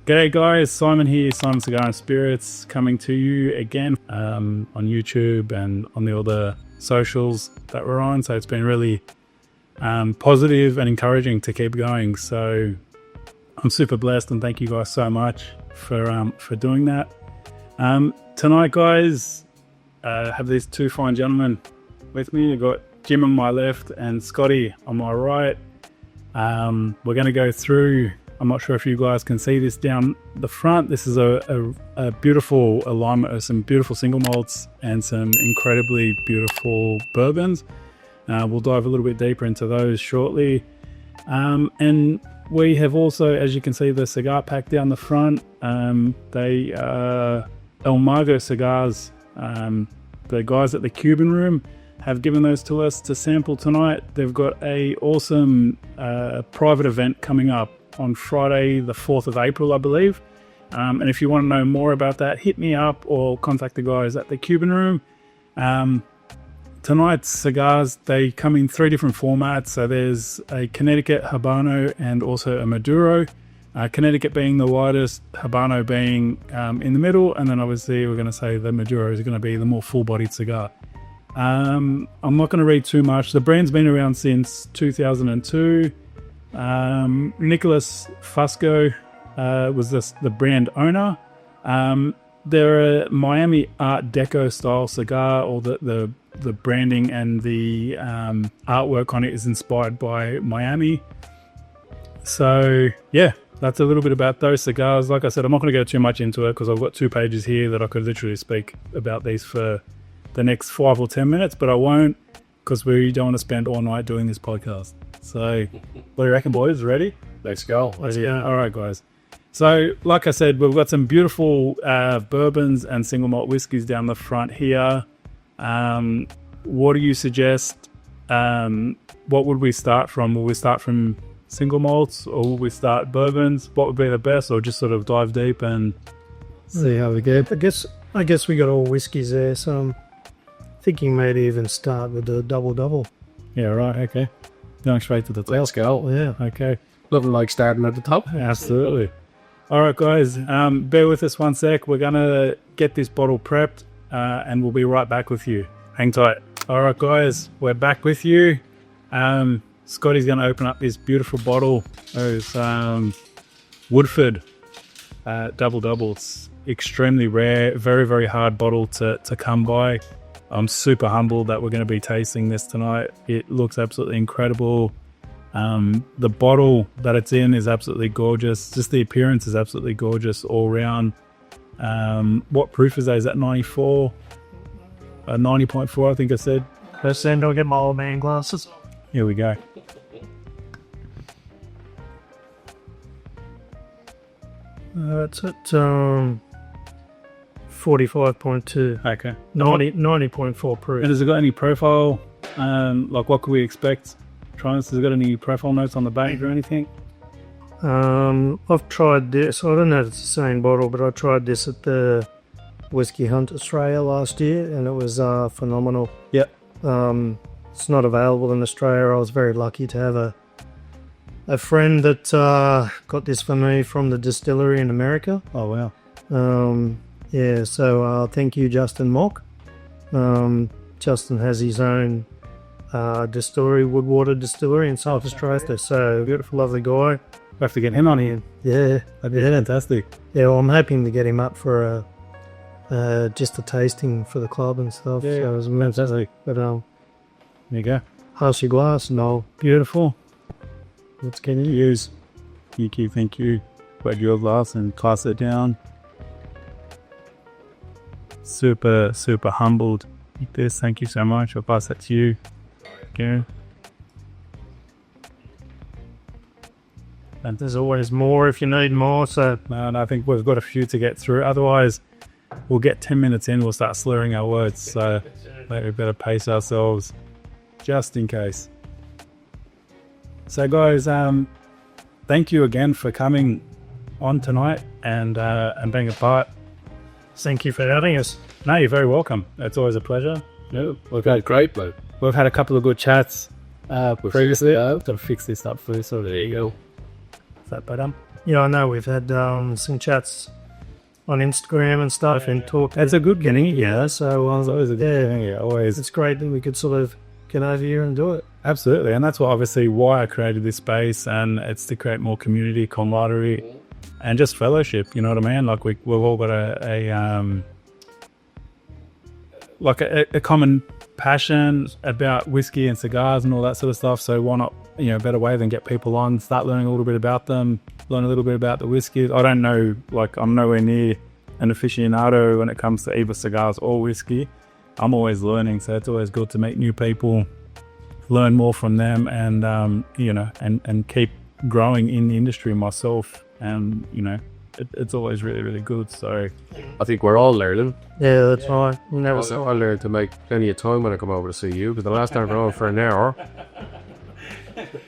G'day guys, Simon here, Simon Cigar and Spirits, coming to you again on YouTube and on the other socials that we're on. So it's been really positive and encouraging to keep going. So I'm super blessed and thank you guys so much for doing that. Tonight guys, I have these two fine gentlemen with me. I've got Jim on my left and Scotty on my right. We're going to go through, I'm not sure if you guys can see this down the front. This is a beautiful alignment of some beautiful single malts and some incredibly beautiful bourbons. We'll dive a little bit deeper into those shortly. And we have also, as you can see, the cigar pack down the front. They are Margo cigars. The guys at the Cuban Room have given those to us to sample tonight. They've got a awesome private event coming up on Friday the 4th of April, I believe. And if you want to know more about that, hit me up or contact the guys at the Cuban Room. Tonight's cigars, they come in 3 different formats. So there's a Connecticut Habano and also a Maduro. Connecticut being the widest, Habano being in the middle, and then obviously we're going to say the Maduro is going to be the more full-bodied cigar. I'm not going to read too much. The brand's been around since 2002. Nicholas Fusco was the brand owner. They're a Miami Art Deco style cigar, or the branding and the artwork on it is inspired by Miami. So yeah, that's a little bit about those cigars. Like I said, I'm not going to go too much into it because I've got 2 pages here that I could literally speak about these for the next 5 or 10 minutes, but I won't because we don't want to spend all night doing this podcast. So what do you reckon, boys? Ready? Let's go. Let's go. All right, guys. So like I said, we've got some beautiful bourbons and single malt whiskies down the front here. What do you suggest? What would we start from? Will we start from single malts or will we start bourbons? What would be the best, or just sort of dive deep and see how we go? I guess we got all whiskies there, so I'm thinking maybe even start with the double. Yeah, right. Okay, going straight to the top. Let's go. Yeah. Okay. Nothing like starting at the top. Absolutely. All right, guys. Bear with us one sec. We're gonna get this bottle prepped, and we'll be right back with you. Hang tight. All right, guys. We're back with you. Scotty's gonna open up this beautiful bottle. Those Woodford double. It's extremely rare, very, very hard bottle to come by. I'm super humbled that we're going to be tasting this tonight. It looks absolutely incredible. The bottle that it's in is absolutely gorgeous. Just the appearance is absolutely gorgeous all round. What proof is that? Is that 94? 90.4, I think I said. First then, I'll get my old man glasses. Here we go. It's at 45.2. Okay. 90.4 proof. And has it got any profile? Like what could we expect? Has it got any profile notes on the back or anything? I've tried this. I don't know if it's the same bottle, but I tried this at the Whiskey Hunt Australia last year, and it was phenomenal. Yep. It's not available in Australia. I was very lucky to have a friend that got this for me from the distillery in America. Oh, wow. Yeah, so thank you, Justin Mock. Justin has his own distillery, Woodwater Distillery in South Australia. So beautiful, lovely guy. We have to get him on here. Yeah, That'd be fantastic. yeah. Well, I'm hoping to get him up for just a tasting for the club and stuff. Yeah, so it was fantastic. But There you go. how's your glass? No. Beautiful. What can you use? Thank you. Wet your glass and class it down. Super, super humbled with this. Thank you so much. I'll pass that to you. Okay. And there's always more if you need more. So And I think we've got a few to get through. Otherwise, we'll get 10 minutes in, we'll start slurring our words. So maybe we better pace ourselves just in case. So guys, thank you again for coming on tonight and being a part. thank you for having us. No, you're very welcome. It's always a pleasure. Yeah, we've had great, bloke. We've had a couple of good chats previously. Yeah. Got to fix this up first. So there you go. Is that better? I know we've had some chats on Instagram and stuff and talk. It's a good getting, yeah. So It's always a good thing, yeah, always. it's great that we could sort of get over here and do it. Absolutely, and that's obviously why I created this space, and it's to create more community, camaraderie, and just fellowship. You know what I mean? Like we've all got a common passion about whiskey and cigars and all that sort of stuff. So why not, a better way than get people on, start learning a little bit about them, learn a little bit about the whiskey. I don't know, I'm nowhere near an aficionado when it comes to either cigars or whiskey. I'm always learning, so it's always good to meet new people, learn more from them, and and keep growing in the industry myself. And it's always really, really good. So I think we're all learning. Yeah, that's right. You never Also, I learned to make plenty of time when I come over to see you, because the last time I went for an hour,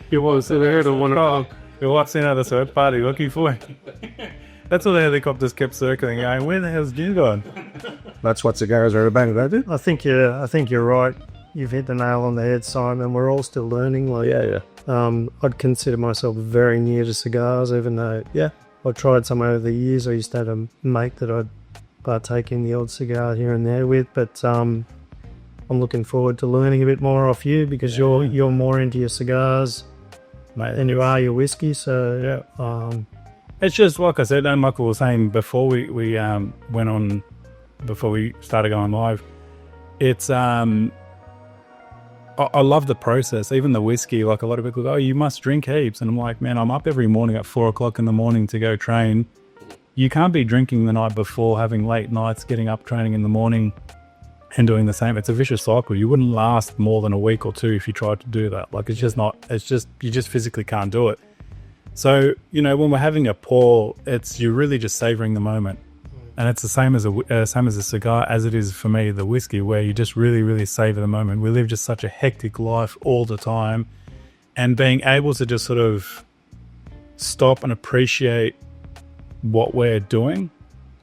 you was there to 1 o'clock. we walked in at the third party looking for it. That's what the helicopters kept circling, going, where the hell's Jim gone? That's what cigars are about, isn't it? I think you're right. You've hit the nail on the head, Simon. We're all still learning. I'd consider myself very new to cigars, even though, I've tried some over the years. I used to have a mate that I'd partake in the odd cigar here and there with, but I'm looking forward to learning a bit more off you, because you're more into your cigars, mate, than you are your whiskey. So it's just like I said, and Michael was saying before we went on, before we started going live, it's I love the process. Even the whiskey, like a lot of people go, oh, you must drink heaps. And I'm like, man, I'm up every morning at 4 o'clock in the morning to go train. You can't be drinking the night before, having late nights, getting up training in the morning and doing the same. It's a vicious cycle. You wouldn't last more than a week or two if you tried to do that. Like, you just physically can't do it. So, when we're having a pour, you're really just savoring the moment. And it's the same as a cigar as it is for me, the whiskey, where you just really, really savor the moment. We live just such a hectic life all the time, and being able to just sort of stop and appreciate what we're doing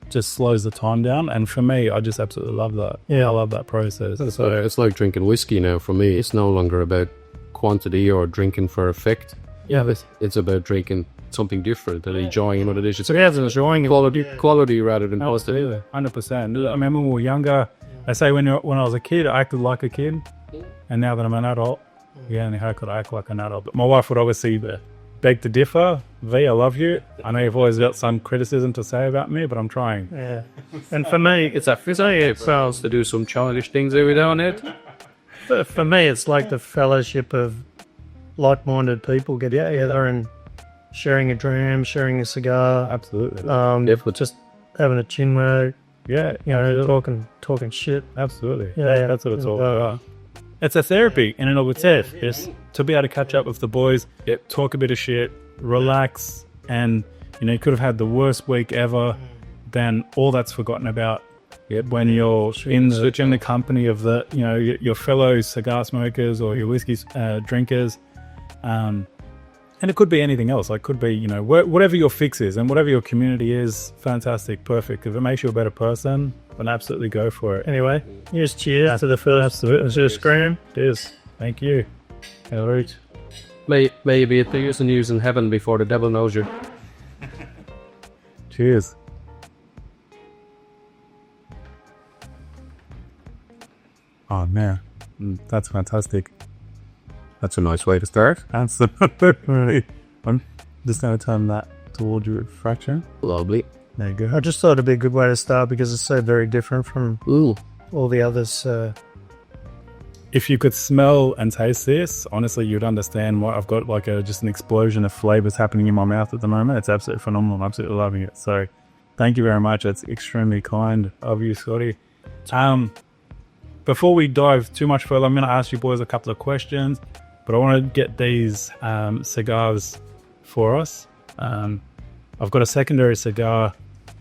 just slows the time down. And for me, I just absolutely love that. Yeah, I love that process. So it's like drinking whiskey now. For me, it's no longer about quantity or drinking for effect. Yeah, it's about drinking something different and enjoying what it is. It's enjoying quality rather than absolutely 100%. I remember when we were younger, I say when I was a kid, I acted like a kid, and now that I'm an adult, how could I act like an adult? But my wife would always beg to differ. V, I love you. I know you've always got some criticism to say about me, but I'm trying. Yeah, and for me, it's fails to do some childish things every now and then. For me, it's like the fellowship of like-minded people get together and sharing a dram, sharing a cigar. Absolutely. Just having a chinwag. Yeah. Talking shit. Absolutely. Yeah. That's what it's all about. It's a therapy in and of itself. Just to be able to catch up with the boys, talk a bit of shit, relax, and you could have had the worst week ever. Then all that's forgotten about when you're in the company of your fellow cigar smokers or your whiskey drinkers. And it could be anything else. Like, could be, whatever your fix is and whatever your community is, fantastic, perfect. If it makes you a better person, then absolutely go for it. Anyway, here's cheers to the first scream. Cheers. Thank you. All right. May you be at peace and use in heaven before the devil knows you. Cheers. Oh, man. That's fantastic. That's a nice way to start. Absolutely. I'm just going to turn that towards your refraction. Lovely. There you go. I just thought it'd be a good way to start because it's so very different from all the others. If you could smell and taste this, honestly, you'd understand why I've got just an explosion of flavors happening in my mouth at the moment. It's absolutely phenomenal. I'm absolutely loving it. So thank you very much. That's extremely kind of you, Scotty. Before we dive too much further, I'm going to ask you boys a couple of questions. But I want to get these cigars for us. I've got a secondary cigar,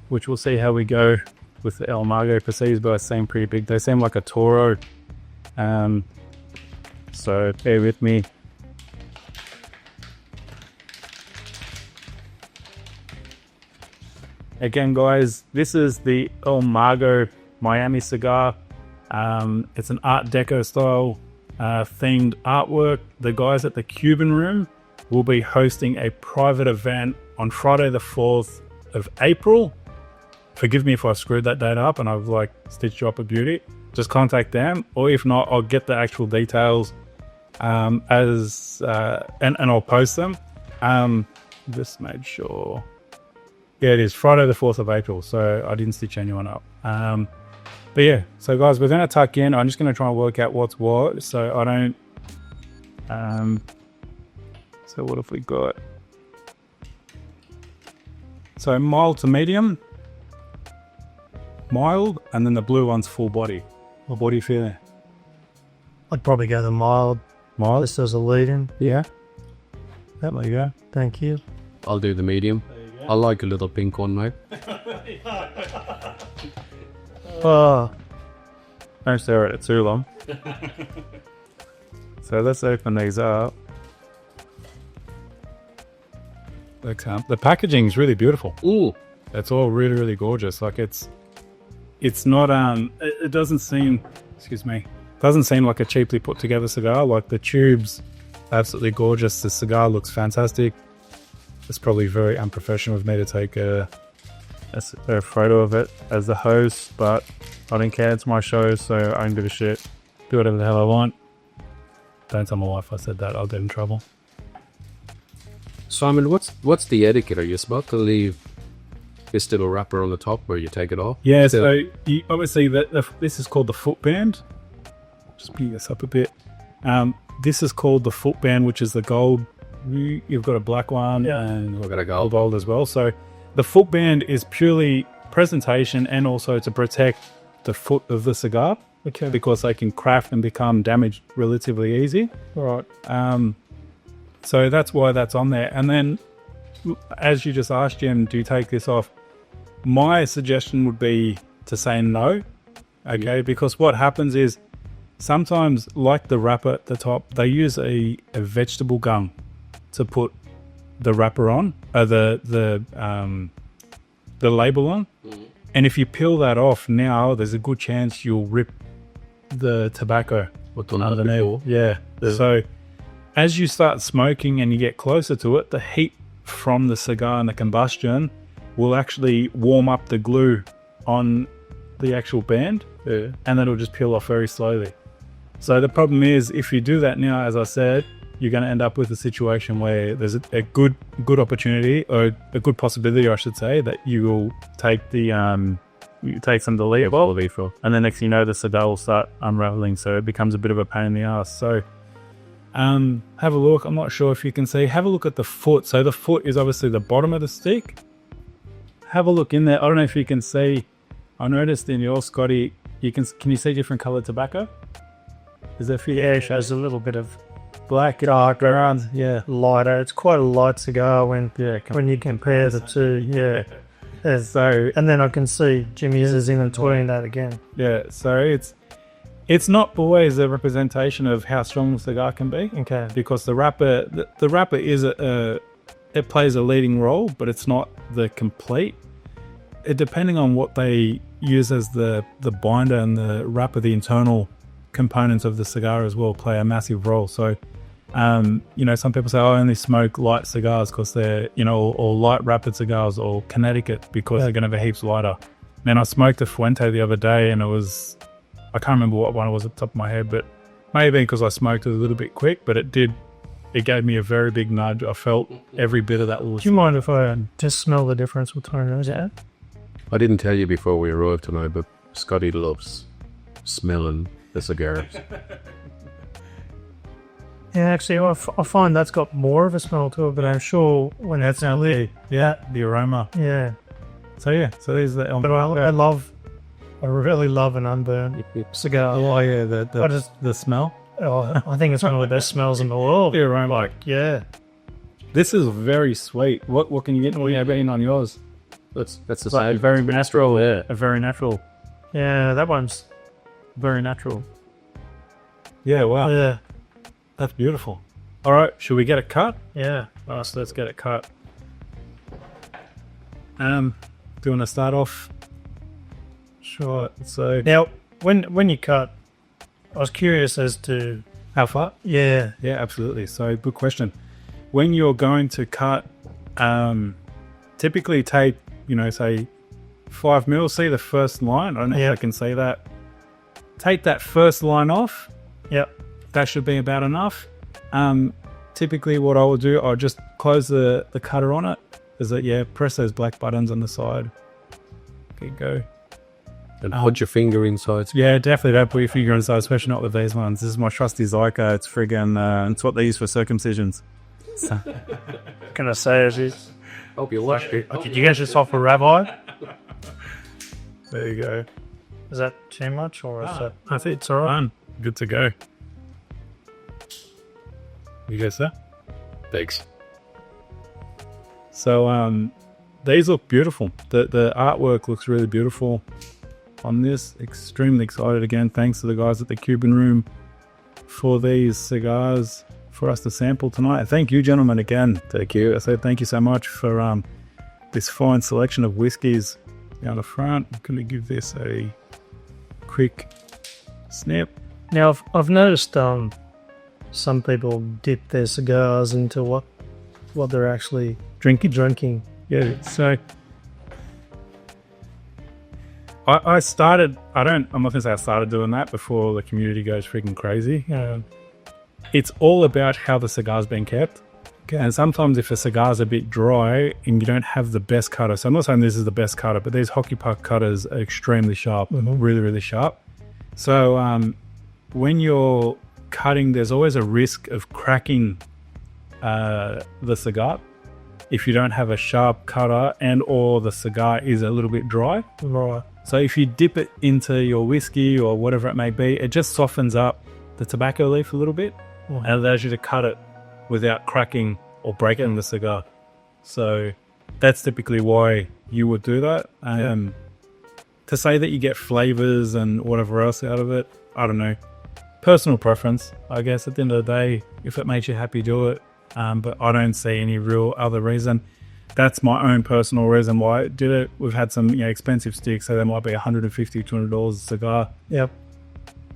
which we'll see how we go with the El Margo. Perceives both seem pretty big. They seem like a Toro. So bear with me. Again, guys, this is the El Margo Miami cigar. It's an Art Deco style themed artwork. The guys at the Cuban Room will be hosting a private event on Friday the 4th of April. Forgive me if I've screwed that date up and I've like stitched you up a beauty. Just contact them, or if not, I'll get the actual details and I'll post them. Just made sure. Yeah, it is Friday the 4th of April, so I didn't stitch anyone up. But yeah, so guys, we're going to tuck in. I'm just going to try and work out what's what, so I don't... so what have we got? So mild to medium. Mild, and then the blue one's full body. What do you feel there? I'd probably go the mild. Mild? Just as a lead-in. Yeah. There you go. Thank you. I'll do the medium. I like a little pink one, mate. Oh, Don't stare at it too long. So let's open these up. The packaging is really beautiful. Ooh. It's all really, really gorgeous. Like it's not it doesn't seem, doesn't seem like a cheaply put together cigar. Like the tube's absolutely gorgeous. The cigar looks fantastic. It's probably very unprofessional of me to take a photo of it as the host, but I don't care. It's my show, so I don't give a shit. Do whatever the hell I want. Don't tell my wife I said that. I'll get in trouble. Simon, what's the etiquette? Are you supposed to leave this little wrapper on the top where you take it off? Yeah, so you obviously this is called the footband. Just bring this up a bit. This is called the footband, which is the gold. You've got a black one, and I've got a gold as well. So the footband is purely presentation and also to protect the foot of the cigar, because they can craft and become damaged relatively easy. all right. So that's why that's on there. And then, as you just asked, Jim, do you take this off? My suggestion would be to say no, okay? Because what happens is sometimes, like the wrapper at the top, they use a vegetable gum to put the wrapper on, the label on. And if you peel that off now, there's a good chance you'll rip the tobacco underneath. Yeah. So as you start smoking and you get closer to it, the heat from the cigar and the combustion will actually warm up the glue on the actual band, and then it'll just peel off very slowly. So the problem is, if you do that now, as I said, you're going to end up with a situation where there's a good opportunity, or a good possibility, I should say, that you will take the you take some of the leaf off, and then next thing you know, the cigar will start unraveling. So it becomes a bit of a pain in the ass. So have a look. I'm not sure if you can see. Have a look at the foot. So the foot is obviously the bottom of the stick. Have a look in there. I don't know if you can see. I noticed in yours, Scotty, can you see different coloured tobacco? Is there? Yeah, it shows a little bit of Black, dark around, yeah, lighter. It's quite a light cigar when you compare the two. Yeah. So, and then I can see Jimmy's is in between that again. Yeah, so it's not always a representation of how strong the cigar can be. Okay. Because the wrapper is it plays a leading role, but it's not the complete. Depending on what they use as the binder and the wrapper, the internal components of the cigar as well play a massive role. So, some people say, I only smoke light cigars because they're, or light wrappered cigars, or Connecticut because they're going to be heaps lighter. Man, I smoked a Fuente the other day, and I can't remember what one it was at the top of my head, but maybe because I smoked it a little bit quick, but it gave me a very big nudge. I felt every bit of that little... Do you mind if I just smell the difference between those? Yeah. I didn't tell you before we arrived tonight, but Scotty loves smelling the cigars. Yeah, actually, I find that's got more of a smell to it, but I'm sure when that's lit, the aroma. Yeah. So these are But I really love an unburned cigar. Oh yeah, the smell. I think it's one of the best smells in the world. The aroma. Like, yeah. This is very sweet. What can you get in on yours? That's the Like same. very natural. Yeah. A very natural. Yeah, that one's Very natural. Yeah, wow. yeah. That's beautiful. All right, should we get it cut? Yeah. Nice, let's get it cut. Do you want to start off? Sure. So Now, when you cut, I was curious as to how far? yeah. Yeah, absolutely. So good question. When you're going to cut, typically take, say 5 mil. See the first line? I don't know if I can say that. Take that first line off. Yep. That should be about enough. Typically what I will do, I'll just close the cutter on it. Is that, press those black buttons on the side. Okay, go. And put your finger inside. Yeah, definitely don't put your finger inside, especially not with these ones. This is my trusty Zyka. It's friggin', it's what they use for circumcisions. So. Can I say it is? Hope you like it. Did you get yourself a rabbi? There you go. Is that too much, or is that? I think it's all right. Good to go. You guys there? Thanks. So these look beautiful. The artwork looks really beautiful on this. Extremely excited again. Thanks to the guys at the Cuban Room for these cigars for us to sample tonight. And thank you, gentlemen, again. Thank you. I say thank you so much for this fine selection of whiskies down the front. I'm going to give this a quick snip. Now, I've noticed some people dip their cigars into what they're actually drinking. Yeah, so I started, I'm not going to say I started doing that before the community goes freaking crazy. It's all about how the cigar's been kept. Okay. And sometimes if a cigar's a bit dry and you don't have the best cutter, so I'm not saying this is the best cutter, but these hockey puck cutters are extremely sharp, really, really sharp. So when you're cutting, there's always a risk of cracking the cigar if you don't have a sharp cutter and or the cigar is a little bit dry. Right. So if you dip it into your whiskey or whatever it may be, it just softens up the tobacco leaf a little bit and allows you to cut it without cracking or breaking the cigar. So that's typically why you would do that. To say that you get flavors and whatever else out of it, I don't know. Personal preference, I guess. At the end of the day, if it makes you happy, do it. But I don't see any real other reason. That's my own personal reason why I did it. We've had some expensive sticks, so they might be $150, $200 a cigar. Yep.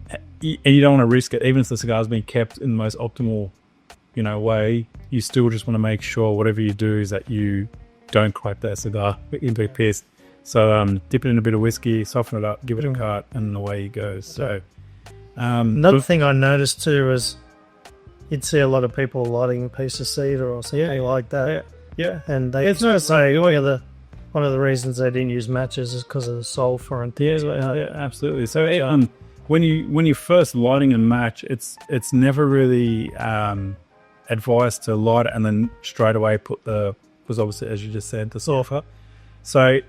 And you don't want to risk it. Even if the cigar's been kept in the most optimal, way, you still just want to make sure whatever you do is that you don't crack that cigar into a piece. So dip it in a bit of whiskey, soften it up, give it a cut, and away you go. So another thing I noticed too is you'd see a lot of people lighting a piece of cedar or something like that. Yeah. And they say, one of the reasons they didn't use matches is because of the sulfur and things. Yeah, absolutely. So when you first lighting a match, it's never really advised to light it and then straight away put because obviously, as you just said, the sulfur. So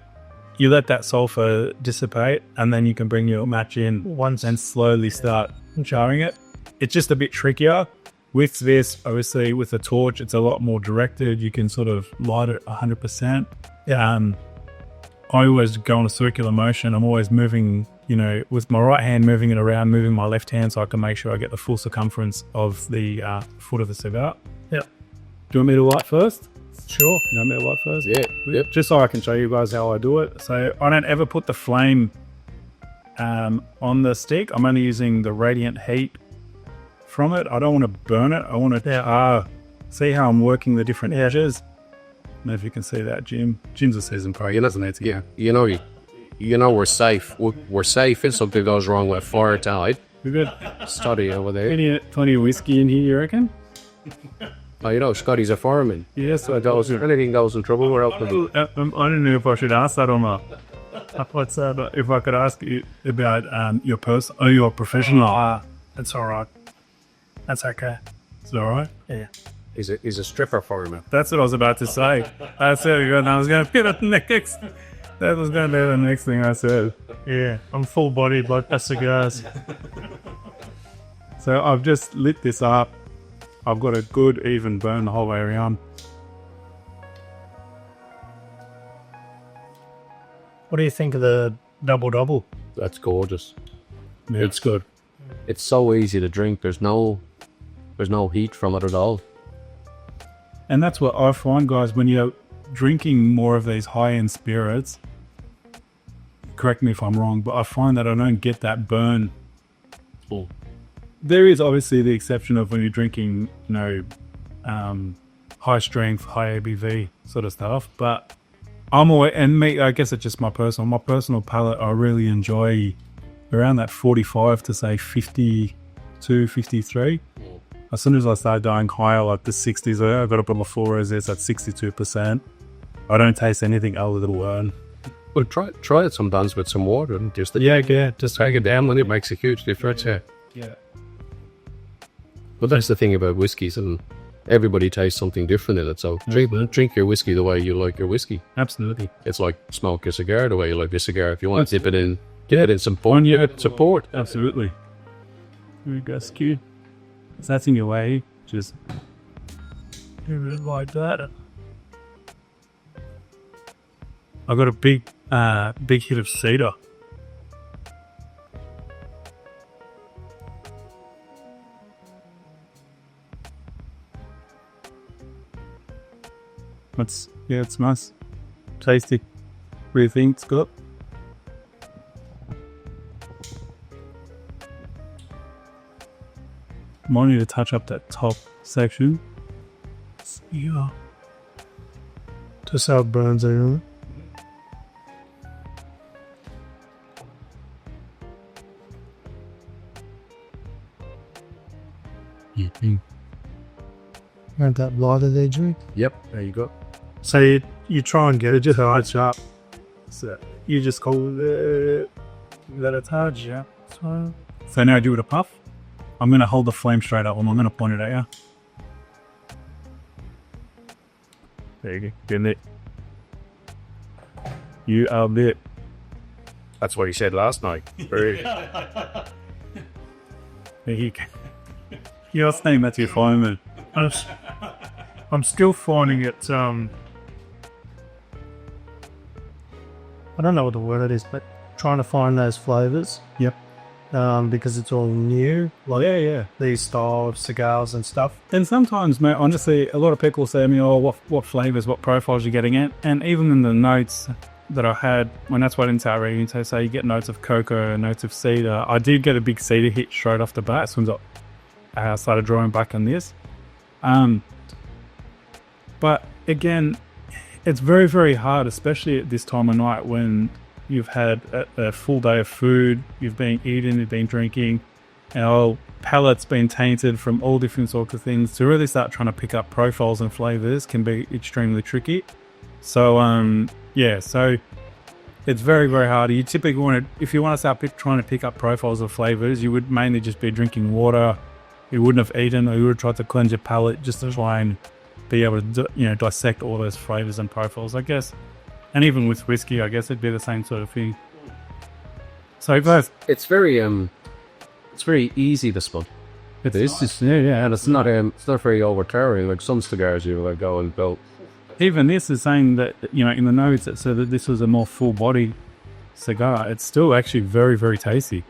you let that sulfur dissipate and then you can bring your match in once and slowly start charring it. It's just a bit trickier. With this, obviously, with a torch, it's a lot more directed. You can sort of light it 100%. I always go on a circular motion. I'm always moving, with my right hand, moving it around, moving my left hand so I can make sure I get the full circumference of the foot of the cigar. Yep. Do you want me to light first? Sure. You want me to light first? Yeah. Yep. Just so I can show you guys how I do it. So I don't ever put the flame on the stick. I'm only using the radiant heat from it. I don't want to burn it. I want to see how I'm working the different edges. I don't know if you can see that, Jim. Jim's a seasoned pro. He doesn't need to get. Yeah. We're safe. We're safe if something goes wrong with fire tide. We're good. Study over there. Plenty of whiskey in here, you reckon? Scotty's a fireman. Yes, I Anything goes in trouble, we're helping. I don't know if I should ask that or not. What's that? But if I could ask you about your professional. That's all right. That's okay. Is it all right? Yeah. He's a stripper fireman. That's what I was about to say. I said, I was going to get it next. That was going to be the next thing I said. Yeah, I'm full-bodied like the cigars. So I've just lit this up. I've got a good even burn the whole way around. What do you think of the double-double? That's gorgeous. Yeah. It's good. It's so easy to drink. There's no heat from it at all. And that's what I find, guys, when you're drinking more of these high-end spirits, correct me if I'm wrong, but I find that I don't get that burn. Oh. There is obviously the exception of when you're drinking, high strength, high ABV sort of stuff, but I'm always, and me, I guess it's just my personal palate. I really enjoy around that 45 to say 52, 53. As soon as I start going higher, like the 60s, I've got to put my 4 Rs at 62%. I don't taste anything other than one. Well, try it sometimes with some water and just just drag it down, and it makes a huge difference. Yeah. But that's the thing about whiskies, and everybody tastes something different in it. So drink your whiskey the way you like your whiskey. Absolutely. It's like smoke a cigar the way you like your cigar. If you want to dip it in, get it in some fun, support. Absolutely. Here we go, skew. So that's in your way. Just like that. I got a big hit of cedar. It's nice, tasty. What do you think, Scott? Might need to touch up that top section. Yeah. Just how it burns in. Aren't that lighter there, Jimmy? Yep, there you go. So you try and get it just hard up. So you just call that it's hard, yeah. So now I do it a puff. I'm going to hold the flame straight up and I'm going to point it at you. There you go. Getting it. You are lit. That's what he said last night. There you go. You're saying that's your fireman. I'm still finding it, I don't know what the word it is, but trying to find those flavours. Yep. Because it's all new. Like, Yeah. these style of cigars and stuff. And sometimes, mate, honestly, a lot of people say to me, oh, what flavours, what profiles you're getting at? And even in the notes that I had, when that's what I didn't reading, so say you get notes of cocoa, notes of cedar. I did get a big cedar hit straight off the bat as soon as I started drawing back on this. But again, it's very, very hard, especially at this time of night when you've had a full day of food, you've been eating, you've been drinking, and our palate's been tainted from all different sorts of things. To really start trying to pick up profiles and flavors can be extremely tricky. So, so it's very, very hard. You typically want to, if you want to start trying to pick up profiles of flavors, you would mainly just be drinking water. You wouldn't have eaten, or you would have tried to cleanse your palate just to try and be able to, dissect all those flavors and profiles, I guess. And even with whiskey, I guess it'd be the same sort of thing. So both. It's very easy to spot. It is, and it's not very overpowering. Like some cigars, you like go and go. Even this is saying that in the notes it said that this was a more full body cigar. It's still actually very, very tasty,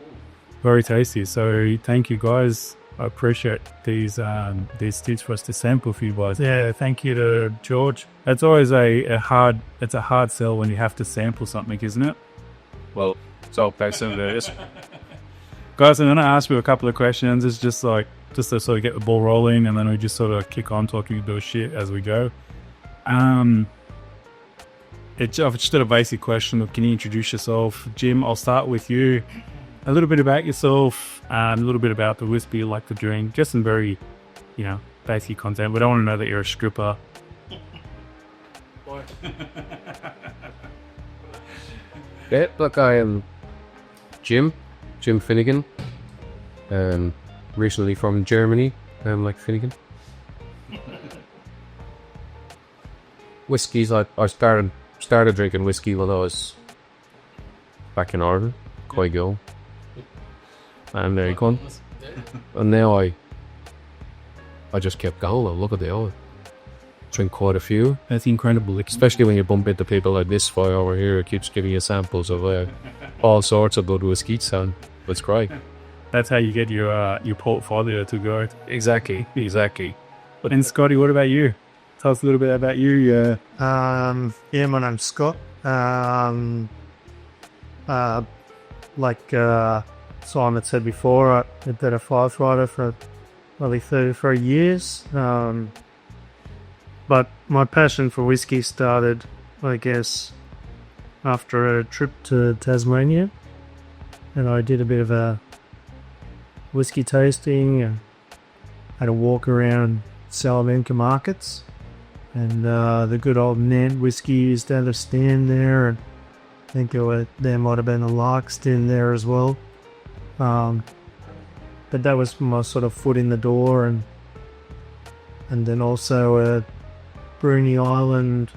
very tasty. So thank you guys. I appreciate these sticks for us to sample for you guys. Yeah, thank you to George. It's always a hard sell when you have to sample something, isn't it? Well, so basically it is. Guys, I'm going to ask you a couple of questions. It's just to sort of get the ball rolling, and then we just sort of kick on talking about shit as we go. I've just got a basic question of, can you introduce yourself? Jim, I'll start with you. A little bit about yourself, a little bit about the whiskey you like to drink, just some very, basic content. We don't want to know that you're a stripper. Yeah, look, I am Jim Finnegan, recently from Germany. I'm like Finnegan. Whiskies, I started drinking whiskey when I was back in Ireland, quite young. And there you go. And now I just kept going. Look at the old. Drink quite a few. That's incredible. Especially when you bump into people like this guy over here who keeps giving you samples of all sorts of good whiskey. So it's great. That's how you get your portfolio to go. Exactly. And Scotty, what about you? Tell us a little bit about you. My name's Scott. Simon said before, I've been a firefighter for nearly 33 years. But my passion for whiskey started I guess, after a trip to Tasmania, and I did a bit of a whiskey tasting and had a walk around Salamanca markets, and the good old Nant whiskey used to have a stand there, and I think there might have been a Lark stand there as well. But that was my sort of foot in the door, and then also a Bruny Island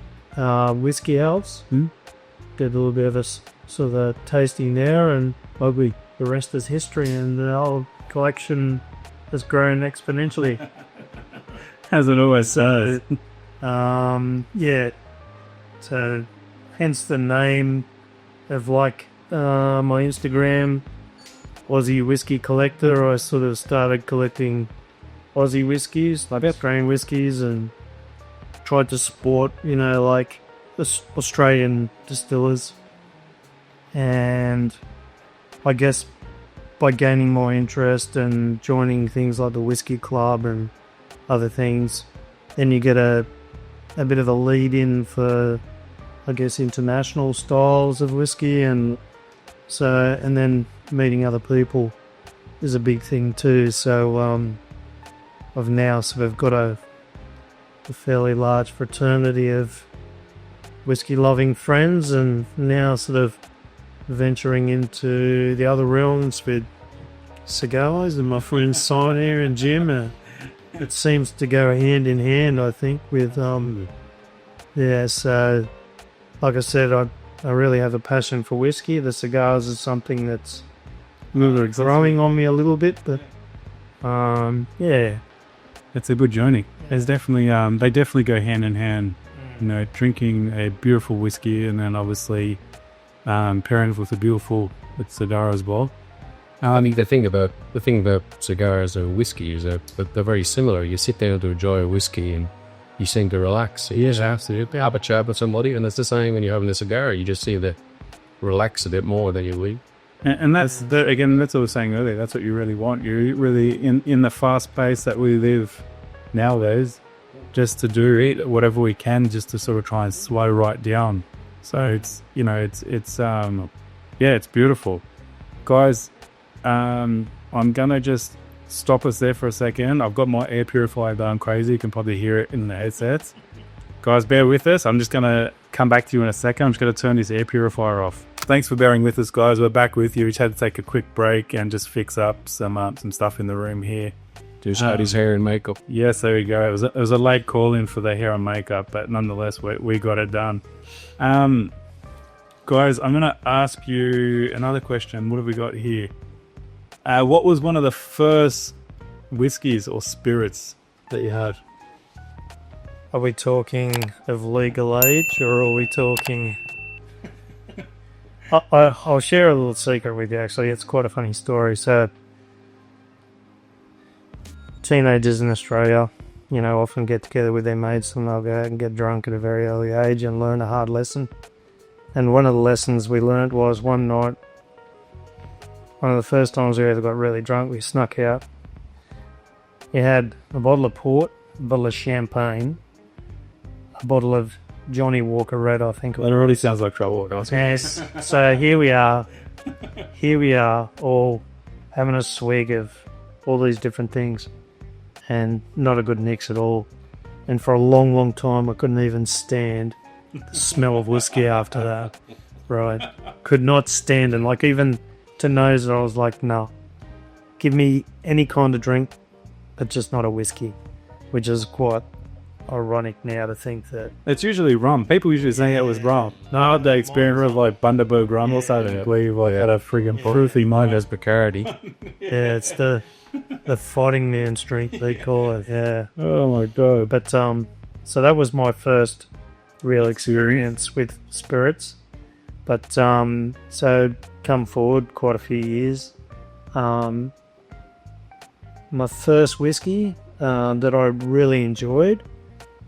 whiskey house. Did a little bit of a sort of a tasting there, and maybe the rest is history, and the whole collection has grown exponentially. As it always says. Yeah. So, hence the name of my Instagram, Aussie Whiskey Collector. I sort of started collecting Aussie whiskies, like Australian whiskies, and tried to support, like Australian distillers. And I guess by gaining more interest and joining things like the Whiskey Club and other things, then you get a bit of a lead in for, I guess, international styles of whiskey, and then meeting other people is a big thing too. So I've now sort of got a fairly large fraternity of whiskey loving friends, and now sort of venturing into the other realms with cigars, and my friends Simon here and Jim. It seems to go hand in hand, I think, with so like I said, I really have a passion for whiskey. The cigars is something that's growing on me a little bit, but it's a good journey. There's definitely they definitely go hand in hand. Drinking a beautiful whiskey, and then obviously pairing it with a beautiful cigar as well. I mean, the thing about cigars or whiskey is that they're very similar. You sit down to enjoy a whiskey and you seem to relax. Yes, absolutely. Have a chat with somebody, and it's the same when you're having a cigar. You just seem to relax a bit more than you would. And that's that's what I was saying earlier. That's what you really want. You really in the fast pace that we live nowadays, just to do whatever we can, just to sort of try and slow right down. So it's it's beautiful, guys. I'm gonna just stop us there for a second. I've got my air purifier going crazy. You can probably hear it in the headsets. Guys, bear with us. I'm just gonna come back to you in a second. I'm just gonna turn this air purifier off. Thanks for bearing with us, guys. We're back with you. We just had to take a quick break and just fix up some stuff in the room here. Just had his hair and makeup. Yes, there we go. It was a late call in for the hair and makeup, but nonetheless, we got it done. Guys, I'm gonna ask you another question. What have we got here? What was one of the first whiskies or spirits that you had? Are we talking of legal age, or are we talking... I'll share a little secret with you, actually. It's quite a funny story. So, teenagers in Australia, often get together with their mates and they'll go out and get drunk at a very early age and learn a hard lesson. And one of the lessons we learned was one night, one of the first times we ever got really drunk, we snuck out. You had a bottle of port, a bottle of champagne, a bottle of Johnny Walker Red, I think. That already sounds like trouble. Yes. So here we are, all having a swig of all these different things, and not a good mix at all. And for a long, long time, I couldn't even stand the smell of whiskey after that. Right. Could not stand it. Like, even to nose it, I was like, no. Give me any kind of drink, but just not a whiskey. Which is quite ironic now to think that. It's usually rum. People usually say it was rum. No, the experience of like Bundaberg rum or something. We had a friggin' proofy mind as Bacardi. Yeah, it's the fighting man drink, they call it. Yeah. Oh my god. But so that was my first real experience with spirits. But so come forward quite a few years. My first whiskey that I really enjoyed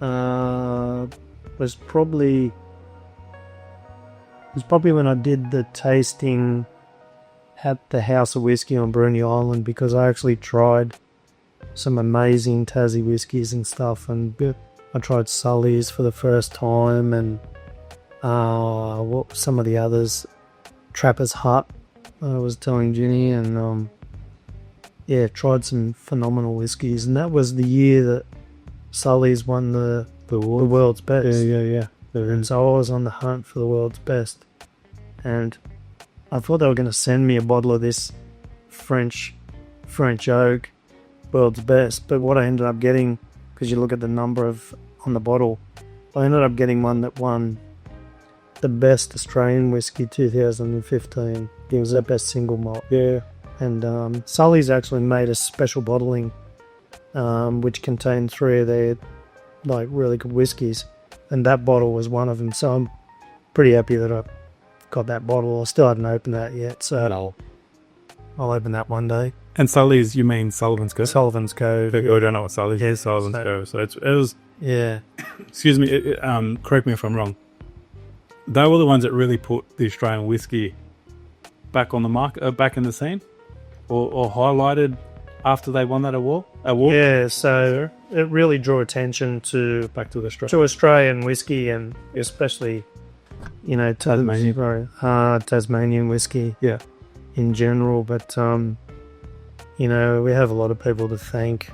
was probably when I did the tasting at the House of Whisky on Bruny Island, because I actually tried some amazing Tassie whiskies and stuff, and I tried Sully's for the first time, and What were some of the others? Trapper's Hut, I was telling Ginny, and tried some phenomenal whiskies, and that was the year that Sully's won the world's best. Yeah. And so I was on the hunt for the world's best, and I thought they were going to send me a bottle of this French oak world's best, but what I ended up getting, because you look at the number on the bottle, I ended up getting one that won the best Australian whiskey 2015. It was their best single malt. Yeah. And Sully's actually made a special bottling which contained 3 of their really good whiskies, and that bottle was one of them. So I'm pretty happy that I got that bottle. I still haven't opened that yet, so I'll open that one day. And Sully's, you mean Sullivan's Cove? Sullivan's Cove. I don't know what Sully's is. Sullivan's Cove. So it was. Yeah. Excuse me. Correct me if I'm wrong. They were the ones that really put the Australian whiskey back on the market, back in the scene, or highlighted after they won that award. Yeah. So it really drew attention to Australian whiskey, and especially Tasmanian whiskey. Yeah. In general, but we have a lot of people to thank,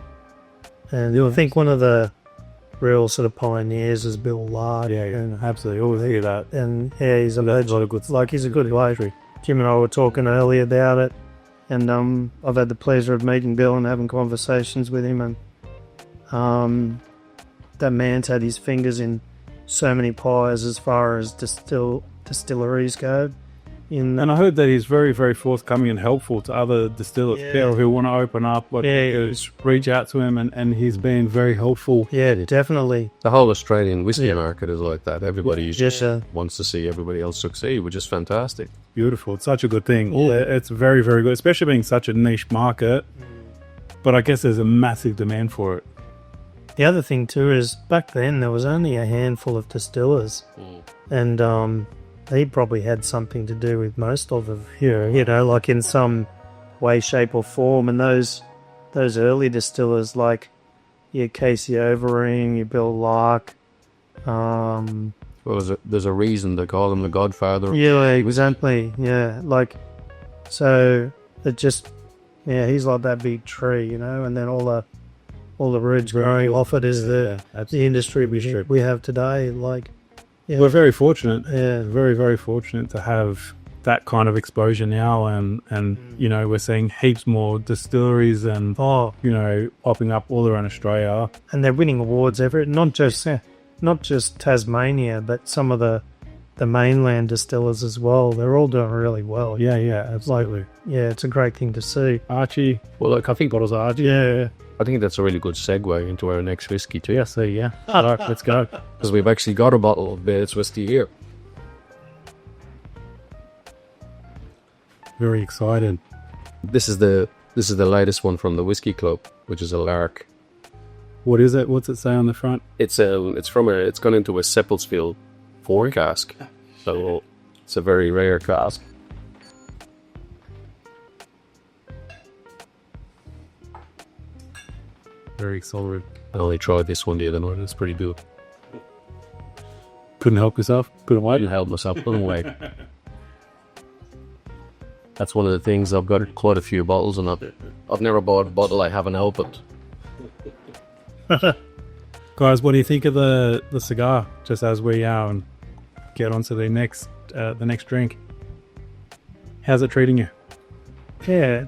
and I think one of the real sort of pioneers is Bill Lark. Yeah, absolutely. Always hear that. And he's a lot of good. He's a good bloke. Jim and I were talking earlier about it, and I've had the pleasure of meeting Bill and having conversations with him, and that man's had his fingers in so many pies as far as distilleries go. And I heard that he's very, very forthcoming and helpful to other distillers who want to open up. Just reach out to him, and he's been very helpful. Yeah, definitely. The whole Australian whiskey market is like that. Everybody wants to see everybody else succeed, which is fantastic. Beautiful. It's such a good thing. It's very, very good, especially being such a niche market. But I guess there's a massive demand for it. The other thing too is back then there was only a handful of distillers, and he probably had something to do with most of them, in some way, shape or form. And those early distillers like your Casey Overing, your Bill Lark. There's a reason they call him the Godfather. Yeah, exactly. Yeah, so it just, he's like that big tree, and then all the roots growing off it is the industry we have today. We're very fortunate. Very, very fortunate to have that kind of exposure now, and we're seeing heaps more distilleries and popping up all around Australia, and they're winning awards not just Tasmania, but some of the mainland distillers as well. They're all doing really well. Yeah, absolutely. It's a great thing to see. Archie, I think bottles are Archie. Yeah. I think that's a really good segue into our next whiskey too. Yeah, all right, let's go. Because we've actually got a bottle of Bates whiskey here. Very excited. This is the latest one from the Whiskey Club, which is a Lark. What is it? What's it say on the front? It's gone into a Seppelsfield 4 cask, so it's a very rare cask. Very solid. I only tried this one the other night. It's pretty good. Couldn't help yourself? Couldn't help myself. Couldn't wait. That's one of the things. I've got quite a few bottles, and I've never bought a bottle I haven't opened. Guys, what do you think of the cigar? Just as we get on to the next drink. How's it treating you? Yeah,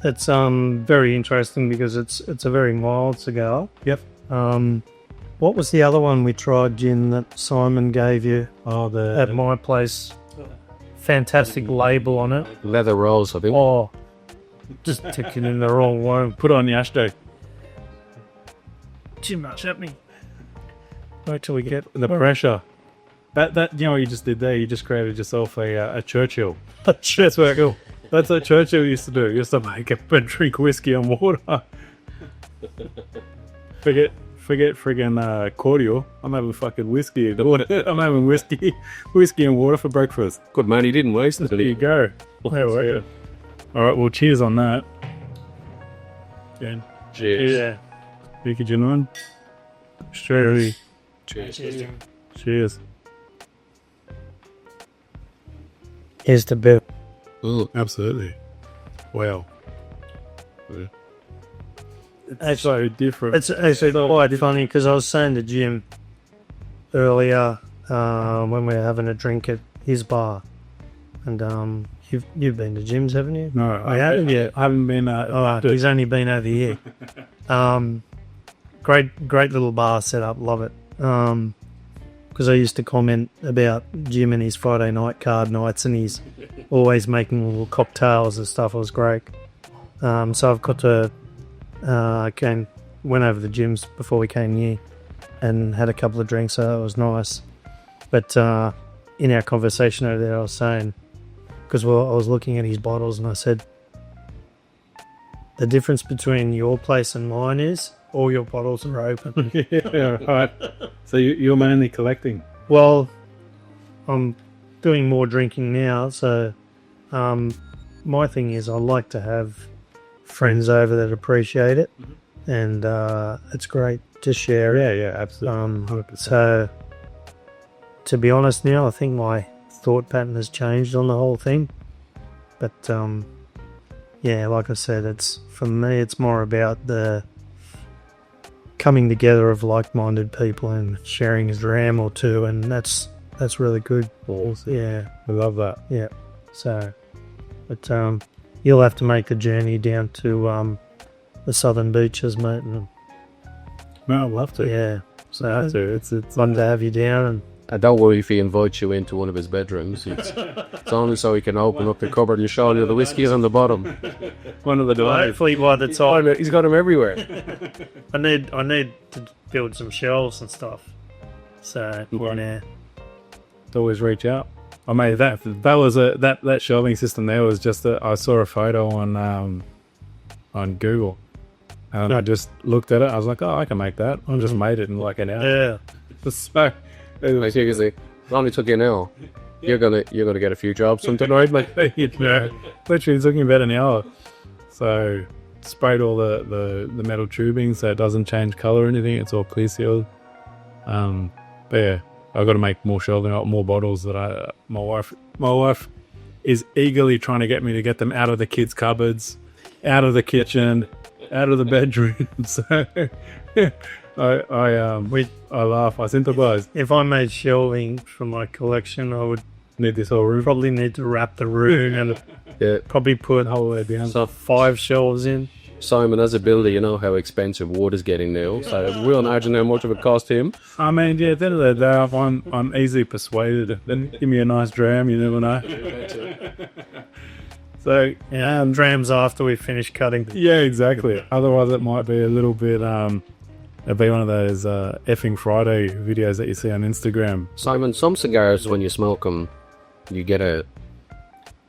it's very interesting because it's a very mild cigar. Yep. What was the other one we tried, Gin, that Simon gave you? At my place. Fantastic label on it. Leather Rose, I think. Oh, just ticking in the wrong one. Put it on the ashtray. Too much happening. Wait till we get the pressure. That what you just did there. You just created yourself a Churchill. That's where I go. That's what Churchill used to do. He used to make up and drink whiskey and water. Forget friggin' cordial. I'm having fucking whiskey and water. I'm having whiskey and water for breakfast. Good man, he didn't waste it. There you go. There we go. All right, well, cheers on that. Again. Cheers. Yeah. Thank you, gentlemen. Straight Cheers. Here's the bit. Oh, absolutely. Wow. It's so different. It's actually quite funny because I was saying to Jim earlier when we were having a drink at his bar, and you've been to Jim's, haven't you? No, I haven't yet. I haven't been. He's only been over here. Great little bar set up. Love it. Because I used to comment about Jim and his Friday night card nights, and he's always making little cocktails and stuff. It was great. So I've got to went over the gyms before we came here and had a couple of drinks, so it was nice. But in our conversation over there, I was saying, because I was looking at his bottles, and I said, the difference between your place and mine is all your bottles are open. Yeah, right. So you're mainly collecting? Well, I'm doing more drinking now, so my thing is I like to have friends over that appreciate it, and it's great to share it. Yeah, absolutely. 100%. So, to be honest now, I think my thought pattern has changed on the whole thing. But, yeah, like I said, for me, it's more about the coming together of like-minded people and sharing a dram or two, and that's really good. Awesome. Yeah. I love that. Yeah. So, but you'll have to make the journey down to the southern beaches, mate. And, No, I'd love to. yeah. So It's fun to have you down. And don't worry if he invites you into one of his bedrooms. It's only so he can open up the cupboard and show you the whiskey on the bottom. one of the doors. Hopefully by the time He's got them everywhere. I need to build some shelves and stuff. So yeah. Always reach out. I made that was that shelving system there was just I saw a photo on Google, and I just looked at it. I was like, oh, I can make that. I just made it in like an hour. Yeah. So Like, seriously, it only took you an hour. You're gonna get a few jobs sometime, right? Like, literally it took me about an hour. So sprayed all the metal tubing so it doesn't change color or anything. It's all clear sealed. But yeah, I've got to make more shelving, more bottles that my wife is eagerly trying to get me to get them out of the kids' cupboards, out of the kitchen, out of the bedroom. So I laugh. I sympathize. If I made shelving for my collection, I would Need this whole room. probably need to wrap the room and yeah. probably put The whole way down. So, 5 shelves in. Simon, as a builder, you know how expensive wood is getting now. So we'll imagine how much it would cost him. I mean, yeah, at the end of the day, I'm easily persuaded. Then give me a nice dram, you never know. So, Yeah, and drams after we finish cutting. yeah, exactly. Otherwise, it might be a little bit, it'd be one of those effing Friday videos that you see on Instagram. Simon, some cigars, when you smoke them, you get a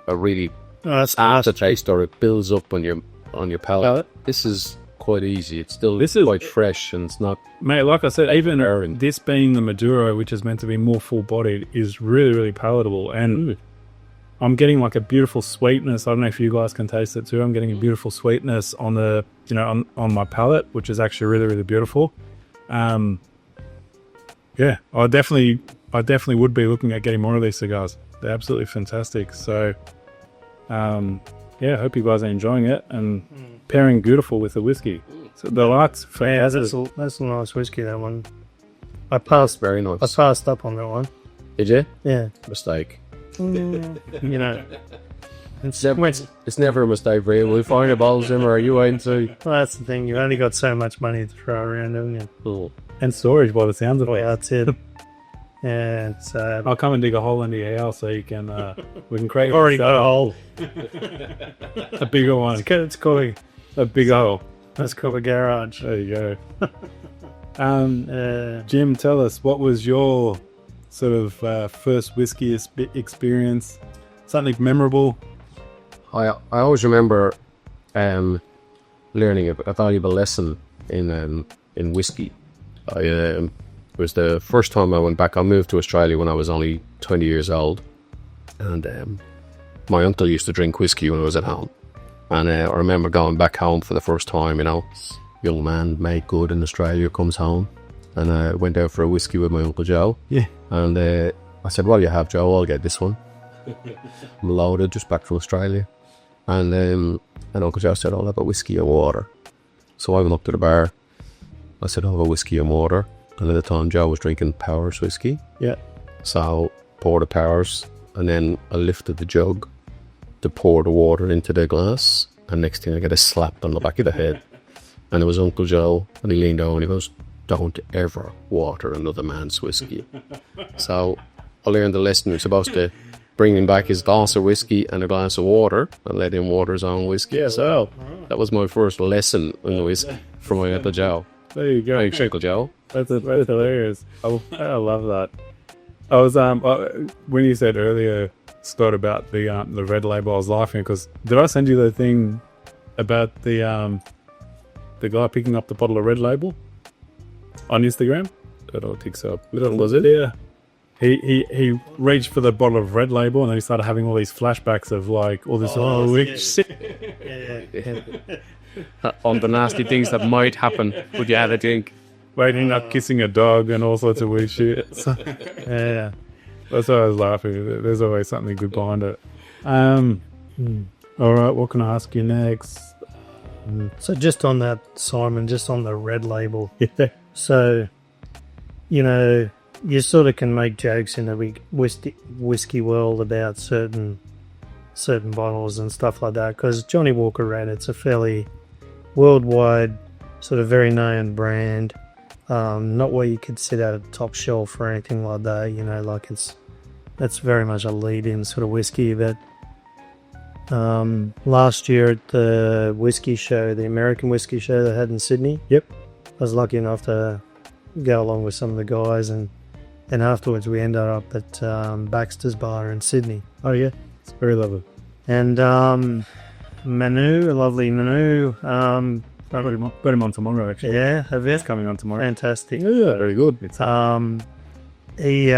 really That's aftertaste, or it builds up on your palate. This is quite easy. It's still quite fresh, and it's not. Mate, like I said, even this being the Maduro, which is meant to be more full-bodied, is really, really palatable. And I'm getting like a beautiful sweetness. I don't know if you guys can taste it too. I'm getting a beautiful sweetness on the, on my palate, which is actually really, really beautiful. Yeah, I definitely would be looking at getting more of these cigars. They're absolutely fantastic. So, yeah, I hope you guys are enjoying it and pairing beautiful with the whiskey. So the light's Yeah, fantastic. that's a nice whiskey, that one. I passed Very nice. I passed up on that one. Did you? Yeah. Mistake. It's never a mistake, really. We find a bottles in, or are you waiting to? well, that's the thing. You've only got so much money to throw around, haven't you? And storage by the sounds of it. Yeah, that's it. Yeah, it's I'll come and dig a hole into your house so you can, we can create already got a hole. a bigger one. It's called A bigger hole. that's called a garage. There you go. Jim, tell us, what was your sort of first whiskey experience? Something memorable? I always remember learning a valuable lesson in whiskey. It was the first time I went back. I moved to Australia when I was only 20 years old, and my uncle used to drink whiskey when I was at home. And I remember going back home for the first time. Young man made good in Australia, comes home, and I went out for a whiskey with my Uncle Joe. Yeah. And I said, "Well, you have, Joe, I'll get this one." I'm loaded, just back from Australia. And Uncle Joe said, "I'll have a whiskey and water." So I went up to the bar. I said, "I'll have a whiskey and water." And at the time, Joe was drinking Powers whiskey. Yeah. So poured the Powers, and then I lifted the jug to pour the water into the glass. And next thing I get a slap on the back of the head. And it was Uncle Joe, and he leaned over and he goes, "Don't ever water another man's whiskey." So I learned the lesson. You're supposed to bring him back his glass of whiskey and a glass of water and let him water his own whiskey. Yeah, So that was my first lesson in whiskey from my Uncle Joe. there you go. Thanks, Uncle Joe. That's hilarious. I love that. I was when you said earlier, Scott, about the red label, I was laughing because did I send you the thing about the guy picking up the bottle of red label on Instagram? I don't think so. Was it? Yeah. He reached for the bottle of red label and then he started having all these flashbacks of like all this On the nasty things that might happen with you had a drink. waiting up, kissing a dog and all sorts of weird shit. So, yeah. That's why I was laughing. There's always something good behind it. All right, what can I ask you next? So just on that, Simon, just on the red label. Yeah. So, you know, you sort of can make jokes in the whiskey world about certain bottles and stuff like that, because Johnny Walker Red, it's a fairly worldwide, sort of very known brand. Not where you could sit at a top shelf or anything like that, you know, like that's very much a lead-in sort of whiskey. But last year at the whiskey show, the American whiskey show they had in Sydney, Yep. I was lucky enough to go along with some of the guys, and afterwards we ended up at Baxter's Bar in Sydney. Oh, yeah. It's very lovely. And Manu, a lovely Manu. Got him on tomorrow, actually. Yeah, have you? It's coming on tomorrow. Fantastic. Yeah, very good. It's He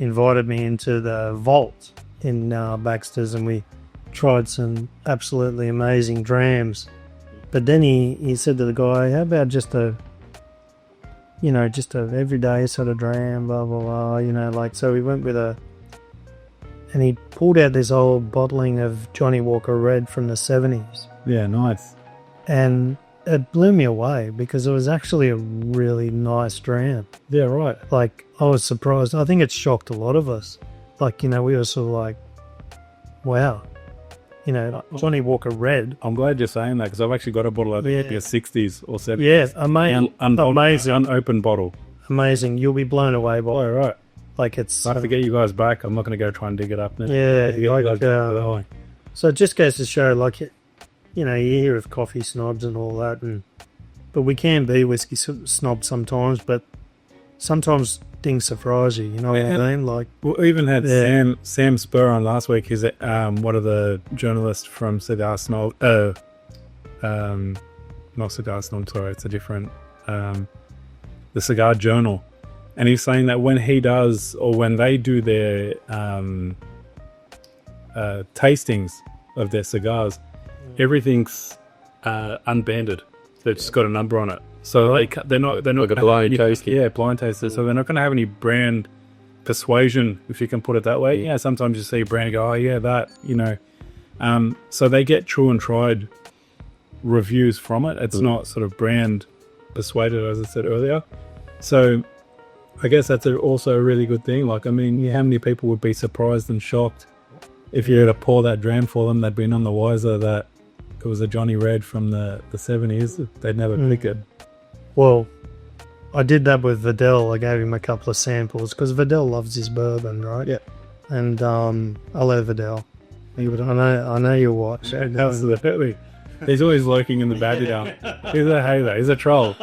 invited me into the vault in Baxter's, and we tried some absolutely amazing drams. But then he said to the guy, "How about just a everyday sort of dram, blah blah blah." You know, like, so we went with and he pulled out this old bottling of Johnny Walker Red from the 70s. yeah, nice. And it blew me away because it was actually a really nice dram. Yeah, right. Like, I was surprised. I think it shocked a lot of us. Like, you know, we were sort of like, wow. You know, Johnny Walker Red. I'm glad you're saying that because I've actually got a bottle of the 60s or 70s. Yeah, amazing. Amazing. Unopened bottle. Amazing. You'll be blown away by it. Oh, right. Like, it's... I have to get you guys back. I'm not going to go try and dig it up now. Yeah. You guys go. So it just goes to show, like, you know, you hear of coffee snobs and all that, but we can be whiskey snobs sometimes, but sometimes things surprise you, you know what I mean? Like, we even had Sam Spur on last week. He's one of the journalists from Cigar Snob. Not Cigar Snob, sorry, it's a different, the Cigar Journal. And he's saying that when he does, or when they do their tastings of their cigars, everything's unbanded. They've just got a number on it. So like they're not Like a blind taster. Yeah, blind taster. So they're not going to have any brand persuasion, if you can put it that way. Yeah, sometimes you see a brand go, oh yeah, that, you know. So they get true and tried reviews from it. It's not sort of brand persuaded, as I said earlier. So I guess that's also a really good thing. Like, I mean, how many people would be surprised and shocked if you were to pour that dram for them? They'd be none the wiser that it was a Johnny Red from the 70s. They'd never pick it. well, I did that with Vidal. I gave him a couple of samples because Vidal loves his bourbon, right? Yeah. And I love Vidal. I know you'll watch. Absolutely. He's always lurking in the background. He's a hater. He's a troll.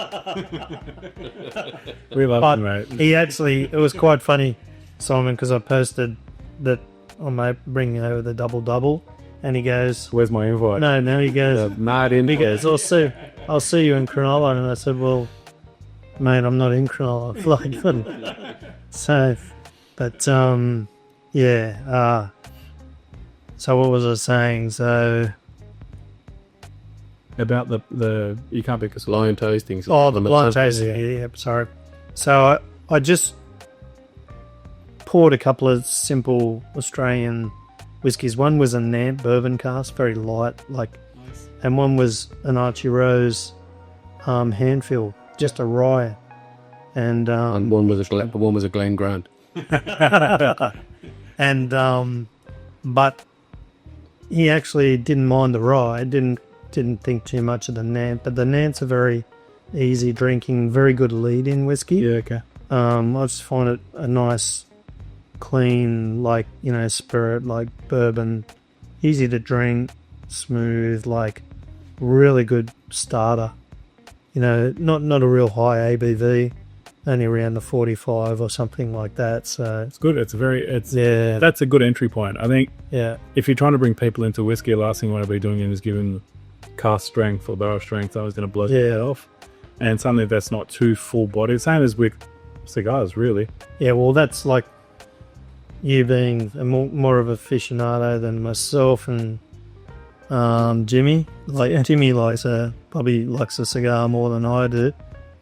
We love him, mate. It was quite funny, Simon, because I posted that I might bring over the double, and he goes, Where's my invite? No, he goes, Mad in. he goes, I'll see you in Cronulla, and I said, well, mate, I'm not in Cronulla. So, but yeah. So what was I saying? So about the you can't pick a cigar. Blind tastings. Oh, the blind tasting. Yeah, sorry. So I just poured a couple of simple Australian whiskies. One was a Nant bourbon cask, very light, and one was an Archie Rose hand fill, just a rye, and one was a Glen Grant. and but he actually didn't mind the rye. Didn't think too much of the Nant, but the Nant's a very easy drinking, very good lead-in whiskey. Yeah, okay. I just find it a nice, clean, spirit, like bourbon, easy to drink, smooth, really good starter. Not a real high ABV, only around the 45 or something like that. So it's good. That's a good entry point. I think. Yeah. If you're trying to bring people into whiskey, the last thing you want to be doing is giving cask strength or barrel strength. I was going to blow it off, and something that's not too full bodied. Same as with cigars, really. Yeah. Well, that's like you being more of an aficionado than myself and Jimmy. Jimmy probably likes a cigar more than I do.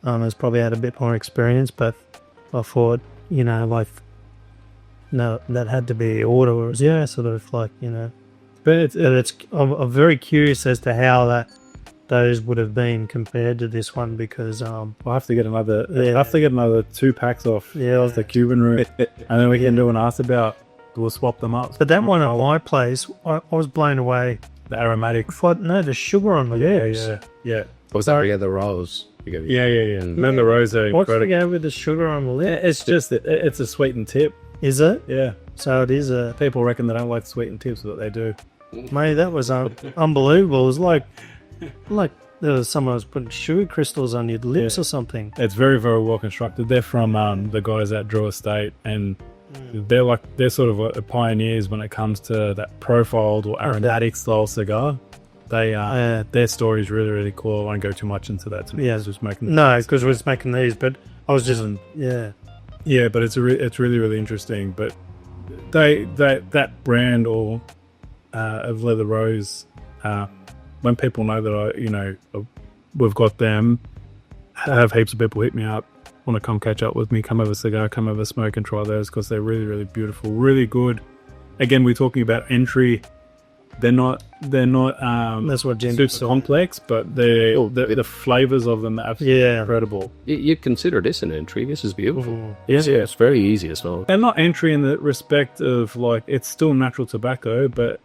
Has probably had a bit more experience, but I thought, no, that had to be order. Whereas, But I'm very curious as to how those would have been compared to this one, because I'll have to get another. I have to get another 2 packs off the Cuban Room, and then we can do an ask about. We'll swap them up. But that one at my place, I was blown away. The aromatics. The sugar on the lips. Yeah. Was that the rose? Yeah. And then the rose are What's the go with the sugar on the lips? It's just it's a sweetened tip. Is it? Yeah. So it is a. People reckon they don't like sweetened tips, but they do. Mate, that was unbelievable. It was like there was someone was putting sugar crystals on your lips or something. It's very, very well constructed. They're from the guys at Drew Estate, and they're sort of like pioneers when it comes to that profiled or aromatic style cigar. Their story is really, really cool. I won't go too much into that. Because we're just making these. But I was just yeah. But it's really, really interesting. But that brand or of Leather Rose, when people know that we've got them, have heaps of people hit me up, want to come catch up with me, come have a cigar, come have a smoke and try those, because they're really, really beautiful, really good. Again, we're talking about entry. They're not that's what Jen super complex, but the flavors of them are incredible. You'd consider this an entry. This is beautiful. Mm. Yeah, it's very easy as well. And not entry in the respect of it's still natural tobacco, but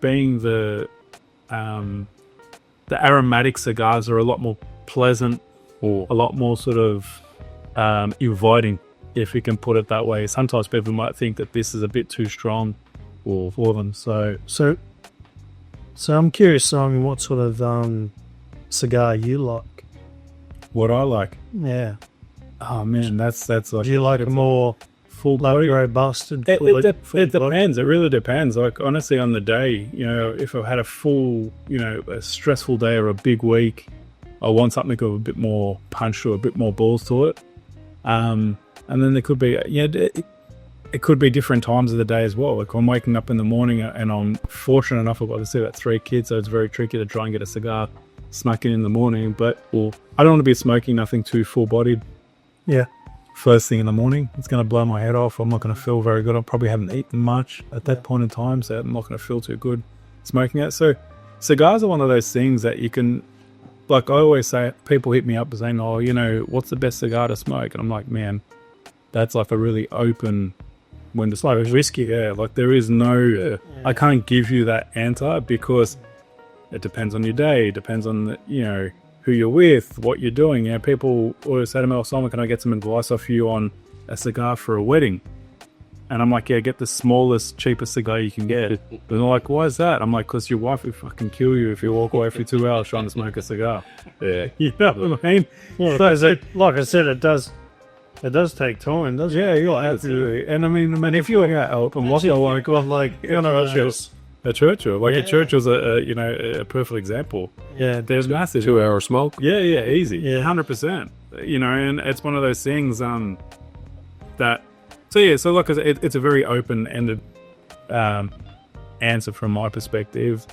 being the aromatic cigars are a lot more pleasant, or a lot more sort of inviting, if you can put it that way. Sometimes people might think that this is a bit too strong for them. So I'm curious, Simon, what sort of cigar you like? What I like? Yeah. Oh man, that's like. Do you like a more full body, robust? It depends. It really depends. Honestly, on the day, if I've had a full, a stressful day or a big week, I want something with a bit more punch or a bit more balls to it. And then there could be, it could be different times of the day as well. I'm waking up in the morning, and I'm fortunate enough I've got to see about 3 kids, so it's very tricky to try and get a cigar smoking in the morning. But I don't want to be smoking nothing too full-bodied. Yeah. First thing in the morning, it's going to blow my head off. I'm not going to feel very good. I probably haven't eaten much at that point in time, so I'm not going to feel too good smoking it. So cigars are one of those things that you can, I always say, people hit me up saying, what's the best cigar to smoke? And I'm like, man, that's a really open... When it's whiskey, there is no... I can't give you that answer, because it depends on your day, it depends on, who you're with, what you're doing. People always say to me, Simon, can I get some advice off you on a cigar for a wedding? And I'm like, get the smallest, cheapest cigar you can get. But they're like, why is that? I'm like, because your wife will fucking kill you if you walk away for 2 hours trying to smoke a cigar. Yeah. You know what I mean? Yeah, like I said, it does take time, doesn't it? Yeah, absolutely. And I mean, if you're out and walking a Churchill, a Churchill's a perfect example. Yeah, there's massive 2 hour smoke. Yeah, easy. Yeah, 100%. And it's one of those things that. So like I said, it's a very open-ended answer from my perspective.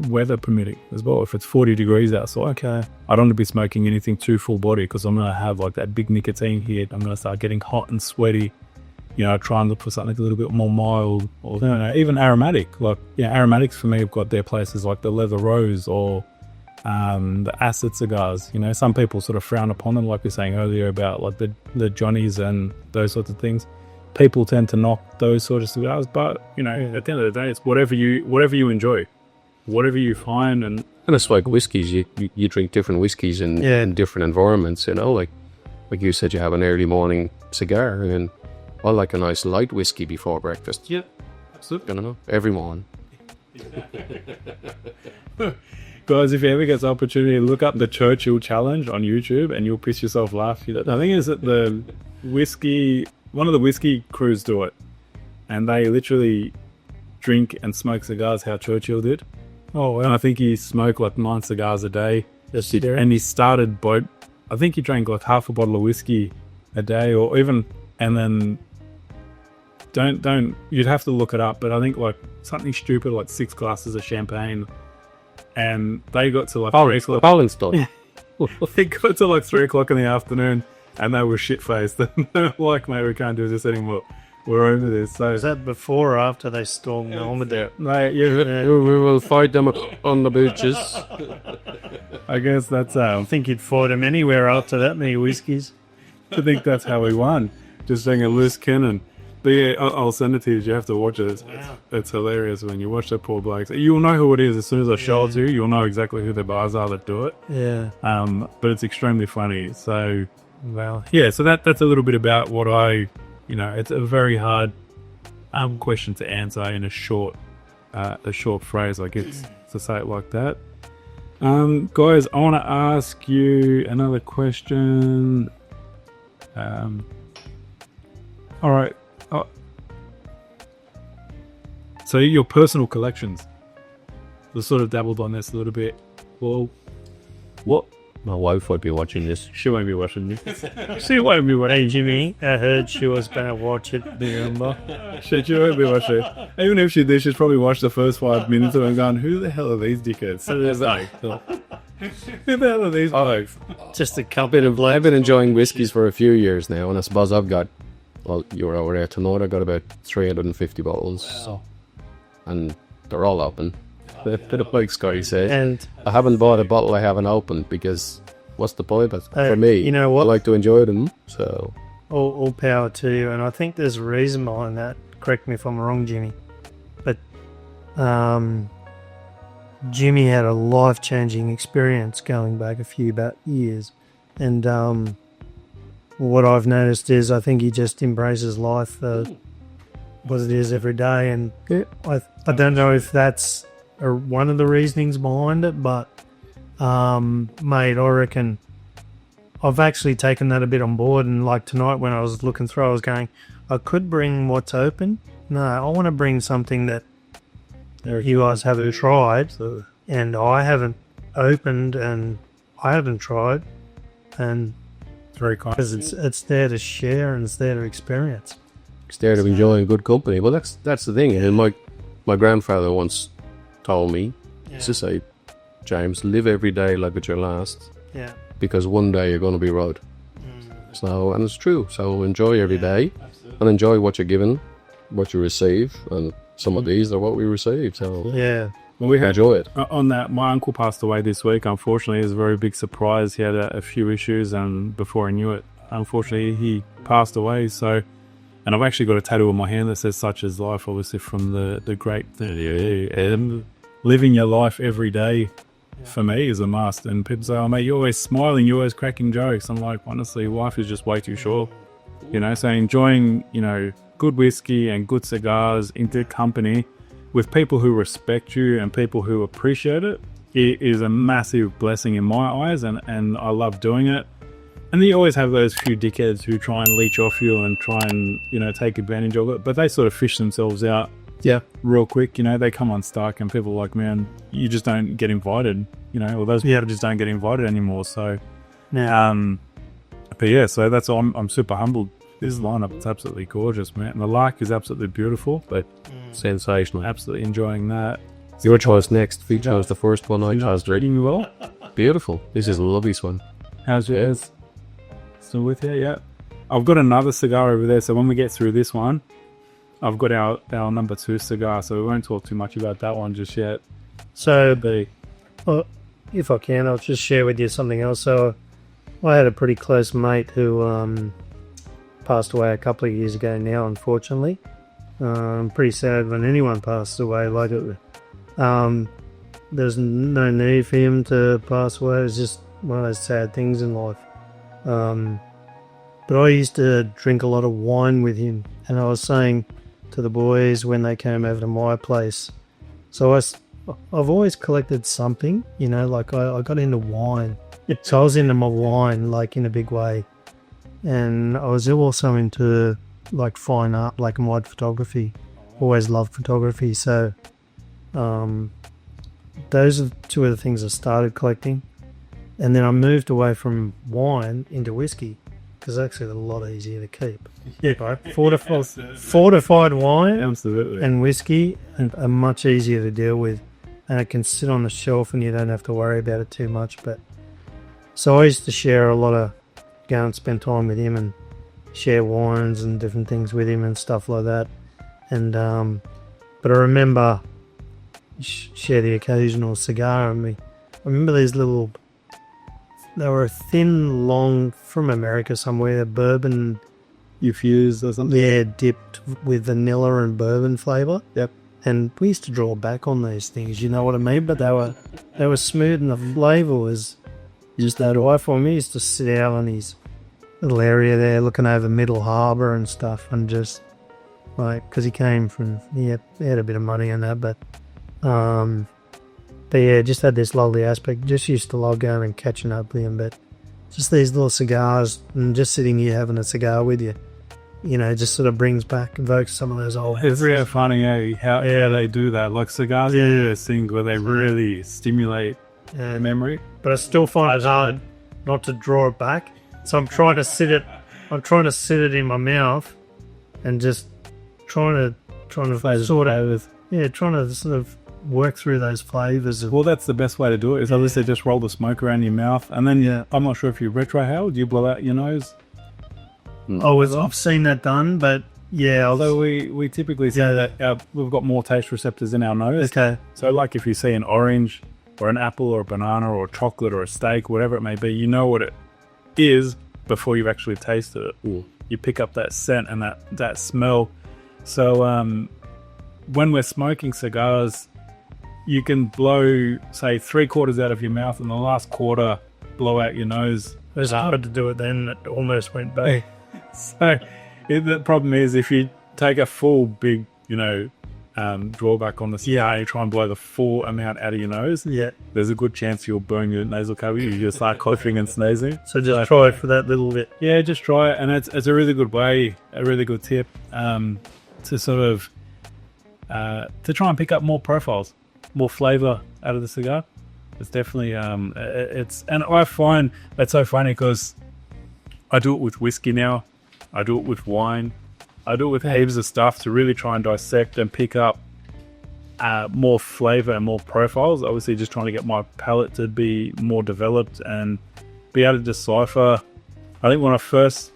weather permitting as well. If it's 40 degrees outside, Okay. I don't want to be smoking anything too full body because I'm going to have like that big nicotine hit. I'm going to start getting hot and sweaty. You know, try and look for something a little bit more mild, or I don't know, even aromatic. Like, yeah, aromatics for me have got their places, like the leather rose or the acid cigars. You know, some people sort of frown upon them, like we were saying earlier about like the Johnnies and those sorts of things. People tend to knock those sort of cigars, but you know, at the end of the day, it's whatever you enjoy, whatever you find. And it's like whiskeys. You drink different whiskeys in different environments. You know, like you said, you have an early morning cigar, and I like a nice light whiskey before breakfast. yeah, absolutely. I don't know, every morning. Guys, if you ever get the opportunity, look up the Churchill Challenge on YouTube and you'll piss yourself laughing. I think it's that one of the whiskey crews do it. And they literally drink and smoke cigars how Churchill did. Oh, and I think he smoked like 9 cigars a day. And he started I think he drank like half a bottle of whiskey a day, or even, and then don't you'd have to look it up, but I think like something stupid like 6 glasses of champagne. And they got to like 3 o'clock. Bowling stuff. They got to like 3 o'clock in the afternoon and they were shit faced. Like, mate, we can't do this anymore. We're over this. So Was that before or after they stormed Melbourne? mate, We will fight them on the beaches. I guess that's I think you'd fight them anywhere after that many whiskies. I think that's how we won. Just saying a loose cannon. But yeah, I'll send it to you. You have to watch it. It's hilarious when you watch the poor blokes. You'll know who it is as soon as I show it to you. You'll know exactly who the bars are that do it. Yeah. But it's extremely funny. So, well, yeah. So that's a little bit about what it's a very hard question to answer in a short phrase, I guess, to say it like that. Guys, I want to ask you another question. All right. So your personal collections. We sort of dabbled on this a little bit. Well, what? My wife would be watching this. She won't be watching this. She won't be watching. Hey, Jimmy, I heard she was going to watch it, remember? She won't be watching. Even if she did, she'd probably watch the first 5 minutes of it and gone, who the hell are these dickheads? Who the hell are these blokes? Just a couple of I've been enjoying whiskies for a few years now, and I suppose I've got, well, you were over there tonight, I got about 350 bottles. Wow. And they're all open. Like Scotty said. And I haven't bought a bottle I haven't opened because what's the point? But for me, you know what? I like to enjoy them. So all power to you. And I think there's a reason behind that. Correct me if I'm wrong, Jimmy. But Jimmy had a life-changing experience going back a few years. And what I've noticed is I think he just embraces life for what it is every day. And I don't know if that's one of the reasonings behind it, but mate, I reckon I've actually taken that a bit on board. And like tonight when I was looking through, I was going, I could bring what's open. No, I want to bring something that you guys haven't tried, and I haven't opened, and I haven't tried, and It's very kind. because it's there to share and it's there to experience. it's there to enjoy good company. Well, that's the thing. And my grandfather once told me, to say, James, live every day like it's your last, because one day you're going to be right. So, and it's true. So enjoy every day, and enjoy what you're given, what you receive, and some of these are what we receive. So Well, we had enjoy it. on that. My uncle passed away this week. Unfortunately, it was a very big surprise. He had a few issues, and before I knew it, unfortunately, he passed away. So, and I've actually got a tattoo on my hand that says "Such is life," obviously from the great. Living your life every day for me is a must. And people say, "Oh, mate, you're always smiling, you're always cracking jokes." I'm like, honestly, life is just way too short. So enjoying, good whiskey and good cigars in good company with people who respect you and people who appreciate it is a massive blessing in my eyes, and I love doing it. And then you always have those few dickheads who try and leech off you and try and, take advantage of it, but they sort of fish themselves out real quick. They come unstuck, and people are like, man, you just don't get invited, or those people just don't get invited anymore. So, but yeah, so that's all. I'm super humbled. This lineup is absolutely gorgeous, man. And the lark is absolutely beautiful, but Sensational. absolutely enjoying that. Your choice next. We chose the first one. I chose reading well. Beautiful. This is a lovely one. How's yours? Still with you? Yeah. I've got another cigar over there, so when we get through this one, I've got our number 2 cigar, so we won't talk too much about that one just yet. So, if I can, I'll just share with you something else. So, I had a pretty close mate who passed away a couple of years ago now, unfortunately. I'm pretty sad when anyone passes away like it. There's no need for him to pass away. It's just one of those sad things in life. But I used to drink a lot of wine with him, and I was saying to the boys when they came over to my place, so I've always collected something, like I got into wine. So I was into my wine, like, in a big way. And I was also into, like, fine art, black and white photography. Always loved photography. So those are two of the things I started collecting. And then I moved away from wine into whiskey, because actually they're a lot easier to keep. Yeah, right? Fortified wine Absolutely. and whiskey are much easier to deal with. And it can sit on the shelf and you don't have to worry about it too much. But so I used to go and spend time with him and share wines and different things with him and stuff like that. And but I remember share the occasional cigar, and I remember these little. They were thin, long, from America somewhere, bourbon Infused or something? Yeah, dipped with vanilla and bourbon flavour. Yep. And we used to draw back on these things, you know what I mean? But they were smooth, and the flavour was just that eye for me. I used to sit out on his little area there looking over Middle Harbour and stuff, and just, like, because he had a bit of money and that, but yeah, just had this lovely aspect. Just used to love going and catching up with him, but just these little cigars and just sitting here having a cigar with you, just sort of evokes some of those old. It's really funny how they do that. Like, cigars are those things where they really stimulate memory. But I still find it hard not to draw it back. So I'm trying to sit it in my mouth and just trying to sort of work through those flavours. Well, that's the best way to do it, is obviously just roll the smoke around your mouth, and then I'm not sure if you retrohale. Do you blow out your nose? I've seen that done, but yeah. Although we typically say that we've got more taste receptors in our nose. Okay. So, like, if you see an orange or an apple or a banana or a chocolate or a steak, whatever it may be, you know what it is before you've actually tasted it. Ooh. You pick up that scent and that smell. So when we're smoking cigars, you can blow, say, 3/4 out of your mouth, and the last quarter blow out your nose. It was hard to do it then. It almost went back. So the problem is, if you take a full big, drawback on the cigar, you try and blow the full amount out of your nose, there's a good chance you'll burn your nasal cavity. You just start coughing and sneezing. So just try it for that little bit. Yeah, just try it. And it's a really good way, a really good tip to sort of to try and pick up more profiles, more flavour out of the cigar. It's definitely and I find that's so funny, because I do it with whiskey now, I do it with wine, I do it with heaps of stuff to really try and dissect and pick up more flavour and more profiles. Obviously, just trying to get my palate to be more developed and be able to decipher. I think when I first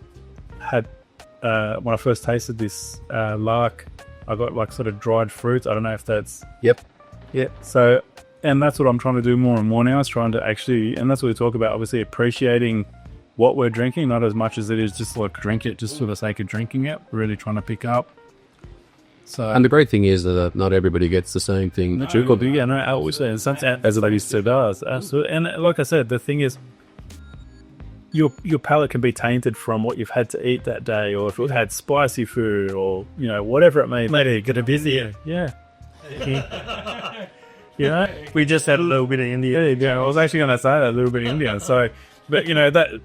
tasted this lark, I got like sort of dried fruits. I don't know if that's Yep. So, and that's what I'm trying to do more and more now, is trying to actually, and that's what we talk about, obviously appreciating what we're drinking, not as much as it is just like drink it just for the sake of drinking it. Really trying to pick up. So, And the great thing is that not everybody gets the same thing. I always say, as it is cigars. And like I said, the thing is, your palate can be tainted from what you've had to eat that day, or if you've had spicy food, or whatever it may be. Maybe get a busy. Yeah. We just had a little bit of India. Yeah, I was actually going to say that, a little bit Indian. So, but that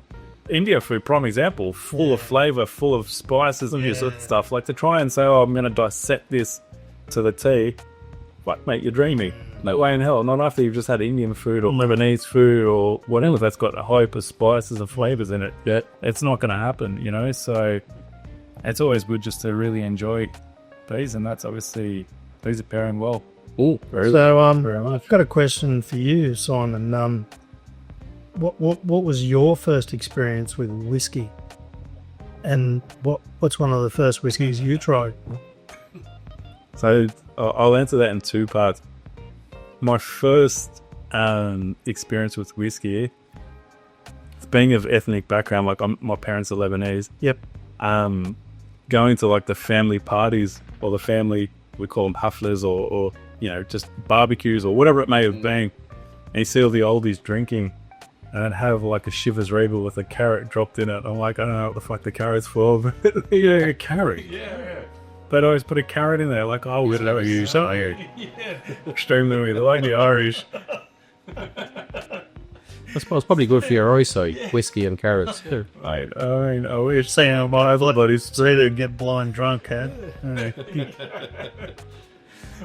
India food, prime example, full of flavour, full of spices and sort of stuff. Like, to try and say, I'm going to dissect this to the T, like, mate, you're dreaming. No way in hell. Not after you've just had Indian food or Lebanese food or whatever that's got a hope of spices and flavours in it. Yeah. It's not going to happen, So it's always good just to really enjoy these, and that's obviously, these are pairing well. Oh, Very, So, very much. I've got a question for you, Simon. What was your first experience with whiskey? And what's one of the first whiskeys you tried? So I'll answer that in two parts. My first experience with whiskey, being of ethnic background, like my parents are Lebanese. Yep. Going to like the family parties or the family, we call them haflas or just barbecues or whatever it may have been, and you see all the oldies drinking, and I'd have like a Shivers Regal with a carrot dropped in it. I'm like, I don't know what the fuck the carrot's for, but a carrot. Yeah. They'd always put a carrot in there, like, oh, we're gonna use that. Extremely, they like the Irish. I suppose probably good for your eyesight. Whiskey and carrots. I mean, I wish. Saying my everybody's ready to get blind drunk, huh?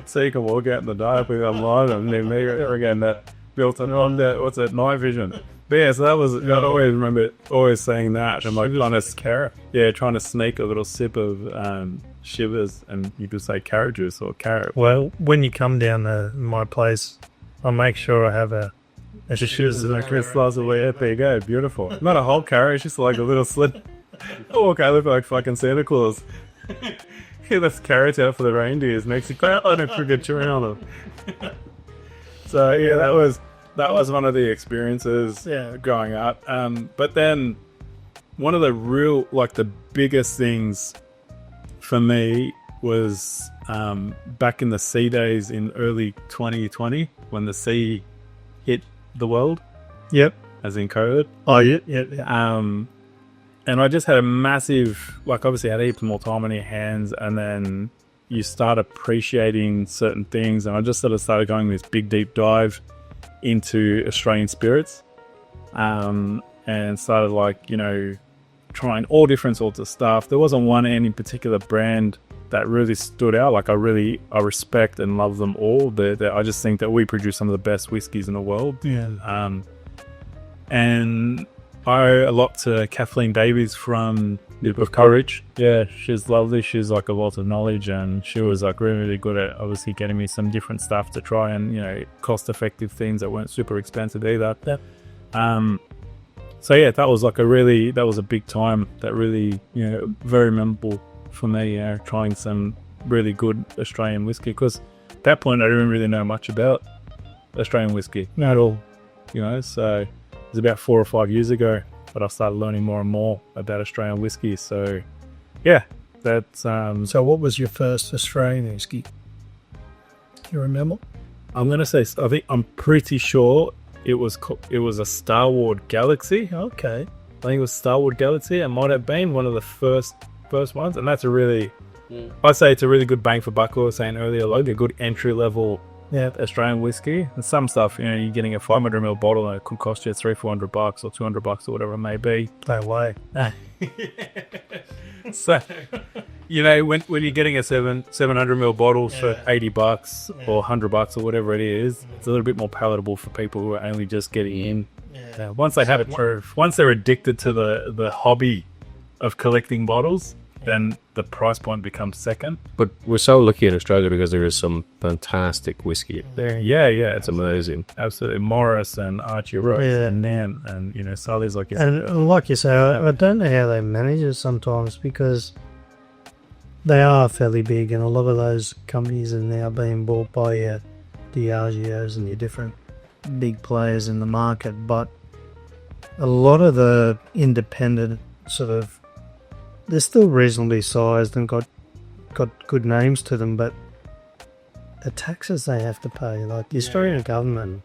So you can walk out in the dark with a light and then again that built on that, what's that, night vision. But yeah, so that was, I always remember always saying that. I'm like trying to sneak a little sip of Shivers, and you could say carrot juice or carrot. Well, when you come down to my place, I'll make sure I have a Shivers and a crystallizer. There you go, beautiful. Not a whole carrot, it's just like a little slit. Oh, okay, I look like fucking Santa Claus. He left carrots out for the reindeers next to I don't forget chewing on them. So yeah, that was one of the experiences growing up. But then one of the real, like the biggest things for me was back in the sea days in early 2020 when the sea hit the world. Yep. As in COVID. Oh, yeah. And I just had a massive, like obviously I had heaps more time on your hands, and then you start appreciating certain things, and I just sort of started going this big deep dive into Australian spirits, and started like, trying all different sorts of stuff. There wasn't one any particular brand that really stood out. Like I respect and love them all. I just think that we produce some of the best whiskies in the world. Yeah. And I owe a lot to Kathleen Davies from Nip of Courage. Yeah, she's lovely. She's like a wealth of knowledge, and she was like really, really good at obviously getting me some different stuff to try and, cost-effective things that weren't super expensive either. Yep. So yeah, that was a big time that really, very memorable for me, trying some really good Australian whiskey, because at that point I didn't really know much about Australian whiskey. Not at all. So it was about 4 or 5 years ago, but I started learning more and more about Australian whiskey. So yeah, that's... So what was your first Australian whiskey? Do you remember? I'm pretty sure it was a Starward Galaxy. Okay. I think it was Starward Galaxy. It might have been one of the first ones, and that's I'd say it's a really good bang for buck. I was saying earlier, like a good entry level Australian whiskey. And some stuff, you're getting a 500ml bottle and it could cost you $300-400 or $200 or whatever it may be. No way. So, when you're getting a 700ml bottle for $80 or $100 or whatever it is, it's a little bit more palatable for people who are only just getting in. Yeah. Once they're addicted to the hobby of collecting bottles, then the price point becomes second. But we're so lucky in Australia because there is some fantastic whiskey there. Yeah, it's amazing. Absolutely. Morris and Archie Rock and Nan and Sully's like... And like you say, I don't know how they manage it sometimes, because they are fairly big, and a lot of those companies are now being bought by your Diageos and your different big players in the market. But a lot of the independent sort of... They're still reasonably sized and got good names to them, but the taxes they have to pay, like the Australian government,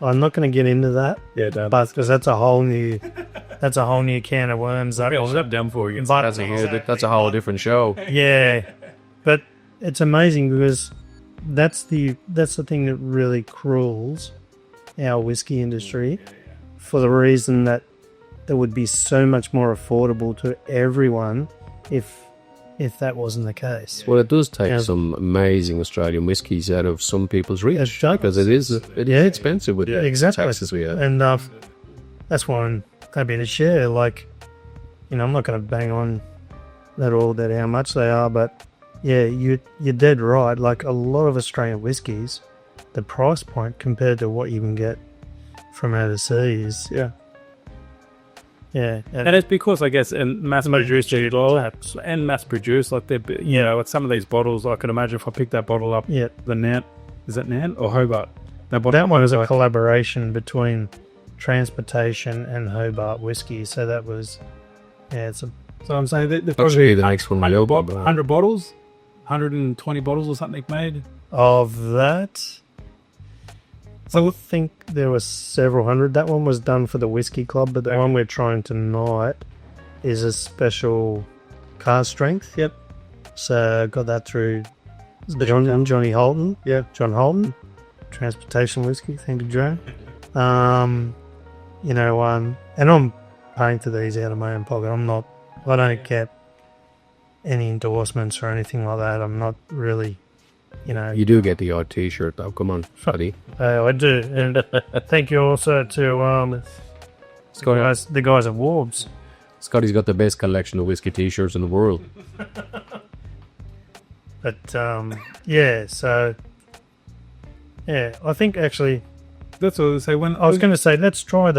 I'm not going to get into that. Yeah, don't. But because that's a whole new can of worms. I'll down for you. That's a whole different show. Yeah, but it's amazing because that's the thing that really cruels our whiskey industry, for the reason that that would be so much more affordable to everyone if that wasn't the case. Well, it does take some amazing Australian whiskies out of some people's reach, because it is expensive with the taxes we have. And that's why I'm happy to share. Like, I'm not going to bang on that how much they are, but yeah, you're dead right. Like a lot of Australian whiskies, the price point compared to what you can get from overseas, Yeah. yeah, And it's because, I guess, and mass produced like they're, you know, like some of these bottles, I can imagine if I picked that bottle up, yeah. the Nant, is it Nant or Hobart? That one was a collaboration between Transportation and Hobart Whiskey. So that was, yeah, it's a, So I'm saying that That's really the next one. 100 bottles, 120 bottles or something made. of that. So I think there were several hundred. That one was done for the Whiskey Club, but the one we're trying tonight is a special car strength. Yep. So got that through Johnny Holton. Yeah. John Holton, Transportation Whiskey. Thank you, Joe. You know, and I'm paying for these out of my own pocket. I don't get any endorsements or anything like that. I'm not really, you know. You do get the odd T-shirt though. Come on, Freddy. I do, and thank you also to the guys at Warbs. Scotty's got the best collection of whiskey T-shirts in the world. But yeah, so yeah, I think actually That's what I was say. When I was going to say, let's try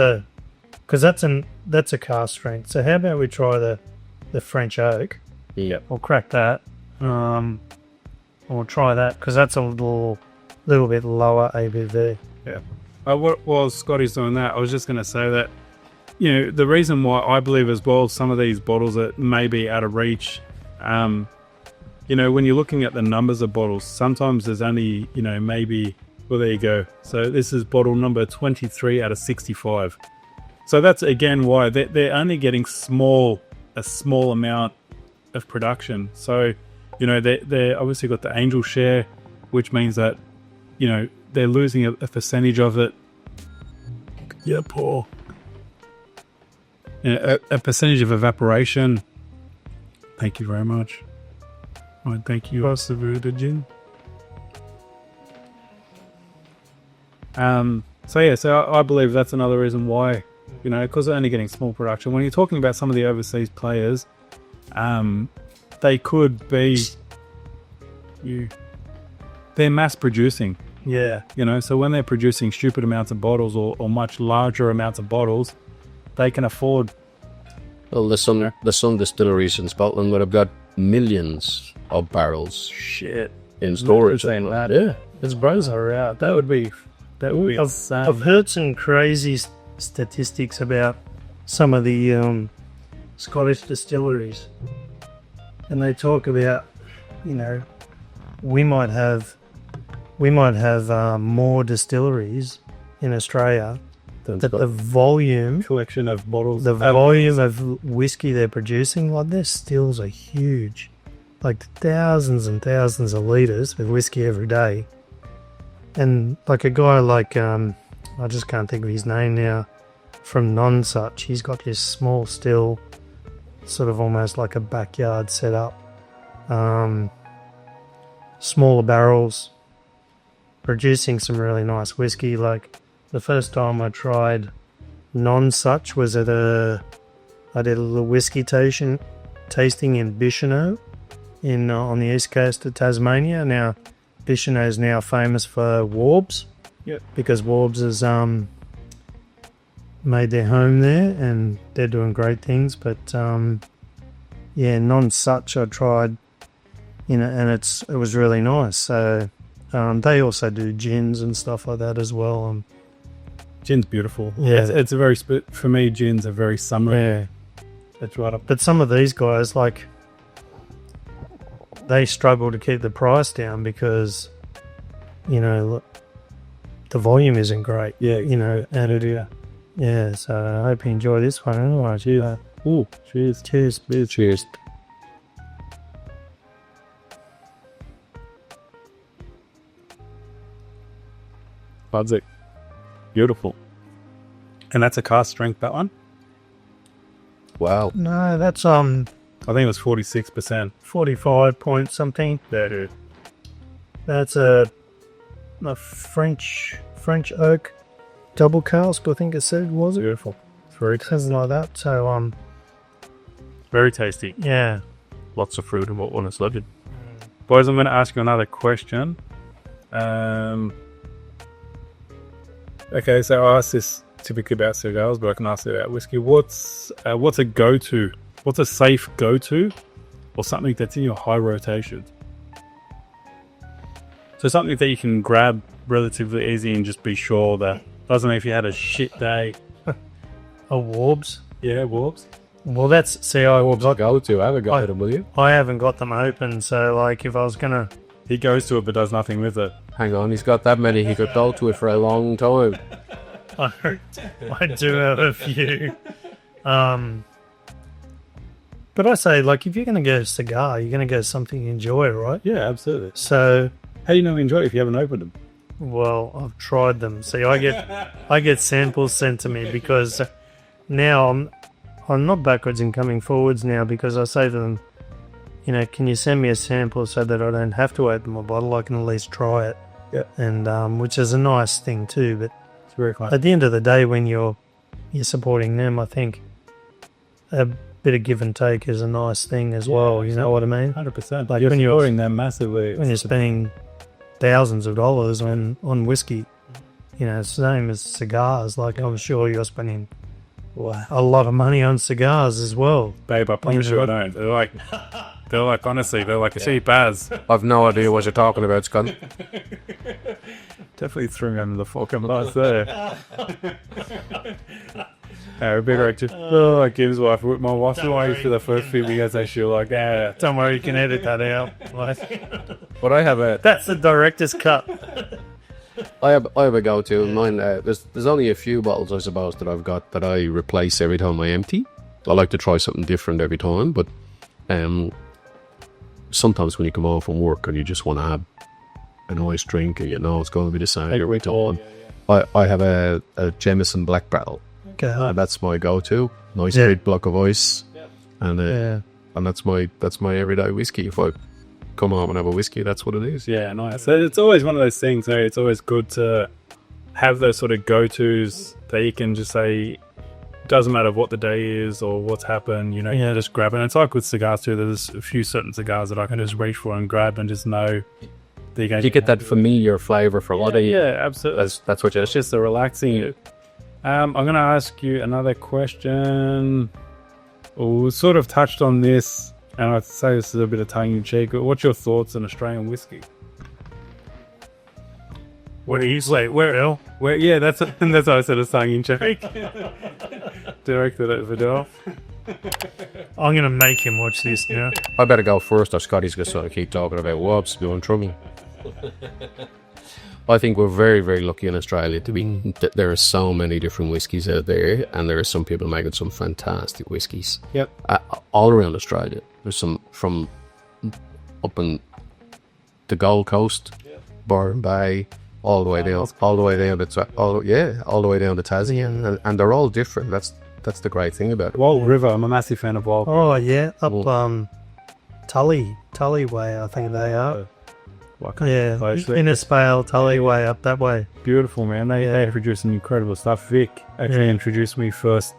because that's a cask strength. So how about we try the French oak? Yeah. We'll crack that. We'll try that because that's a little bit lower ABV. Yeah. While Scotty's doing that, I was just going to say that, you know, the reason why I believe as well some of these bottles that may be out of reach, you know, when you're looking at the numbers of bottles, sometimes there's only, you know, maybe, well, there you go. So this is bottle number 23 out of 65. So that's, again, why they're only getting a small amount of production. So, you know, they obviously got the angel share, which means that, you know, they're losing a percentage of it. Yeah, Paul. You know, a percentage of evaporation. Thank you very much. Oh, thank you, Gin. So I believe that's another reason why, you know, because they're only getting small production. When you're talking about some of the overseas players, they could be, they're mass producing. Yeah. You know, so when they're producing stupid amounts of bottles or much larger amounts of bottles, they can afford. Well, there's some distilleries in Scotland that have got millions of barrels Shit. in storage. Saying that. Yeah. It's bros are out. That would be insane. I've heard some crazy statistics about some of the Scottish distilleries, and they talk about, you know, we might have more distilleries in Australia, that the volume collection of bottles, the volume of whiskey they're producing, like their stills are huge, like thousands and thousands of litres of whiskey every day. And like a guy like I just can't think of his name now, from Nonsuch, he's got this small still, sort of almost like a backyard setup, smaller barrels, producing some really nice whiskey. Like the first time I tried Nonsuch was I did a little whiskey tasting in Bicheno on the east coast of Tasmania. Now Bicheno is now famous for Warbs. Yep. Because Warbs has made their home there and they're doing great things. But yeah, Nonsuch I tried, you know, and it was really nice. So they also do gins and stuff like that as well. Gin's beautiful. Yeah. It's a very, for me, gin's a very summery. Yeah. It's right up. But some of these guys, like, they struggle to keep the price down because, you know, look, the volume isn't great. Yeah. You know, added here. Yeah, so I hope you enjoy this one. Anyway, cheers. Cheers. Cheers. Cheers. Budzik. Beautiful. And that's a cask strength, that one? Wow. No, that's I think it was 46%. 45 point something. That is. That's a French oak double cask, I think it said, was it? Beautiful. It's very Something like that. So very tasty. yeah. Lots of fruit in what one is loaded. Boys, I'm going to ask you another question. Okay, so I asked this typically about cigars, but I can ask it about whiskey. What's a go-to? What's a safe go-to, or something that's in your high rotation? So something that you can grab relatively easy and just be sure that doesn't mean if you had a shit day. Warbs. Yeah, warbs. Well, that's see, I Go-to. I haven't got them, will you? I haven't got them open, so like if I was gonna, He goes to it but does nothing with it. Hang on, he's got that many. He could go to it for a long time. I do have a few. But I say, like, if you're gonna go cigar, you're gonna go something you enjoy, right? Yeah, absolutely. So, How do you know you enjoy it if you haven't opened them? well, I've tried them. See, I get samples sent to me because now I'm not backwards in coming forwards now, because I say to them, you know, can you send me a sample so that I don't have to open my bottle? I can at least try it. Yeah. And which is a nice thing too. But It's very fun. at the end of the day, when you're supporting them, I think a bit of give and take is a nice thing as well. You know what I mean? 100%. Like You're when you're- supporting them massively. When you're spending thousands of dollars on whiskey, you know, same as cigars. Like I'm sure you're spending a lot of money on cigars as well. Babe, I promise you I don't. They're like, honestly, they're like a cheap as. I've no idea what you're talking about, Scott. Definitely threw me under the fucking bus there. Bigger actor. Oh, I gives wife. My wife's away for the first few years. She was like, yeah, Don't worry, you can edit that out. Like, but I have a. that's the director's cut. I have a go-to. Mine. There's only a few bottles, I suppose, that I've got that I replace every time I empty. I like to try something different every time, but sometimes when you come home from work and you just want to have a nice drink and you know it's going to be the same every time. I have a Jameson Black Barrel. Okay. And that's my go-to. Nice Yeah. big block of ice, and Yeah. and that's my everyday whiskey. If I come home and have a whiskey, that's what it is. Yeah, nice. So it's always one of those things. It's always good to have those sort of go-tos that you can just say, doesn't matter what the day is or what's happened, you know, Yeah. just grab it. And it's like with cigars too. There's a few certain cigars that I can just reach for and grab and just know that you're going You get that familiar flavour for a lot of you. Yeah, absolutely. That's what It's just a relaxing. I'm going to ask you another question. We sort of touched on this, and I'd say this is a bit of tongue-in-cheek. But what's your thoughts on Australian whiskey? What do you say? Where? Yeah, that's what I said. It's tongue-in-cheek. Directed at Vidal. I'm going to make him watch this now. I better go first, or Scotty's going to sort of keep talking about whoops, doing trouble. I think we're very, very lucky in Australia to be. There are so many different whiskies out there, and there are some people making some fantastic whiskies. Yep. All around Australia. There's some from up in the Gold Coast, Byron Bay, all the way down, all the way down to all the way down to Tassie, and they're all different. That's the great thing about it. Wild River. I'm a massive fan of Wild. Oh yeah, up Tully way, I think they are. Yeah, Innisfail, Tully way, up that way. Beautiful, man. They produce some incredible stuff. Vic actually introduced me first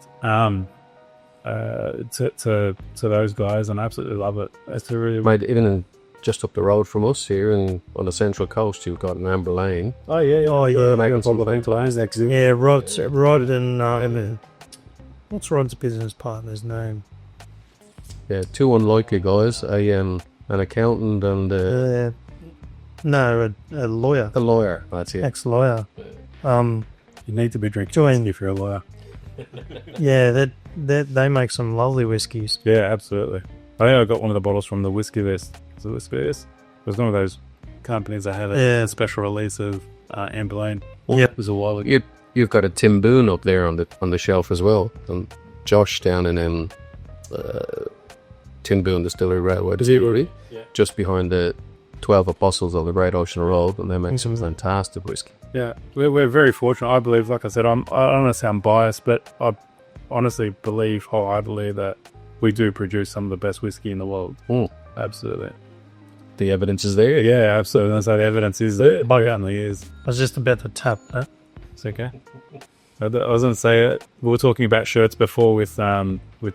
to those guys, and I absolutely love it. It's a really Mate, even just up the road from us here, and on the Central Coast, you've got an Amber Lane. making some lines next to Yeah, Rod and what's Rod's business partner's name? Yeah, two unlikely guys. An accountant and A lawyer, a lawyer. That's it. ex-lawyer. You need to be drinking Join. whiskey if you're a lawyer. Yeah, they make some lovely whiskies. Yeah, absolutely. I think I got one of the bottles from the Whisky List. Is it Whisky List? It was one of those companies that had a special release of Amber Lane. Yeah. It was a while ago. You've got a Tim Boone up there on the shelf as well, and Josh down in Tim Boone Distillery Railway Distillery, just behind the 12 Apostles on the Great Ocean Road, and they make some fantastic whiskey. Yeah, we're very fortunate. I believe, like I said, I don't want to sound biased, but I honestly believe wholeheartedly that we do produce some of the best whiskey in the world. Absolutely. The evidence is there. Yeah, absolutely. That's how the evidence is there. It certainly is. I was just about to tap that. It's okay. I was going to say it. We were talking about shirts before with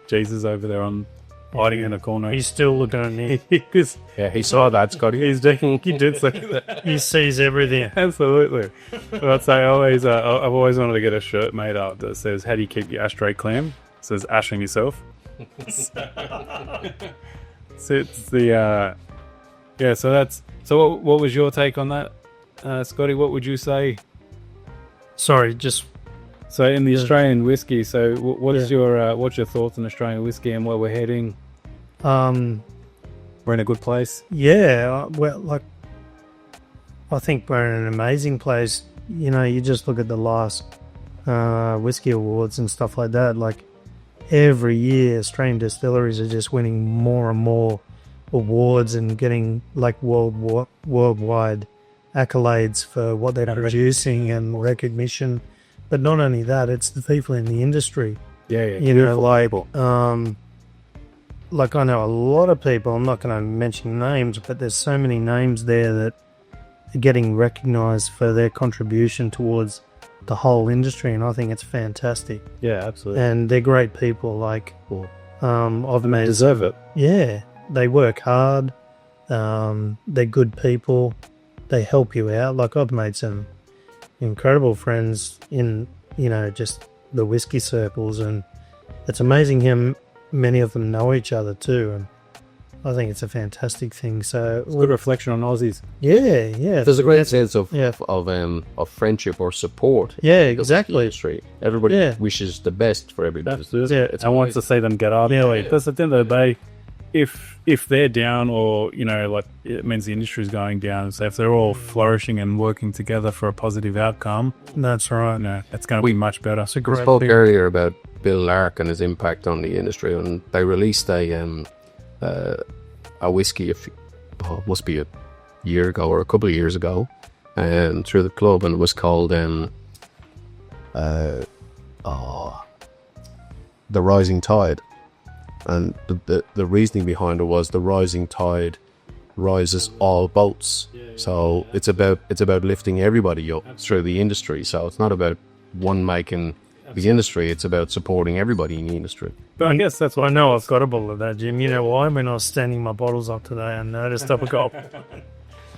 Jesus over there on hiding in a corner. He's still looking at me. Yeah, he saw that, Scotty. He did say that. He sees everything. Absolutely. But I'd say I've always wanted to get a shirt made up that says, "How do you keep your ashtray clean?" It says, "Ashing yourself." So it's the yeah. So what was your take on that, Scotty? What would you say? Sorry, just So in the Australian whiskey, so what's your thoughts on Australian whiskey and where we're heading? We're in a good place. yeah. Well, like I think we're in an amazing place. You know, you just look at the last whiskey awards and stuff like that. Like every year, Australian distilleries are just winning more and more awards and getting like worldwide accolades for what they're producing and recognition. But not only that, it's the people in the industry. Yeah. You know, like I know a lot of people, I'm not going to mention names, but there's so many names there that are getting recognized for their contribution towards the whole industry, and I think it's fantastic. Yeah, absolutely. And they're great people. Like, I've made, deserve it. yeah, they work hard. They're good people. They help you out. Like I've made some incredible friends in, you know, just the whiskey circles, and it's amazing how many of them know each other too. And I think it's a fantastic thing. So It's a good reflection on Aussies. yeah. There's a great sense of Yeah. of friendship or support. Yeah, in the exactly. industry. Everybody Yeah. wishes the best for everybody. Absolutely. Yeah. I want to see them get up. Yeah. Because at the end of the day, if they're down, or you know, like it means the industry is going down. So if they're all flourishing and working together for a positive outcome, That's right. you know, it's going to be much better. It's a We great spoke thing. earlier about Bill Lark and his impact on the industry, and they released a whiskey, must be a year ago or a couple of years ago, and through the club, and it was called The Rising Tide. And the reasoning behind it was the rising tide rises all boats. So it's about lifting everybody up through the industry. So it's not about one making the industry, it's about supporting everybody in the industry. But I guess that's what I know I've got a bottle of that, Jim. You know why? When I was standing my bottles up today, I noticed I forgot.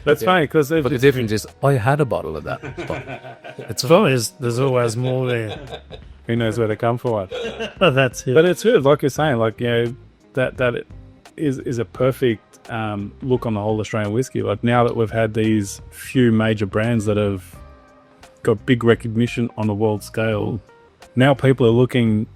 that's funny, because But the difference is, I had a bottle of that. It's always, there's always more there. who knows where to come from. That's it. But it's good, like you're saying, like, you know, that it is a perfect look on the whole Australian whiskey. Like now that we've had these few major brands that have got big recognition on the world scale, now people are looking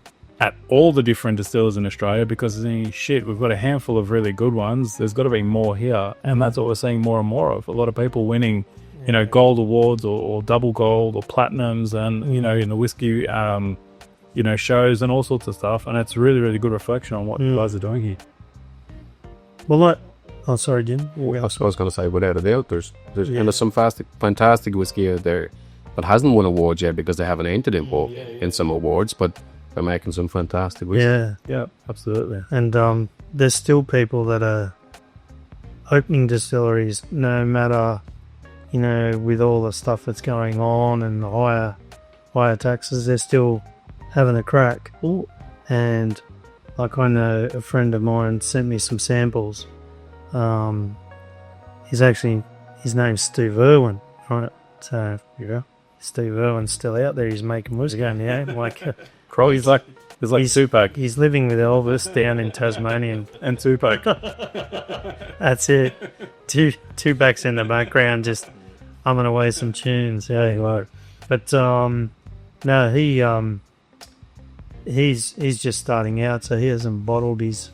at all the different distillers in Australia, because shit, we've got a handful of really good ones. There's got to be more here, and that's what we're seeing more and more of. A lot of people winning, you know, gold awards or double gold or platinums, and you know, in the whiskey, you know, shows and all sorts of stuff. And it's really, really good reflection on what you guys are doing here. Well, oh, sorry, Jim. I was going to say, without a doubt, there's and there's some fantastic whiskey out there that hasn't won awards yet because they haven't entered in some awards, but they're making some fantastic whiskey. Yeah, absolutely. And there's still people that are opening distilleries, no matter, you know, with all the stuff that's going on and the higher taxes, they're still having a crack. Ooh. And like I know a friend of mine sent me some samples. His name's Steve Irwin, right? So yeah, Steve Irwin's still out there. He's making whiskey, yeah. Like He's like Tupac. he's living with Elvis down in Tasmania. And Tupac. That's it. Two backs in the background, just humming away some tunes. Yeah, right. But no, he's just starting out, so he hasn't bottled his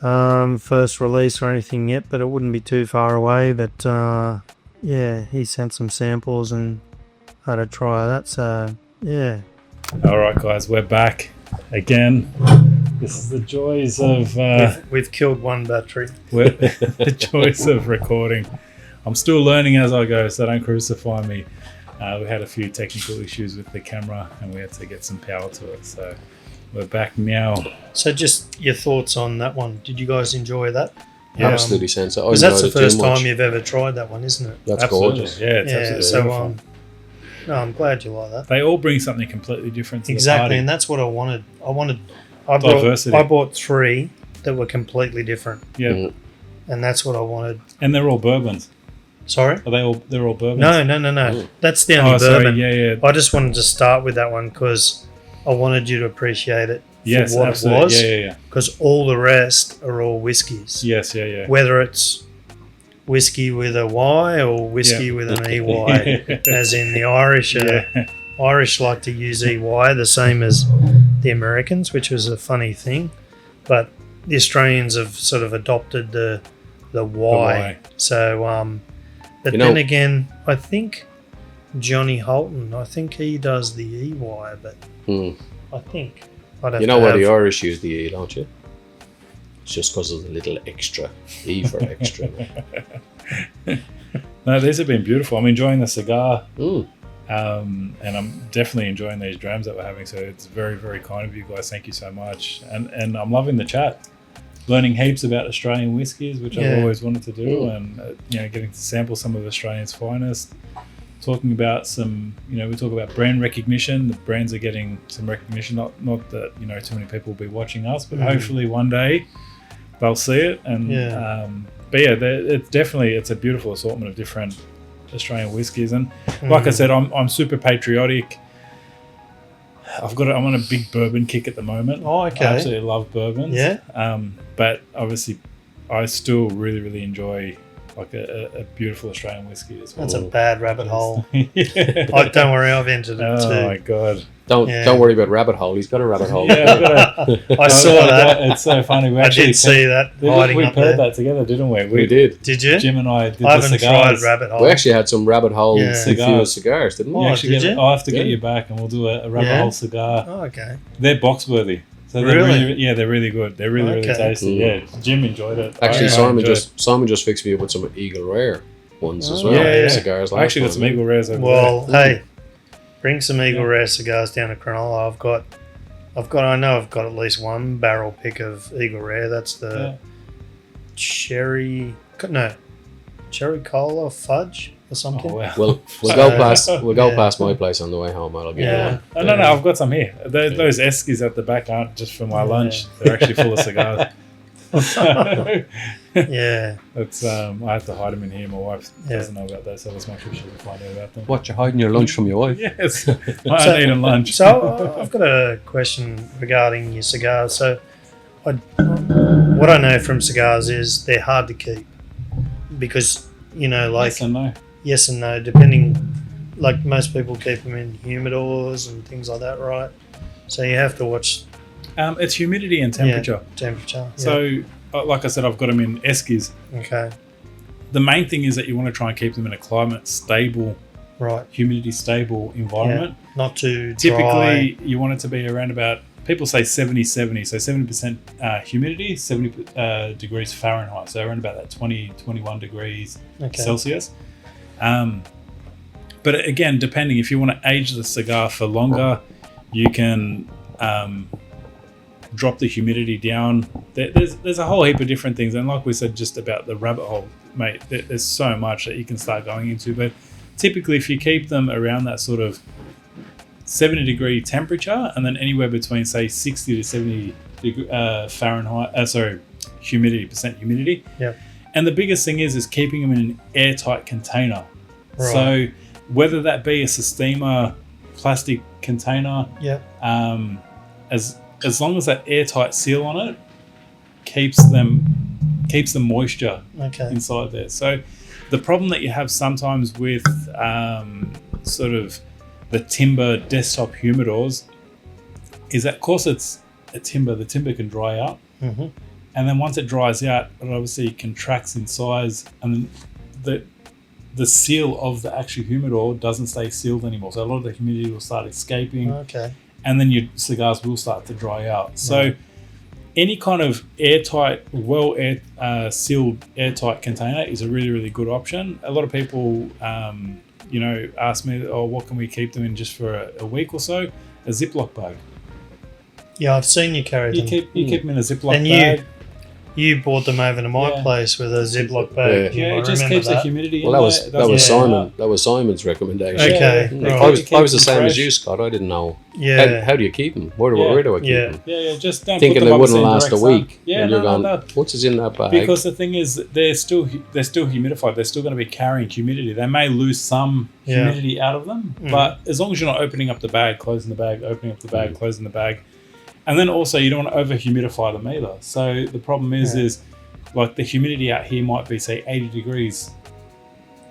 first release or anything yet. But it wouldn't be too far away. But yeah, he sent some samples and had a try of that. So yeah. All right, guys, we're back again. This is the joys of We've killed one battery. the joys of recording. I'm still learning as I go, so don't crucify me. We had a few technical issues with the camera, and we had to get some power to it. So we're back now. So just your thoughts on that one. Did you guys enjoy that? Absolutely sensible. Because that's the first time you've ever tried that one, isn't it? That's Absolutely. gorgeous. Yeah, it's absolutely so beautiful. no, I'm glad you like that. They all bring something completely different to the Exactly, party. and that's what I wanted. I diversity. I bought 3 that were completely different, Yeah, and that's what I wanted. and they're all bourbons. Sorry? Are they all? They're all bourbons. No. That's the only bourbon. Yeah. I just wanted to start with that one because I wanted you to appreciate it for Yes, what absolutely. it was. Yeah. Because all the rest are all whiskies. Yes, yeah. Whether it's whiskey with a Y or whiskey with an EY, as in the Irish. Irish like to use EY the same as the Americans, which was a funny thing. But the Australians have sort of adopted the Y. So, but then again, I think Johnny Holton, I think he does the EY, but I think I'd have You know to why have, the Irish use the E, don't you? It's just because of the little extra. E for extra. No, these have been beautiful. I'm enjoying the cigar, Mm. and I'm definitely enjoying these drams that we're having. So it's very, very kind of you guys. Thank you so much. And I'm loving the chat. Learning heaps about Australian whiskies, which I've always wanted to do, and getting to sample some of Australia's finest. Talking about some, we talk about brand recognition. The brands are getting some recognition. Not that too many people will be watching us, but hopefully one day they'll see it. And but yeah, it's a beautiful assortment of different Australian whiskies. And like I said, I'm super patriotic. I'm on a big bourbon kick at the moment. Oh, okay. I absolutely love bourbons. Yeah. But obviously, I still really, really enjoy like a beautiful Australian whiskey as well. That's a bad rabbit hole. Yeah. Don't worry, I've entered it too. Oh my god! Don't worry about rabbit hole. He's got a rabbit hole. Yeah, I saw that. It's so funny. I did see that hiding we up paired there. that together, didn't we? We did. Did you? Jim and I did I the haven't cigars. tried rabbit hole. We actually had some rabbit hole Yeah. cigars, didn't we? Oh, did you? I'll have to get Yeah. you back, and we'll do a rabbit Yeah. hole cigar. Oh, okay. They're box worthy. So they're Really? they're really good. They're really, really Okay. tasty. Yeah, Jim enjoyed it. Actually, I Simon just fixed me up with some Eagle Rare ones as well. Yeah. Cigars. I actually got some Eagle Rares over Well, there. hey, bring some Eagle Rare cigars down to Cronulla. I know I've got at least one barrel pick of Eagle Rare. That's the cherry cola fudge or something. Oh, wow. We'll go past my place on the way home. I'll give you one. Oh, no, I've got some here. Those Eskies at the back aren't just for my lunch. They're actually full of cigars. Yeah. It's I have to hide them in here. My wife doesn't know about that, so let's make sure she doesn't find out about them. What, you're hiding your lunch from your wife? Yes, I ain't eating lunch. So I've got a question regarding your cigars. So what I know from cigars is they're hard to keep because, Yes and no. yes and no, depending, like most people keep them in humidors and things like that, right? So you have to watch It's humidity and temperature. temperature. So, like I said, I've got them in Eskies. Okay. The main thing is that you want to try and keep them in a climate stable, Right. humidity stable environment. Yeah. Not too dry. Typically, you want it to be around about, people say 70-70, so 70% humidity, 70 degrees Fahrenheit, so around about that 21 degrees Celsius. But again, depending, if you want to age the cigar for longer, you can drop the humidity down. There's a whole heap of different things, and like we said just about the rabbit hole, mate, there's so much that you can start going into. But typically, if you keep them around that sort of 70 degree temperature, and then anywhere between say 60 to 70 humidity. Yeah. And the biggest thing is keeping them in an airtight container. Right. So whether that be a Sistema plastic container, Yeah. as long as that airtight seal on it keeps the moisture Okay. inside there. So the problem that you have sometimes with sort of the timber desktop humidors is that, of course, it's a timber. The timber can dry out, Mm-hmm. and then once it dries out, it obviously contracts in size, and then the seal of the actual humidor doesn't stay sealed anymore. So a lot of the humidity will start escaping, Okay. and then your cigars will start to dry out. So any kind of airtight, sealed airtight container is a really, really good option. A lot of people, ask me, what can we keep them in just for a week or so? A Ziploc bag. Yeah, I've seen you carry You them. keep them in a Ziploc And bag. You brought them over to my Yeah. place with a Ziploc bag. Yeah, I it just remember keeps the that. humidity Well, in that was there. that was Yeah. Simon. That was Simon's recommendation. Okay, Yeah. right. I was the Keeps same them as fresh. you, Scott. I didn't know. Yeah. How do you keep them? Where do I keep Yeah. them? Yeah, just don't Thinking put they them wouldn't obviously in last a direct sun. week. Yeah, and you're no, going, what's is in that bag? Because the thing is, they're still humidified. They're still going to be carrying humidity. They may lose some humidity out of them, but as long as you're not opening up the bag, closing the bag, opening up the bag, closing the bag, and then also you don't want to over humidify them either. So the problem is like the humidity out here might be say 80 degrees.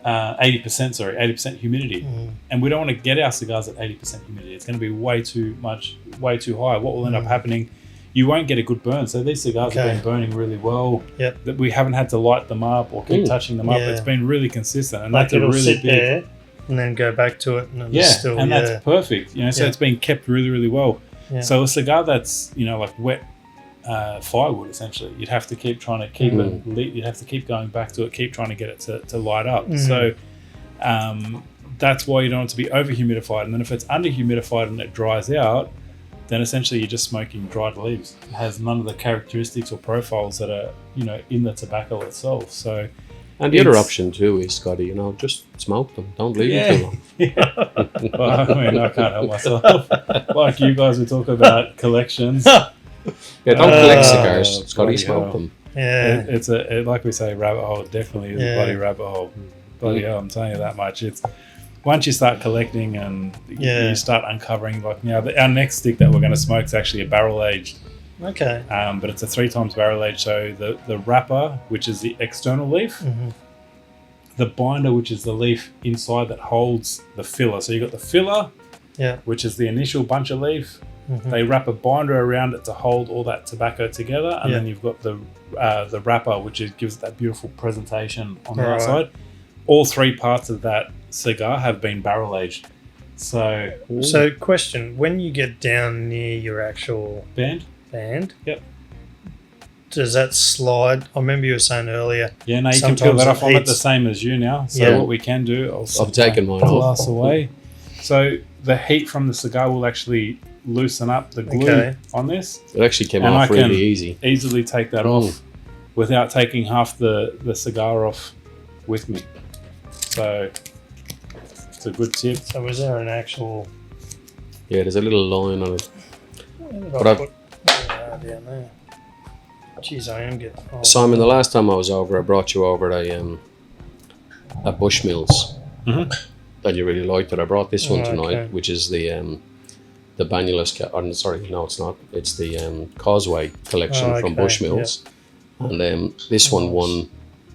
80% humidity, and we don't want to get our cigars at 80% humidity. It's going to be way too high. What will end up happening, you won't get a good burn. So these cigars have been burning really well. Yep. That we haven't had to light them up or keep touching them up. Yeah. It's been really consistent, and Like that's a it'll really sit big. there and then go back to it, and it's still that's perfect. So it's been kept really, really well. Yeah. So a cigar that's like wet firewood, essentially, you'd have to keep trying to keep it lit. You'd have to keep going back to it, keep trying to get it to light up. So that's why you don't want it to be over humidified. And then if it's under humidified and it dries out, then essentially you're just smoking dried leaves. It has none of the characteristics or profiles that are in the tobacco itself. So. And the other option too is, Scotty, just smoke them. Don't leave them too long. Well, I mean, I can't help myself. Like you guys were talking about collections. Yeah, don't collect cigars, Scotty. bloody Smoke hell. them. Yeah. It's like we say, rabbit hole. It definitely is a bloody rabbit hole. Bloody hell, I'm telling you that much. It's once you start collecting and you start uncovering, like our next stick that we're going to smoke is actually a barrel aged. Okay. But it's a 3 times barrel aged. So the wrapper, which is the external leaf, the binder, which is the leaf inside that holds the filler. So you got the filler, which is the initial bunch of leaf. They wrap a binder around it to hold all that tobacco together, and then you've got the wrapper, which gives it that beautiful presentation on the outside. All 3 parts of that cigar have been barrel aged. So question: when you get down near your actual band, yep, does that slide? I remember you were saying earlier. Yeah, no, you can peel that off. I'm at the same as you now. So what we can do, I've taken mine off. Glass away. So the heat from the cigar will actually loosen up the glue on this. It actually came and off I can really easy. Easily take that off without taking half the cigar off with me. So it's a good tip. So was there an actual? Yeah, there's a little line on it. But I put down there. Jeez, I am getting. Simon, the last time I was over, I brought you over a Bushmills, and you really liked it. I brought this one tonight, which is the Banyulas. Sorry, no, it's not. It's the Causeway collection from Bushmills, and this one won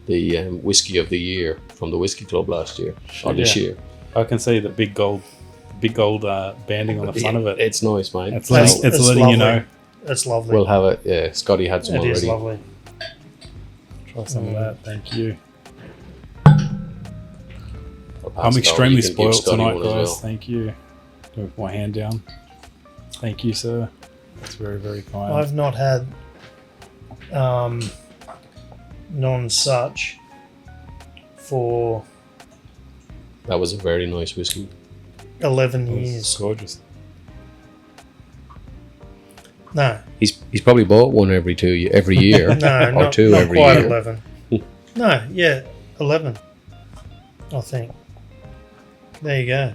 the Whisky of the Year from the Whisky Club last year or this year. I can see the big gold banding on the front of it. It's nice, mate. It's letting you know. It's lovely. We'll have it. Yeah, Scotty had some already. It is lovely. Try some of that. Thank you. I'm I'm extremely spoiled tonight, guys. Well. Thank you. With my hand down. Thank you, sir. That's very, very kind. I've not had non-such for That was a very nice whiskey. 11 It was years. gorgeous. No, He's probably bought one every year. no, or not, two not every quite year. 11. No, yeah, 11. I think. There you go.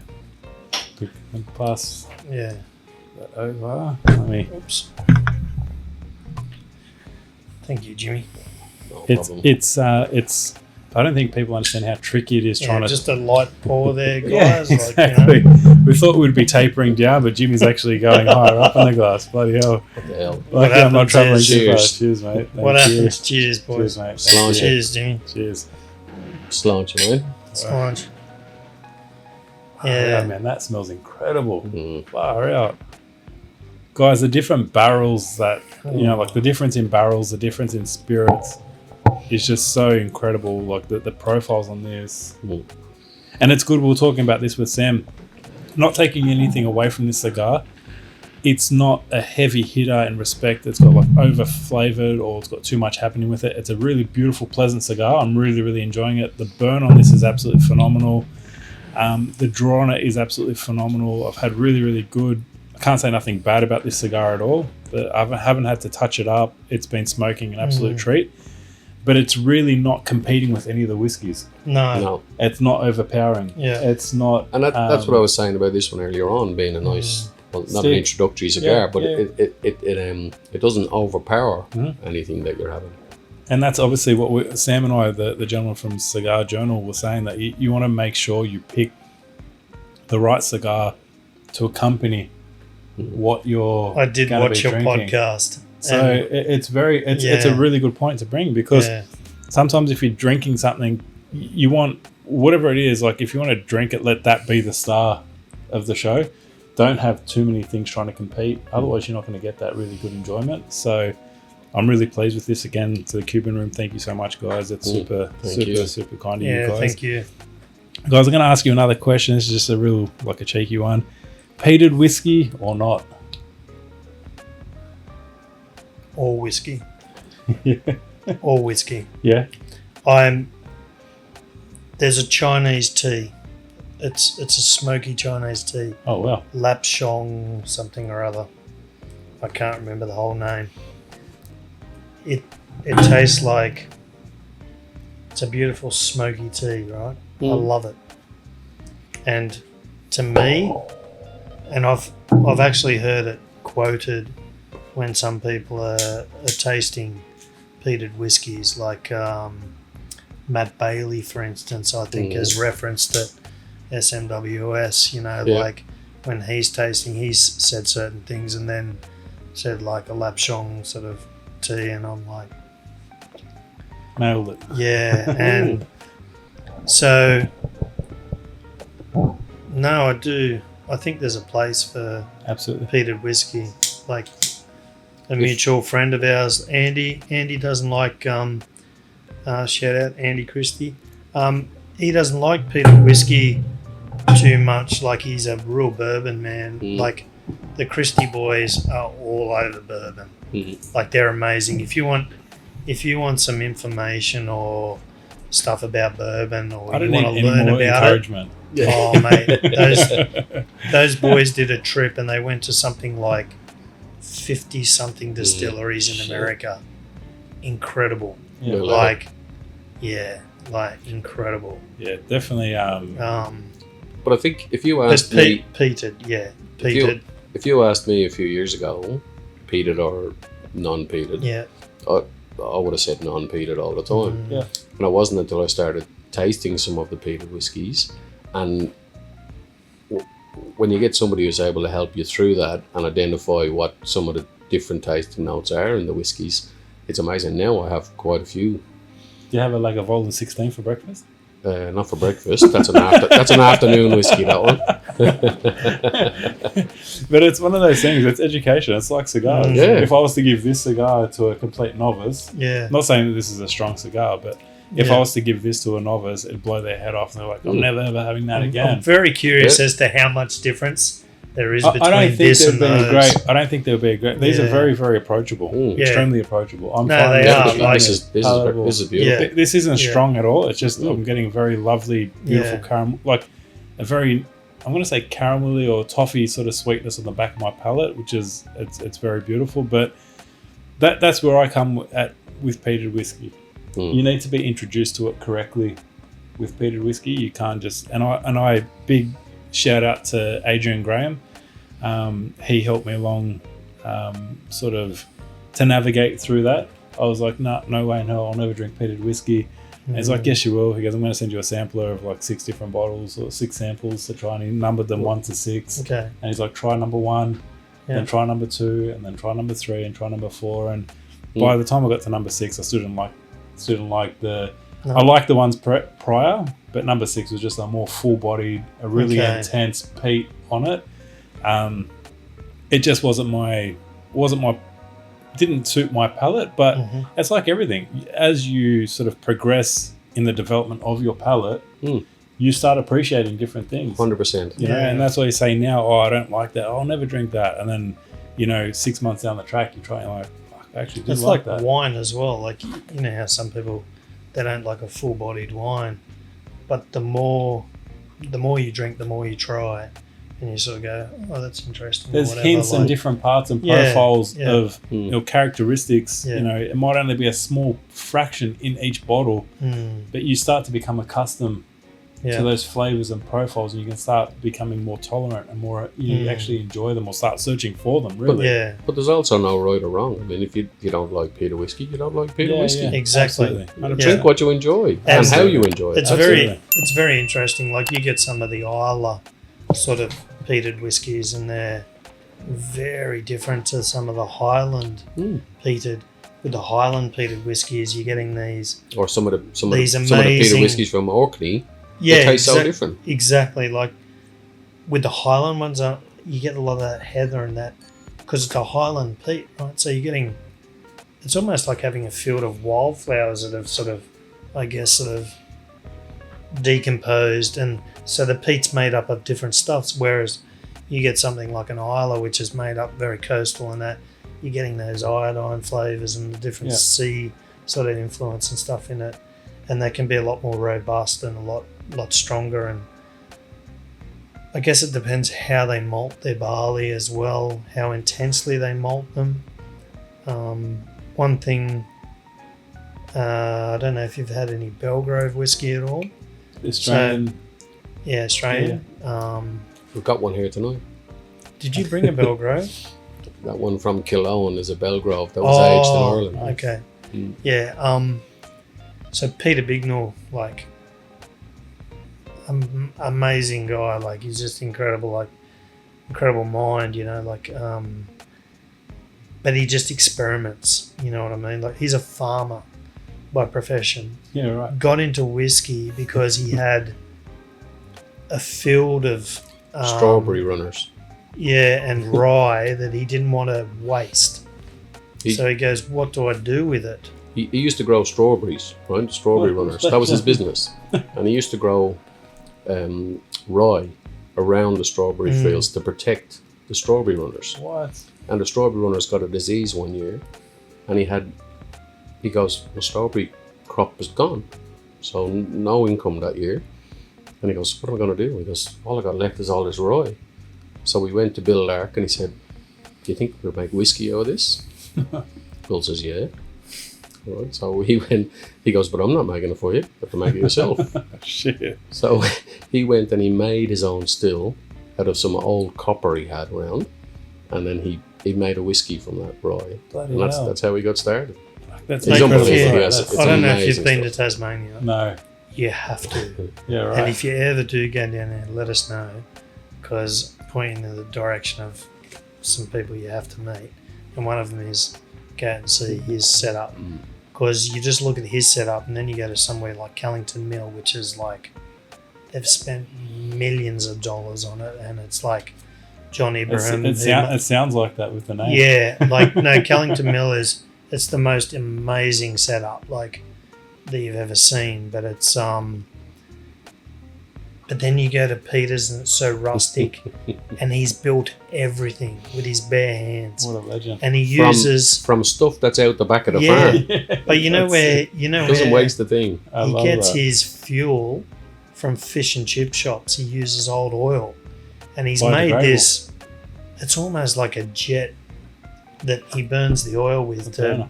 Good. Pass Yeah. that over. Let me. Oops. Thank you, Jimmy. No problem. It's. I don't think people understand how tricky it is trying to. Just a light pour there, guys. Yeah, exactly. We thought we'd be tapering down, but Jimmy's actually going higher up in the glass. Bloody hell! What the hell? Like I'm not traveling too Cheers. fast. Cheers, mate. Thank What you. happens? Cheers, boys. Cheers, mate. Sláinte. Thank you. Cheers, Jimmy. Cheers. Sláinte, man. Sponge. Yeah, man, that smells incredible. Mm. Far out. Guys, the different barrels that, like the difference in barrels, the difference in spirits is just so incredible. Like the profiles on this. Mm. And it's good, we were talking about this with Sam, not taking anything away from this cigar. It's not a heavy hitter in respect. It's got like over flavored or it's got too much happening with it. It's a really beautiful, pleasant cigar. I'm really, really enjoying it. The burn on this is absolutely phenomenal. The draw on it is absolutely phenomenal. I've had really, really good can't say nothing bad about this cigar at all. But I haven't had to touch it up. It's been smoking an absolute treat. But it's really not competing with any of the whiskies. No. It's not overpowering. Yeah. It's not... And that's what I was saying about this one earlier on, being a nice, well, not an introductory cigar, but it doesn't overpower anything that you're having. And that's obviously what Sam and I, the gentleman from Cigar Journal, were saying, that you want to make sure you pick the right cigar to accompany what you're I did watch your drinking. podcast. So it's a really good point to bring, because sometimes if you're drinking something, you want, whatever it is, like if you want to drink it, let that be the star of the show. Don't have too many things trying to compete. Otherwise, you're not going to get that really good enjoyment. So I'm really pleased with this. Again, to the Cuban Room, thank you so much, guys. It's super kind of you guys. Thank you. Guys, I'm going to ask you another question. This is just a cheeky one. Peated whiskey or not? All whiskey. Yeah. All whiskey. Yeah. There's a Chinese tea. It's a smoky Chinese tea. Oh, wow. Lapsong something or other. I can't remember the whole name. It tastes like, it's a beautiful smoky tea, right? I love it. And to me, and I've actually heard it quoted when some people are tasting peated whiskies, like Matt Bailey, for instance, I think has referenced it, SMWS, like when he's tasting, he's said certain things and then said like a Lapsong sort of tea, and I'm like, Nailed it. yeah. And so, no, I think there's a place for Absolutely. peated whiskey. Like a mutual friend of ours, Andy doesn't like, shout out Andy Christie, he doesn't like peated whiskey too much. Like, he's a real bourbon man. Like, the Christie boys are all over bourbon. Like, they're amazing. If you want some information or stuff about bourbon, or you want to learn about it, oh mate, those boys did a trip and they went to something like 50 something distilleries in America. Incredible. Like incredible. Yeah, definitely. But I think if you asked me, peated. If you asked me a few years ago, peated or non-peated, I would have said non-peated all the time. Yeah. And it wasn't until I started tasting some of the peated whiskies, and when you get somebody who's able to help you through that and identify what some of the different tasting notes are in the whiskies, it's amazing. Now I have quite a few. Do you have a Volden 16 for breakfast? Not for breakfast. That's an afternoon whiskey, that one. But it's one of those things. It's education. It's like cigars. Yeah. If I was to give this cigar to a complete novice, not saying that this is a strong cigar, but if I was to give this to a novice, it'd blow their head off, and they're like, "I'm never ever having that again." I'm very curious as to how much difference there is between I don't think this and those. I don't think they'll be a great. These are very, very approachable. Extremely approachable. I'm No, they are. This is beautiful. Yeah. This isn't strong at all. It's just I'm getting very lovely, beautiful caramel, like a very, I'm going to say caramelly or toffee sort of sweetness on the back of my palate, which is it's very beautiful. But that's where I come at with peated whiskey. You need to be introduced to it correctly with peated whiskey. You can't just and I big shout out to Adrian Graham. He helped me along sort of to navigate through that. I was like, no way in hell, I'll never drink peated whiskey. And he's like, yes, you will. He goes, I'm going to send you a sampler of like 6 different bottles or 6 samples to try, and he numbered them 1 to 6. Okay. And he's like, try number 1, then try number 2, and then try number 3, and try number 4. And by the time I got to number 6, I still didn't like the. No. I liked the ones prior, but number 6 was just a more full-bodied, a really intense peat on it. It just didn't suit my palate, but it's like everything. As you sort of progress in the development of your palate, you start appreciating different things. 100%. You know, and that's why you say now, I don't like that. I'll never drink that. And then, 6 months down the track, you try and like, fuck, I actually do like that. It's like wine as well. Like, you know how some people, they don't like a full-bodied wine, but the more you drink, the more you try. and you sort of go, oh, that's interesting. There's or whatever, hints and like- different parts and Yeah, profiles yeah. of characteristics. Yeah. You know, it might only be a small fraction in each bottle, but you start to become accustomed to those flavors and profiles, and you can start becoming more tolerant and more. You actually enjoy them or start searching for them. Really, Yeah, But there's also no right or wrong. I mean, if you don't like peated whiskey, you don't like peated whiskey. exactly. Absolutely. And drink what you enjoy and how you enjoy it. It's Absolutely. it's very interesting. Like you get some of the Isla sort of peated whiskies, and they're very different to some of the Highland peated. With the Highland peated whiskies, you're getting these. Or some of the peated amazing- whiskies from Orkney. Yeah, They taste so different. Exactly. Like with the Highland ones, you get a lot of that heather and that because it's a Highland peat, right? So you're getting. It's almost like having a field of wildflowers that have sort of, I guess, sort of decomposed, and so the peat's made up of different stuffs. Whereas you get something like an Isla, which is made up very coastal, and that you're getting those iodine flavors and the different sea sort of influence and stuff in it, and they can be a lot more robust and a lot stronger. And I guess it depends how they malt their barley as well, how intensely they malt them. One thing, I don't know if you've had any Belgrove whiskey at all. Australian. Yeah, Australian. We've got one here tonight. Did you bring a Belgrove? That one from Killowen is a Belgrove that was aged in Ireland. Okay. Yeah. So Peter Bignell, like, amazing guy. Like, he's just incredible. Like, incredible mind. You know, like, but he just experiments. You know what I mean? Like, he's a farmer by profession. Yeah, right. Got into whiskey because he had a field of Strawberry runners. Yeah, and rye that he didn't want to waste. So he goes, what do I do with it? He used to grow strawberries, right? Strawberry runners. That was his business. And he used to grow rye around the strawberry fields to protect the strawberry runners. What? And the strawberry runners got a disease one year, and he goes, the strawberry crop was gone. So no income that year. And he goes, what am I going to do? He goes, all I got left is all this rye. So we went to Bill Lark and he said, do you think we'll make whiskey out of this? Bill says, yeah. All right, so he went, he goes, but I'm not making it for you. You have to make it yourself. Shit. So he went and he made his own still out of some old copper he had around. And then he made a whiskey from that rye. Bloody And hell. that's how he got started. That's He's unbelievable. Yeah. Yes, it's I don't know if amazing you've been to stuff. Tasmania. No. You have to. Yeah, right. And if you ever do go down there, let us know, because pointing in the direction of some people you have to meet, and one of them is go and see his setup, because you just look at his setup, and then you go to somewhere like Callington Mill, which is like they've spent millions of dollars on it, and it's like John Ibrahim. It sounds like that with the name. Yeah, like no, Callington Mill it's the most amazing setup like that you've ever seen, but it's but then you go to Peter's and it's so rustic, and he's built everything with his bare hands, What a legend. and he uses From stuff that's out the back of the Yeah. farm. but you know That's where Doesn't waste a thing. I he love gets that. his fuel from fish and chip shops. He uses old oil, and he's Biodegradable. made this. It's almost like a jet that he burns the oil with burner.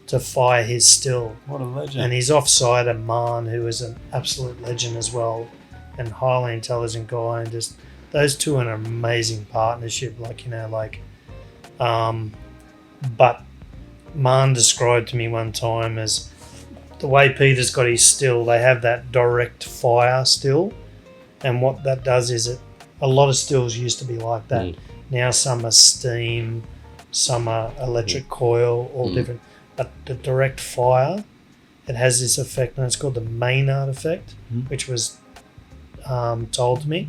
to fire his still. What a legend. And he's offside a Man, who is an absolute legend as well, and highly intelligent guy, and just those two are an amazing partnership. But Man described to me one time as the way Peter's got his still, they have that direct fire still, and what that does is a lot of stills used to be like that. Now some are steam, some are electric coil, all different. But the direct fire, it has this effect, and it's called the Maynard effect, which was told to me,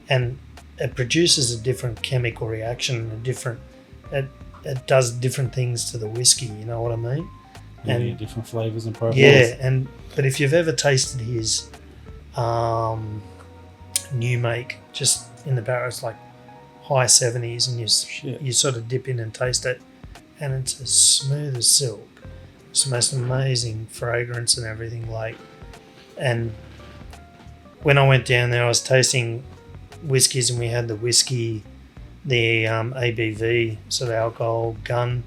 and it produces a different chemical reaction, it does different things to the whiskey. You know what I mean? You And need different flavors and profiles. yeah, but if you've ever tasted his new make, just in the barrel, it's like high 70s, and you sort of dip in and taste it, and it's as smooth as silk. It's the most amazing fragrance and everything. And when I went down there, I was tasting whiskies, and we had the whiskey, the ABV sort of alcohol gun,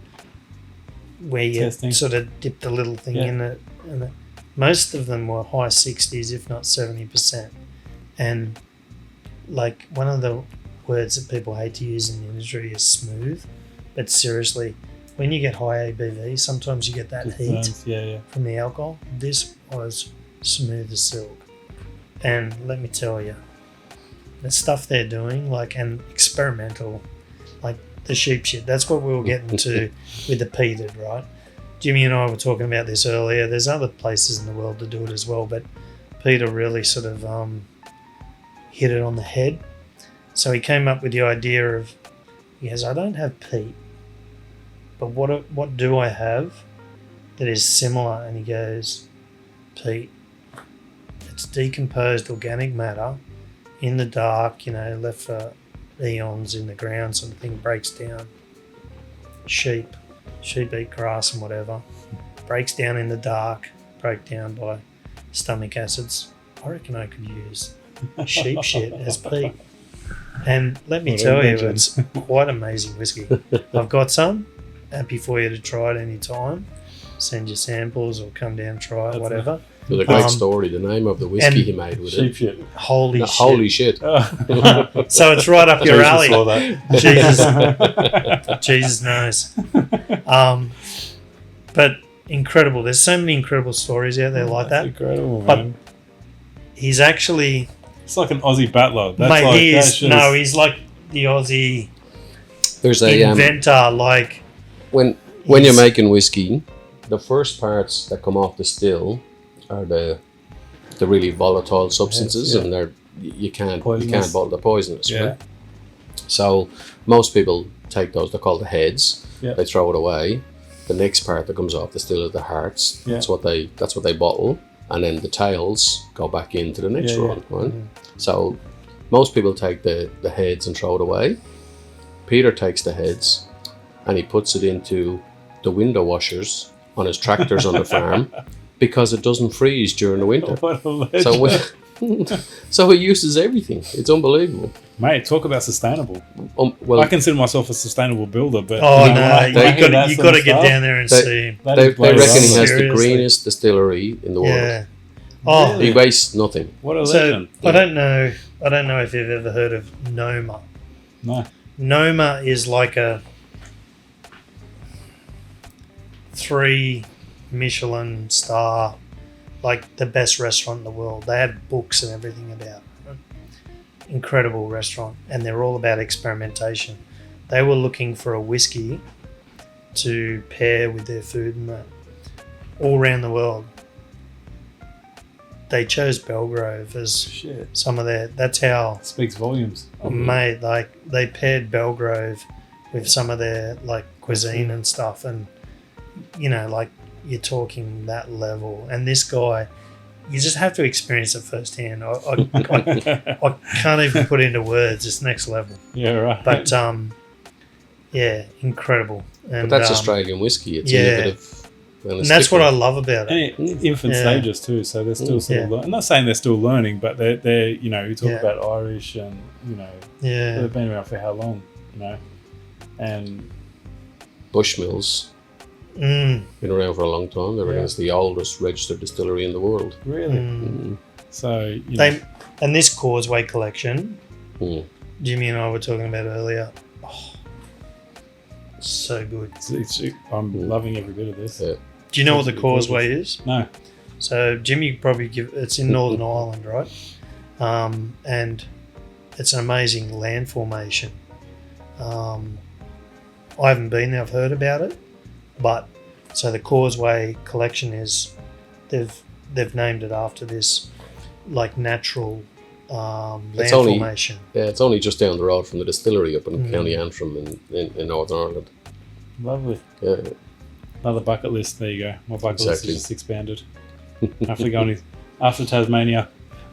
where you Testing. sort of dip the little thing in it, and most of them were high 60s, if not 70%. And like one of the words that people hate to use in the industry is smooth, but seriously, when you get high ABV, sometimes you get that Just heat burns. from the alcohol. This was smooth as silk. And let me tell you, the stuff they're doing, like, and experimental, like the sheep shit, that's what we were getting to with the peated, right? Jimmy and I were talking about this earlier. There's other places in the world that do it as well, but Peter really sort of hit it on the head. So he came up with the idea of, he goes, I don't have peat, but what do I have that is similar? And he goes, peat. It's decomposed organic matter in the dark, left for eons in the ground, sort of thing, breaks down. Sheep eat grass and whatever, breaks down in the dark, break down by stomach acids. I reckon I could use sheep shit as peat. And let me tell you, it's quite amazing whiskey. I've got some. Happy for you to try it any time. Send you samples or come down and try it, whatever. It was a great story. The name of the whiskey he made with Sheep it. shit. Holy No, shit. holy shit. So it's right up your alley. Saw that. Jesus knows. But incredible. There's so many incredible stories out there like That's that. incredible, But man. he's actually, It's like an Aussie battler. That's mate, like, he that is, shit no, he's like the Aussie There's a inventor. Like, when you're making whiskey, the first parts that come off the still are the really volatile substances, yeah. and you can't Poisonous. bottle the poisonous. Yeah. Right? So most people take those. They're called the heads. Yeah. They throw it away. The next part that comes off the still is the hearts. Yeah. That's what they bottle, and then the tails go back into the next run. Right? So most people take the heads and throw it away. Peter takes the heads and he puts it into the window washers on his tractors on the farm because it doesn't freeze during the winter. What a legend. So he uses everything. It's unbelievable. Mate, talk about sustainable. Well, I consider myself a sustainable builder, but oh when no, I you hear that got sort to of get stuff, down there and see him. that they is bloody reckon he has the Seriously. greenest distillery in the world. Yeah. Oh, Really? He wastes nothing. What a so legend. I don't know if you've ever heard of Noma. No. Noma is like a 3 Michelin star, like the best restaurant in the world. They have books and everything about it. Incredible restaurant, and they're all about experimentation. They were looking for a whiskey to pair with their food and that all around the world. They chose Belgrove as Shit. some of their, that's how, Speaks volumes. mate, like they paired Belgrove with some of their like cuisine and stuff, and like you're talking that level. And this guy, you just have to experience it firsthand. I can't even put it into words. It's next level. Yeah, right. But yeah, incredible. And But that's Australian whiskey. It's yeah. innovative. and that's what I love about And it. infant Yeah. stages too, so they're still sort of. Yeah. I'm not saying they're still learning, but they're you talk Yeah. about Irish and Yeah, they've been around for how long, and Bushmills. Been around for a long time. They're Yeah. the oldest registered distillery in the world. really. Mm. So and this Causeway collection, Mm. Jimmy and I were talking about earlier. Oh, so good. I'm loving every bit of this. Yeah. Do you know what the Absolutely Causeway is? No, So Jimmy probably it's in Northern Ireland, right? And it's an amazing land formation. I haven't been there. I've heard about it, but so the Causeway collection is they've named it after this like natural land formation. Yeah, it's only just down the road from the distillery up in Mm. County Antrim in Northern Ireland. lovely. Yeah. Another bucket list. There you go. My bucket list Exactly. is just expanded. After Tasmania,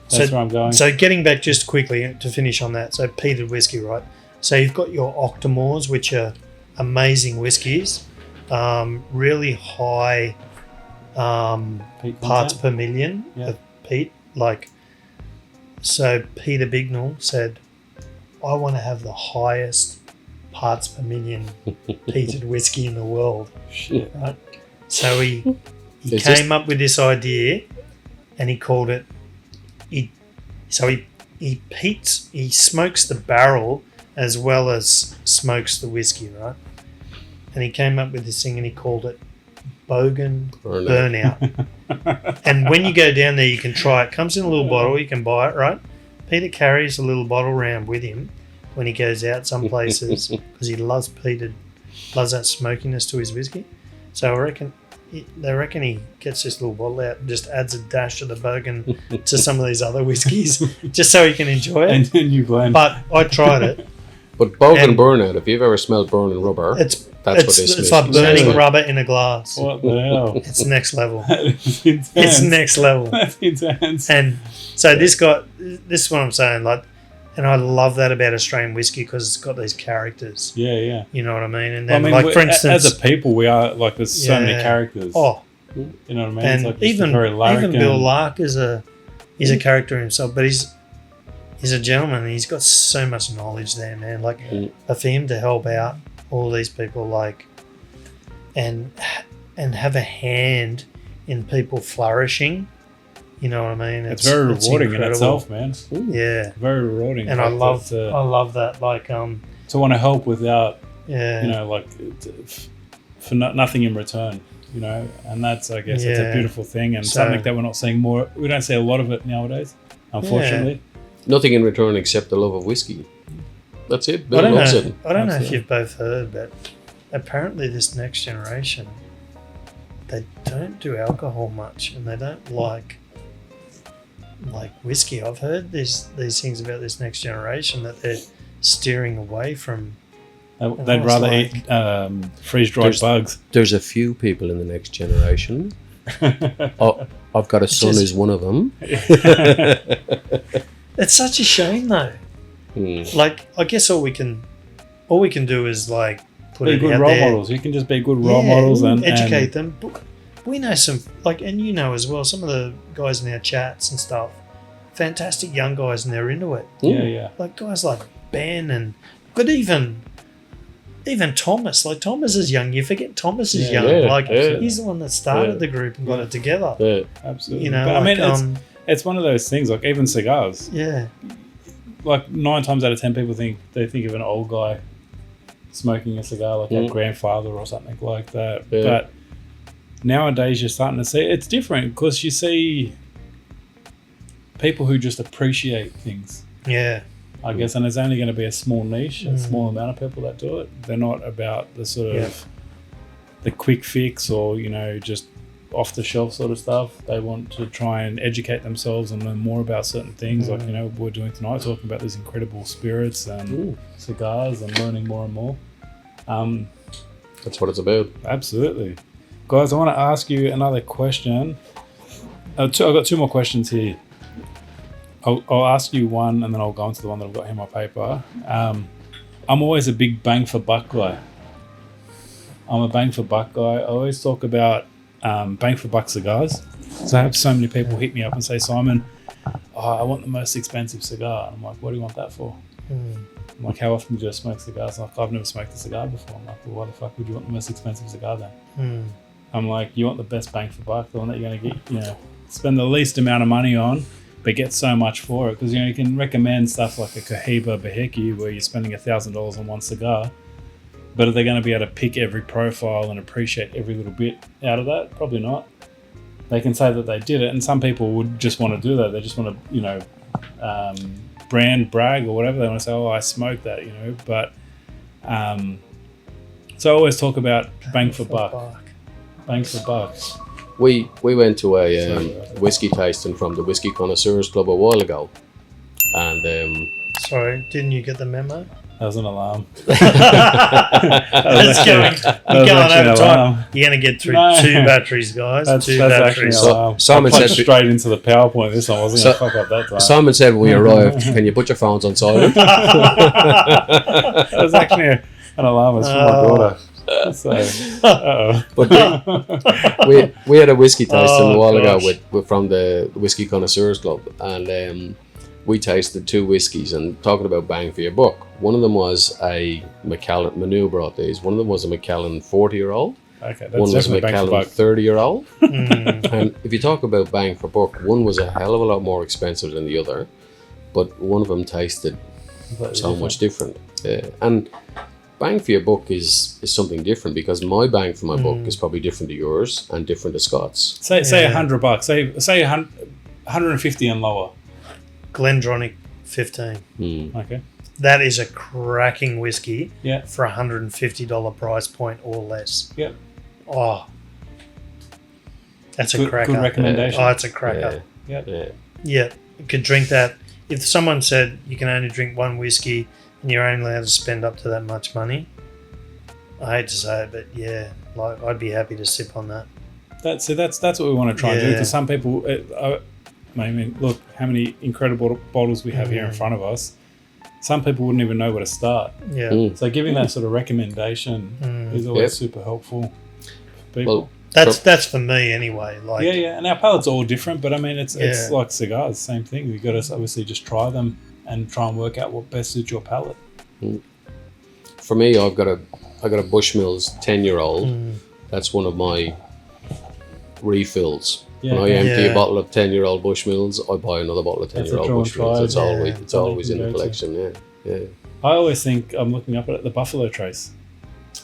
that's So- where I'm going. So getting back just quickly to finish on that, so peated whiskey, right? So you've got your Octomores, which are amazing whiskies, really high Peat parts content. per million Yeah. of peat. So Peter Bignell said, I want to have the highest parts per million peated whiskey in the world. Shit. Right? So he Is came up with this idea, and he called it. He smokes the barrel as well as smokes the whiskey, right? And he came up with this thing, and he called it Bogan Burnout. And when you go down there, you can try it. Comes in a little bottle. You can buy it, right? Peter carries a little bottle round with him when he goes out some places because he loves that smokiness to his whiskey. So they reckon he gets this little bottle out and just adds a dash of the Bogan to some of these other whiskies just so he can enjoy it. And then you blend. But I tried it. But Bogan Burnout, if you've ever smelled burning rubber, It's it's like burning rubber in a glass. What the hell? It's next level. It's intense. It's next level. That's intense. And so this is what I'm saying, like, and I love that about Australian whiskey because it's got these characters. Yeah, yeah. You know what I mean? And Well, then, I mean, like, for instance, as a people, we are like there's so many Yeah. characters. oh, You know what I mean? and It's like just even very larrikin. Bill Lark is a character himself, but he's a gentleman. And he's got so much knowledge there, man. Like, for him to help out all these people, like, and have a hand in people flourishing. You know what I mean? It's very rewarding in incredible. itself, man. Yeah, Very rewarding. and I Like, love to that. Like, want to help without yeah, you know, like for nothing in return. You know, and that's, I guess, it's a Yeah. beautiful thing and So- something that we're not seeing more. We don't see a lot of it nowadays, unfortunately. nothing in return except the love of whiskey. That's it. I Bill don't loves know. it. I don't know if Absolutely. you've both heard, but apparently this next generation, they don't do alcohol much, and they don't like whiskey. I've heard these things about this next generation that they're steering away from. They'd I was rather like- eat freeze-dried There's- bugs. There's a few people in the next generation. Oh, I've got a son Just- who's one of them. It's such a shame, though. Like, I guess all we can do is like put Be it good out role there. models. You can just be good role models and educate them. But we know some, like, and you know as well, some of the guys in our chats and stuff, fantastic young guys, and they're into it. Yeah, yeah. Like guys like Ben but even Thomas. Like, Thomas is young. You forget Thomas is young. Yeah, like, yeah. he's the one that started Yeah. the group and got it together. Yeah. Absolutely. You know, but, I mean, like, it's one of those things. Like even cigars. yeah, Like 9 times out of 10 people think of an old guy smoking a cigar, like a grandfather or something like that. Yeah. But nowadays you're starting to see it's different because you see people who just appreciate things, yeah, I guess, and there's only going to be a small niche, a small amount of people that do it. They're not about the sort of the quick fix or, you know, just off the shelf sort of stuff. They want to try and educate themselves and learn more about certain things. Like, you know, we're doing tonight, talking about these incredible spirits and cigars and learning more and more. That's what it's about. Absolutely. Guys, I want to ask you another question. I've got 2 more questions here. I'll ask you one and then I'll go into the one that I've got here in my paper. I'm always a big bang for buck guy. I'm a bang for buck guy. I always talk about bang for buck cigars. So I have so many people hit me up and say, Simon, I want the most expensive cigar. And I'm like, what do you want that for? I'm like, how often do you smoke cigars? Like, I've never smoked a cigar before. I'm like, well, why the fuck would you want the most expensive cigar then? I'm like, you want the best bang for buck, the one that you're going to get, you know, spend the least amount of money on, but get so much for it. Because, you know, you can recommend stuff like a Cohiba Beheki where you're spending $1,000 on one cigar, but are they going to be able to pick every profile and appreciate every little bit out of that? Probably not. They can say that they did it, and some people would just want to do that. They just want to, you know, brand brag or whatever. They want to say, oh, I smoked that, you know. But so I always talk about bang for buck. Bang for buck. We went to a whiskey tasting from the Whiskey Connoisseurs Club a while ago, and Sorry, didn't you get the memo? That was an alarm. It's going. You're going over time. You're going to get through No. 2 batteries, guys. That's 2 actually batteries. an alarm. Simon I punched said- straight into the PowerPoint. This one wasn't going to fuck up that time. Simon said when we arrived, "Can you put your phones on silent?" That was actually an alarm. It's from my daughter. So, But we had a whiskey tasting a while ago gosh. with from the Whiskey Connoisseurs Club, and we tasted 2 whiskies, and talking about bang for your buck, one of them was a Macallan. Manu brought these. One of them was a Macallan 40-year-old. Okay, that's One was a definitely bang for Macallan buck. 30-year-old. And if you talk about bang for buck, one was a hell of a lot more expensive than the other, but one of them tasted so much different. And bang for your buck is something different, because my bang for my buck is probably different to yours and different to Scott's. Say $100. Say 150 and lower. Glendronach 15. Okay. That is a cracking whiskey Yeah. for $150 price point or less. Yep. Oh, that's a Good cracker. recommendation. Oh, it's a cracker. Yep. Yeah, you could drink that. If someone said you can only drink one whiskey and you're only allowed to spend up to that much money, I hate to say it, but yeah, like I'd be happy to sip on that. That's what we want to try and do. Yeah. Because some people, I mean, look how many incredible bottles we have here in front of us. Some people wouldn't even know where to start. Yeah. So giving that sort of recommendation is always super helpful for people. Well, That's for me anyway. Like yeah, and our palates are all different, but I mean, it's like cigars, same thing. You've got to obviously just try them and try and work out what best suits your palate. For me, I got a Bushmills 10-year-old. That's one of my refills. Yeah. When I empty a bottle of 10-year-old Bushmills, I buy another bottle of 10-year-old Bushmills. It's always in the collection. Yeah. I always think I'm looking up at the Buffalo Trace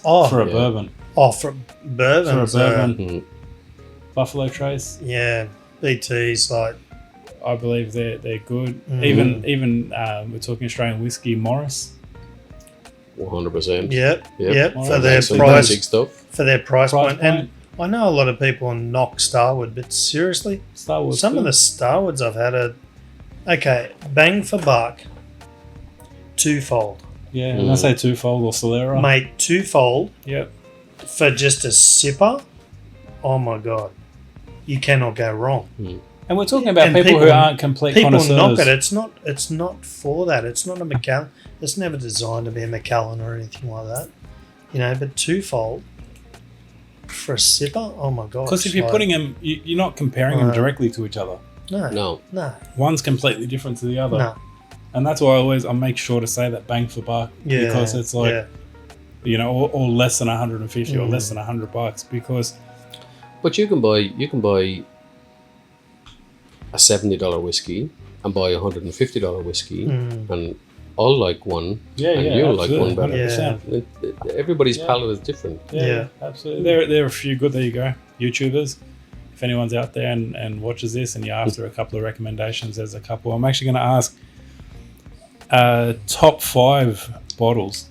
Oh, for a bourbon. oh, for bourbon. For a bourbon, Buffalo Trace. Yeah, BT's like I believe they're good. Even we're talking Australian whiskey, Morris. 100%. yep. Well, For their Some price basic stuff. for their price point. point. And I know a lot of people knock Starwood, but seriously, Star Wars. some of the Starwoods I've had are okay. Bang for buck, twofold, yeah, and I say twofold or Solera. mate. Twofold Yep. for just a sipper. Oh my god, you cannot go wrong. And we're talking about And people who people- aren't complete People connoisseurs. knock it. It's not for that. It's not a Macallan. It's never designed to be a Macallan or anything like that. You know, but twofold for a sipper. Oh my god! Because if you're putting them, you're not comparing them directly to each other. no, One's completely different to the other. no, And that's why I make sure to say that bang for buck. yeah, Because it's like, yeah. you know, or less than 150 or less than $100. Because But you can buy a $70 whiskey and buy a $150 whiskey, and I'll like one, and you'll like one better. 100%. Everybody's palate is different. Yeah, absolutely. There are a few good. There you go, YouTubers. If anyone's out there and watches this, and you're after a couple of recommendations, there's a couple. I'm actually going to ask top 5 bottles.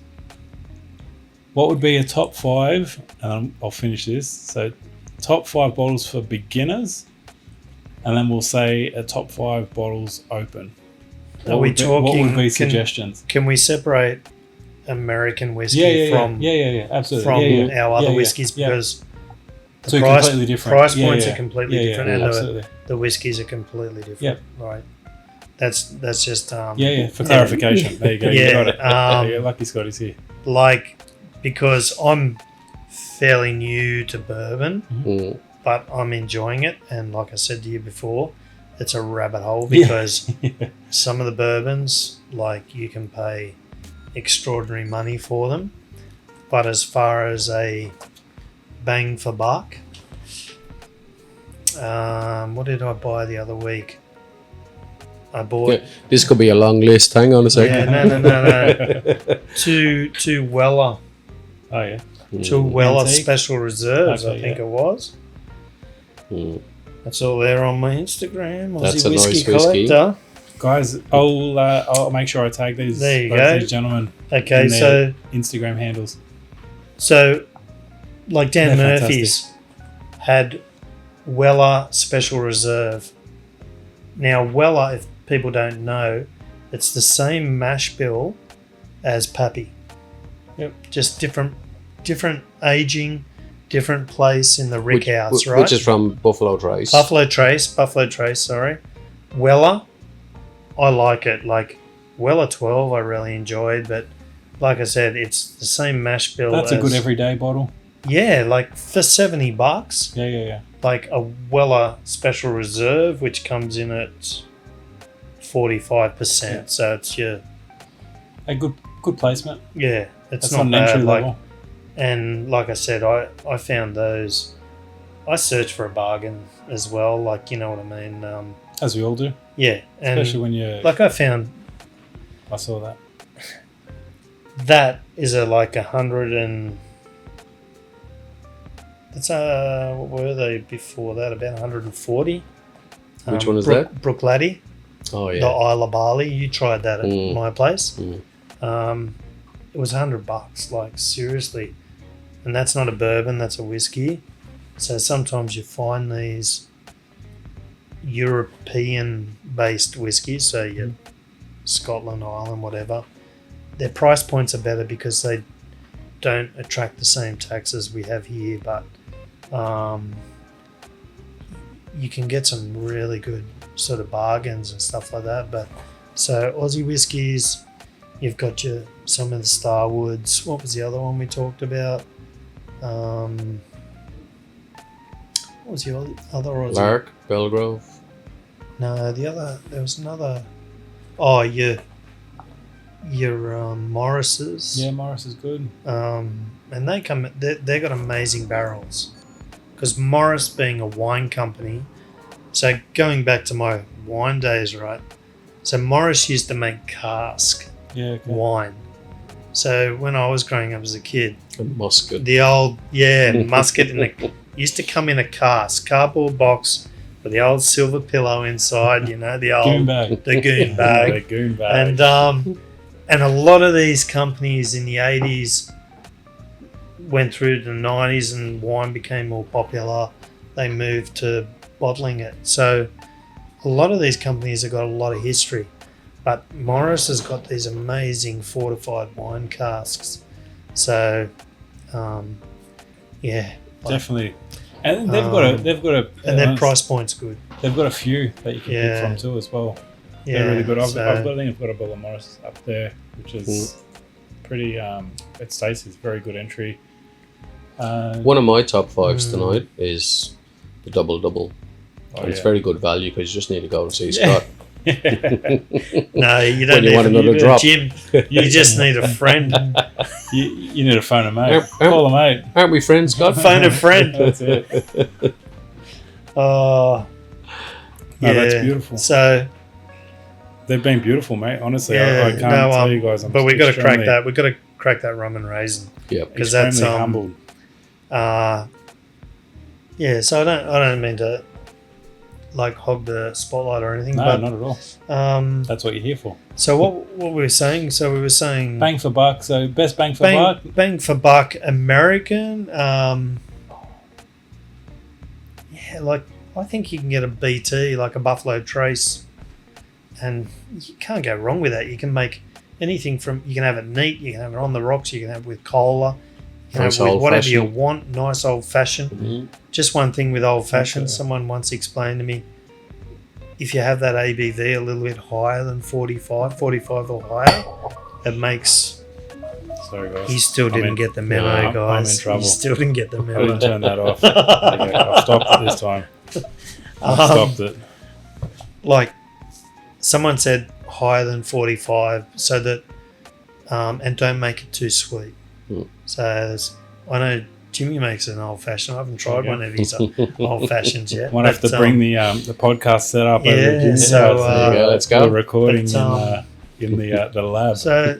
What would be a top 5? And I'll finish this. So, top 5 bottles for beginners, and then we'll say a top 5 bottles open. What would be suggestions? Can we separate American whiskey Yeah, absolutely. from our other whiskies because the So price, completely different. price points are completely different, and absolutely. the whiskies are completely different. Yep. Right. That's just For clarification. There you go. You got it. Yeah, Lucky Scotty's here. like because I'm fairly new to bourbon, but I'm enjoying it, and like I said to you before, it's a rabbit hole because some of the bourbons, like you can pay extraordinary money for them, but as far as a bang for buck, what did I buy the other week? I bought. This could be a long list. Hang on a second. No. Two Weller. Oh yeah. Two Weller Antique? Special Reserves, Okay, I think it was. That's all there on my Instagram. That's Aussie a nice Whiskey whiskey. Collector. Guys, I'll make sure I tag these. There you both go. These gentlemen. Okay, in their so Instagram handles. like Dan They're Murphy's had Weller Special Reserve. Now Weller, if people don't know, it's the same mash bill as Pappy. Yep. Just different aging, different place in the rick house, right? Which is from Buffalo Trace. Buffalo Trace, sorry. Weller, I like it. Like Weller 12 I really enjoyed, but like I said, it's the same mash bill. That's a good everyday bottle. Yeah, like for $70. Yeah. Like a Weller Special Reserve, which comes in at 45%. Yeah. So it's A good placement. it's That's not not an entry bad. Like, level. and like I said, I found those. I searched for a bargain as well. Like, you know what I mean? As we all do. Yeah, and Especially when you're... like I found I saw that. that is like 100 and that's what were they before that? About 140. Which one is that? Brook Laddie, Oh the yeah. Isla Barley. You tried that at my place. Mm. It was $100. Like, seriously, and that's not a bourbon. That's a whiskey. So sometimes you find these European-based whiskies. So you Scotland, Ireland, whatever. Their price points are better because they don't attract the same taxes we have here, but you can get some really good sort of bargains and stuff like that. But so Aussie whiskies, you've got some of the Starwoods. What was the other one we talked about? What was the other Aussie? Lark, Belgrove. No, there was another. Oh, your Morris's. Yeah, Morris is good. And they got amazing barrels. Because Morris being a wine company, so going back to my wine days, right? So Morris used to make cask wine. So when I was growing up as a kid, And Muscat. the old musket used to come in a cardboard box with the old silver pillow inside. The old Goon bag. the goon bag. The goon bag. And a lot of these companies in the 80s went through to the 90s and wine became more popular. They moved to bottling it. So a lot of these companies have got a lot of history. But Morris has got these amazing fortified wine casks. So, Definitely. And they've got a and their price point's good. They've got a few that you can pick from too as well. Yeah, They're really good. I so- think I've got a bottle of Morris up there, which is pretty. It states it's very good entry. One of my top fives tonight is the double. And it's very good value because you just need to go and see Scott. No, you don't When you need want another drop. Jim. You just need a friend. You need to phone a mate. Aren't- Call a mate. Aren't we friends, Scott? Phone a friend. That's it. Oh, No, that's beautiful. So, They've been beautiful, mate. Honestly, yeah, I can't tell you guys. but we got to crack that. We got to crack that rum and raisin. Yep. Because that's humbled. Yeah. So I don't mean to like hog the spotlight or anything. No, but not at all. That's what you're here for. So what we were saying? So we were saying Bang for buck. So best bang for buck. bang for buck, American. Like I think you can get a BT, like a Buffalo Trace, and you can't go wrong with that. You can make anything from. You can have it neat. You can have it on the rocks. You can have it with cola. You can Nice have it with whatever you old-fashioned. want. Nice old fashioned. Mhm. Just one thing with old fashioned. Okay. Someone once explained to me, if you have that ABV a little bit higher than 45 or higher, it makes. Sorry, guys. He still didn't get the memo, No, I'm guys. in trouble. He still didn't get the I didn't memo. turn that off. Okay, I've stopped it this time. I've stopped it. Like someone said, higher than 45, so that and don't make it too sweet. Mm. So I know Jimmy makes an old fashioned. I haven't tried Okay. one of his old fashions yet. Might have but, to bring the podcast set up over yeah, at Jim's so, house. There you go. Let's go. We're recording But, in the lab. So,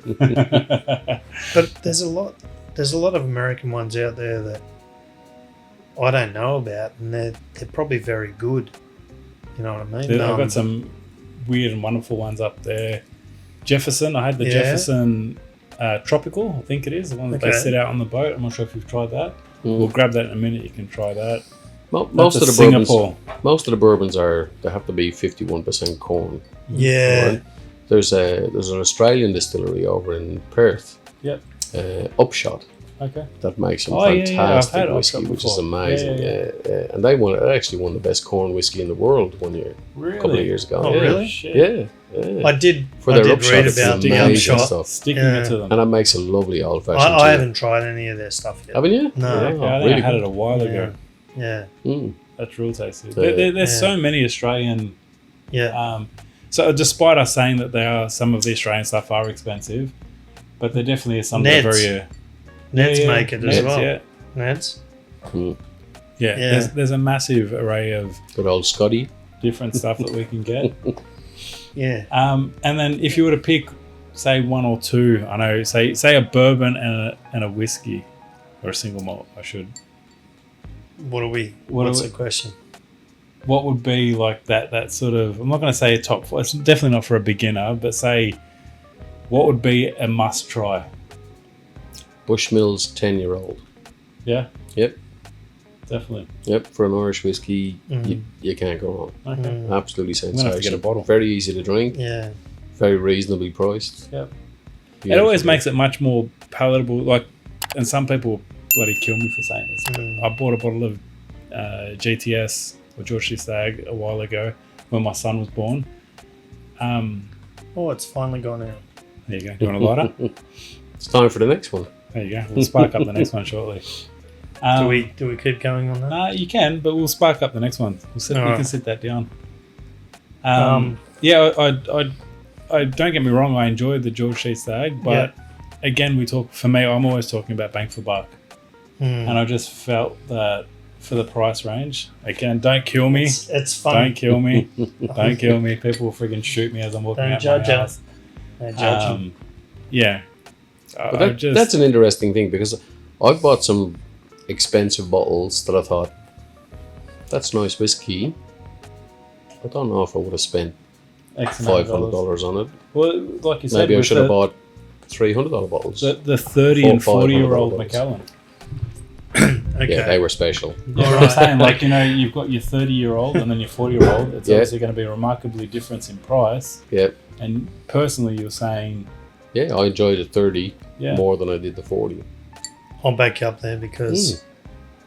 but there's a lot of American ones out there that I don't know about, and they're probably very good. You know what I mean? I've got some weird and wonderful ones up there. Jefferson, I had the Yeah. Jefferson Tropical, I think it is, the one that they Okay. set out on the boat. I'm not sure if you've tried that. Mm. We'll grab that in a minute. You can try that. Most of the That's a bourbons, Singapore. most of the bourbons they have to be 51% corn. Yeah. Right? There's an Australian distillery over in Perth, Yep. Upshot, Okay. that makes some Oh, yeah, yeah, I've fantastic had whiskey, Upshot which is before. amazing. Yeah, And they actually won the best corn whiskey in the world 1 year, Really? a couple of years ago. Oh, yeah. really? Shit. Yeah. I did. For I their did Upshot, read it's about the amazing Upshot. stuff. Sticking Yeah. it to them. And that makes a lovely old fashioned. I haven't tried any of their stuff yet. Haven't you? No. Oh, Okay, I think really I had good. it a while ago. Yeah. Mm. That's real tasty. Yeah. There's Yeah. so many Australian Yeah. So despite us saying that some of the Australian stuff are expensive, but there definitely is some that are very... Neds make it as Neds, well. Yeah. Neds. Yeah. There's a massive array of Good old Scotty. different stuff that we can get. Yeah. And then if you were to pick, say, one or two, I know, say a bourbon and a whiskey, or a single malt, I should. What's the question? What would be like that sort of, I'm not going to say a top four, it's definitely not for a beginner, but say, what would be a must try? Bushmills 10-year-old. Yeah? Yep. Definitely. Yep, for an Irish whiskey, you can't go wrong. Okay. Absolutely I'm gonna have to sensational. get a bottle. Very easy to drink. Yeah. Very reasonably priced. Yep. Beautiful. It always makes it much more palatable. Like, and some people bloody kill me for saying this. But I bought a bottle of GTS or George T. Stagg a while ago when my son was born. Oh, it's finally gone out. There you go. Do you want a lighter? It's time for the next one. There you go. We'll spark up the next one shortly. Do we keep going on that? You can, but we'll spark up the next one. We Alright. can sit that down. Yeah, I don't get me wrong. I enjoyed the George T. Stagg, but again, for me, I'm always talking about bang for buck, and I just felt that for the price range, again, don't kill me. It's fun. Don't kill me. Don't kill me. People will friggin' shoot me as I'm walking out my house. Don't judge us. Yeah. But that's an interesting thing, because I've bought some expensive bottles that I thought, that's nice whiskey. I don't know if I would have spent $500 on it. Well, like you said, maybe I should have bought $300 bottles. The 30 and 40-year-old Macallan. Okay. Yeah, they were special. Yeah, what I'm saying, like, you've got your 30-year-old and then your 40-year-old. It's obviously going to be a remarkably difference in price. Yeah. And personally, you're saying... Yeah, I enjoyed the 30 Yeah. more than I did the 40. I'll back you up there, because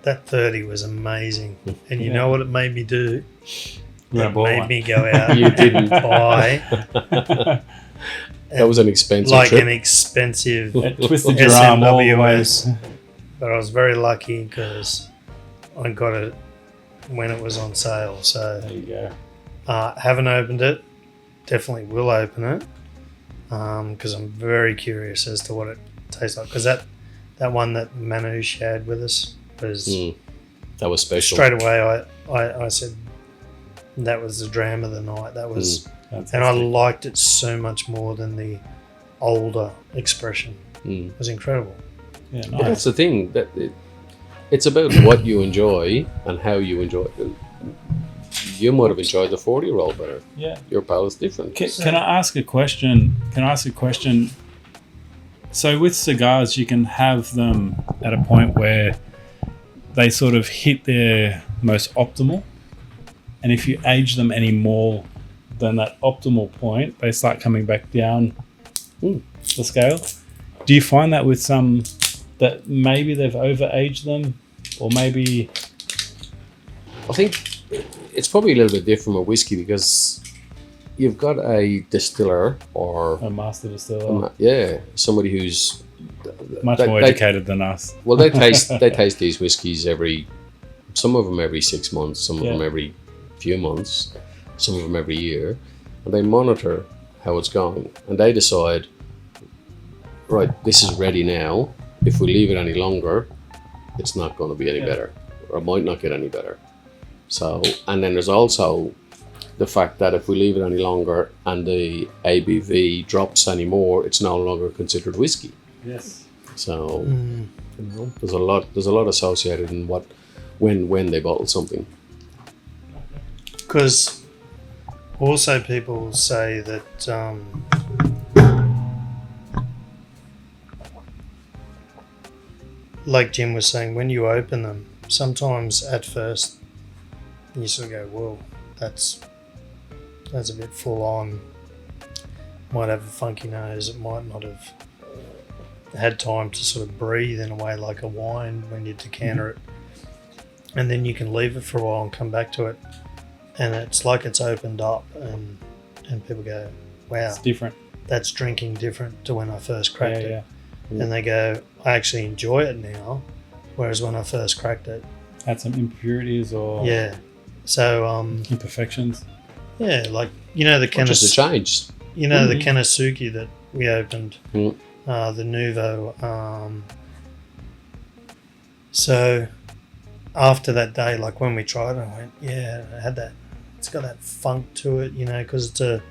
that 30 was amazing. And you know what it made me do? It made me go out You didn't buy. That was an expensive like trip. an expensive It twisted your arm all the way. SMWS. But I was very lucky because I got it when it was on sale. So There you go. haven't opened it. Definitely will open it, because I'm very curious as to what it tastes like. Because that one that Manu shared with us was that was special. straight away. I said that was the dram of the night. That was, and I liked it so much more than the older expression. It was incredible. Yeah, But that's nice. the thing, that it's about what you enjoy and how you enjoy it. You might have enjoyed the 40-year-old better. Yeah. Your palate's different. Can I ask a question? So with cigars, you can have them at a point where they sort of hit their most optimal. And if you age them any more than that optimal point, they start coming back down the scale. Do you find that with some that maybe they've overaged them, or maybe... I think it's probably a little bit different with whiskey, because you've got a distiller or A master distiller, somebody who's much more educated than us. Well, they taste these whiskies some of them every 6 months, some of them every few months, some of them every year, and they monitor how it's going, and they decide, right, this is ready now. If we leave it any longer, it's not going to be any better, or it might not get any better. So, and then there's also the fact that if we leave it any longer and the ABV drops any more, it's no longer considered whiskey. Yes. So, there's a lot associated in when they bottle something. Because also people say that like Jim was saying, when you open them, sometimes at first you sort of go, "Whoa, that's a bit full on." Might have a funky nose. It might not have had time to sort of breathe in a way like a wine when you decanter it. And then you can leave it for a while and come back to it, and it's like it's opened up, and people go, "Wow, It's different. that's drinking different to when I first cracked it." Yeah. And they go, "I actually enjoy it now, whereas when I first cracked it, Had some impurities or yeah." So imperfections. yeah, like You know the Just a change. You know the Kanasuki that we opened, Mm. the Nouveau. So after that day, like when we tried it, I went, yeah, it had that. It's got that funk to it, you know, because it's a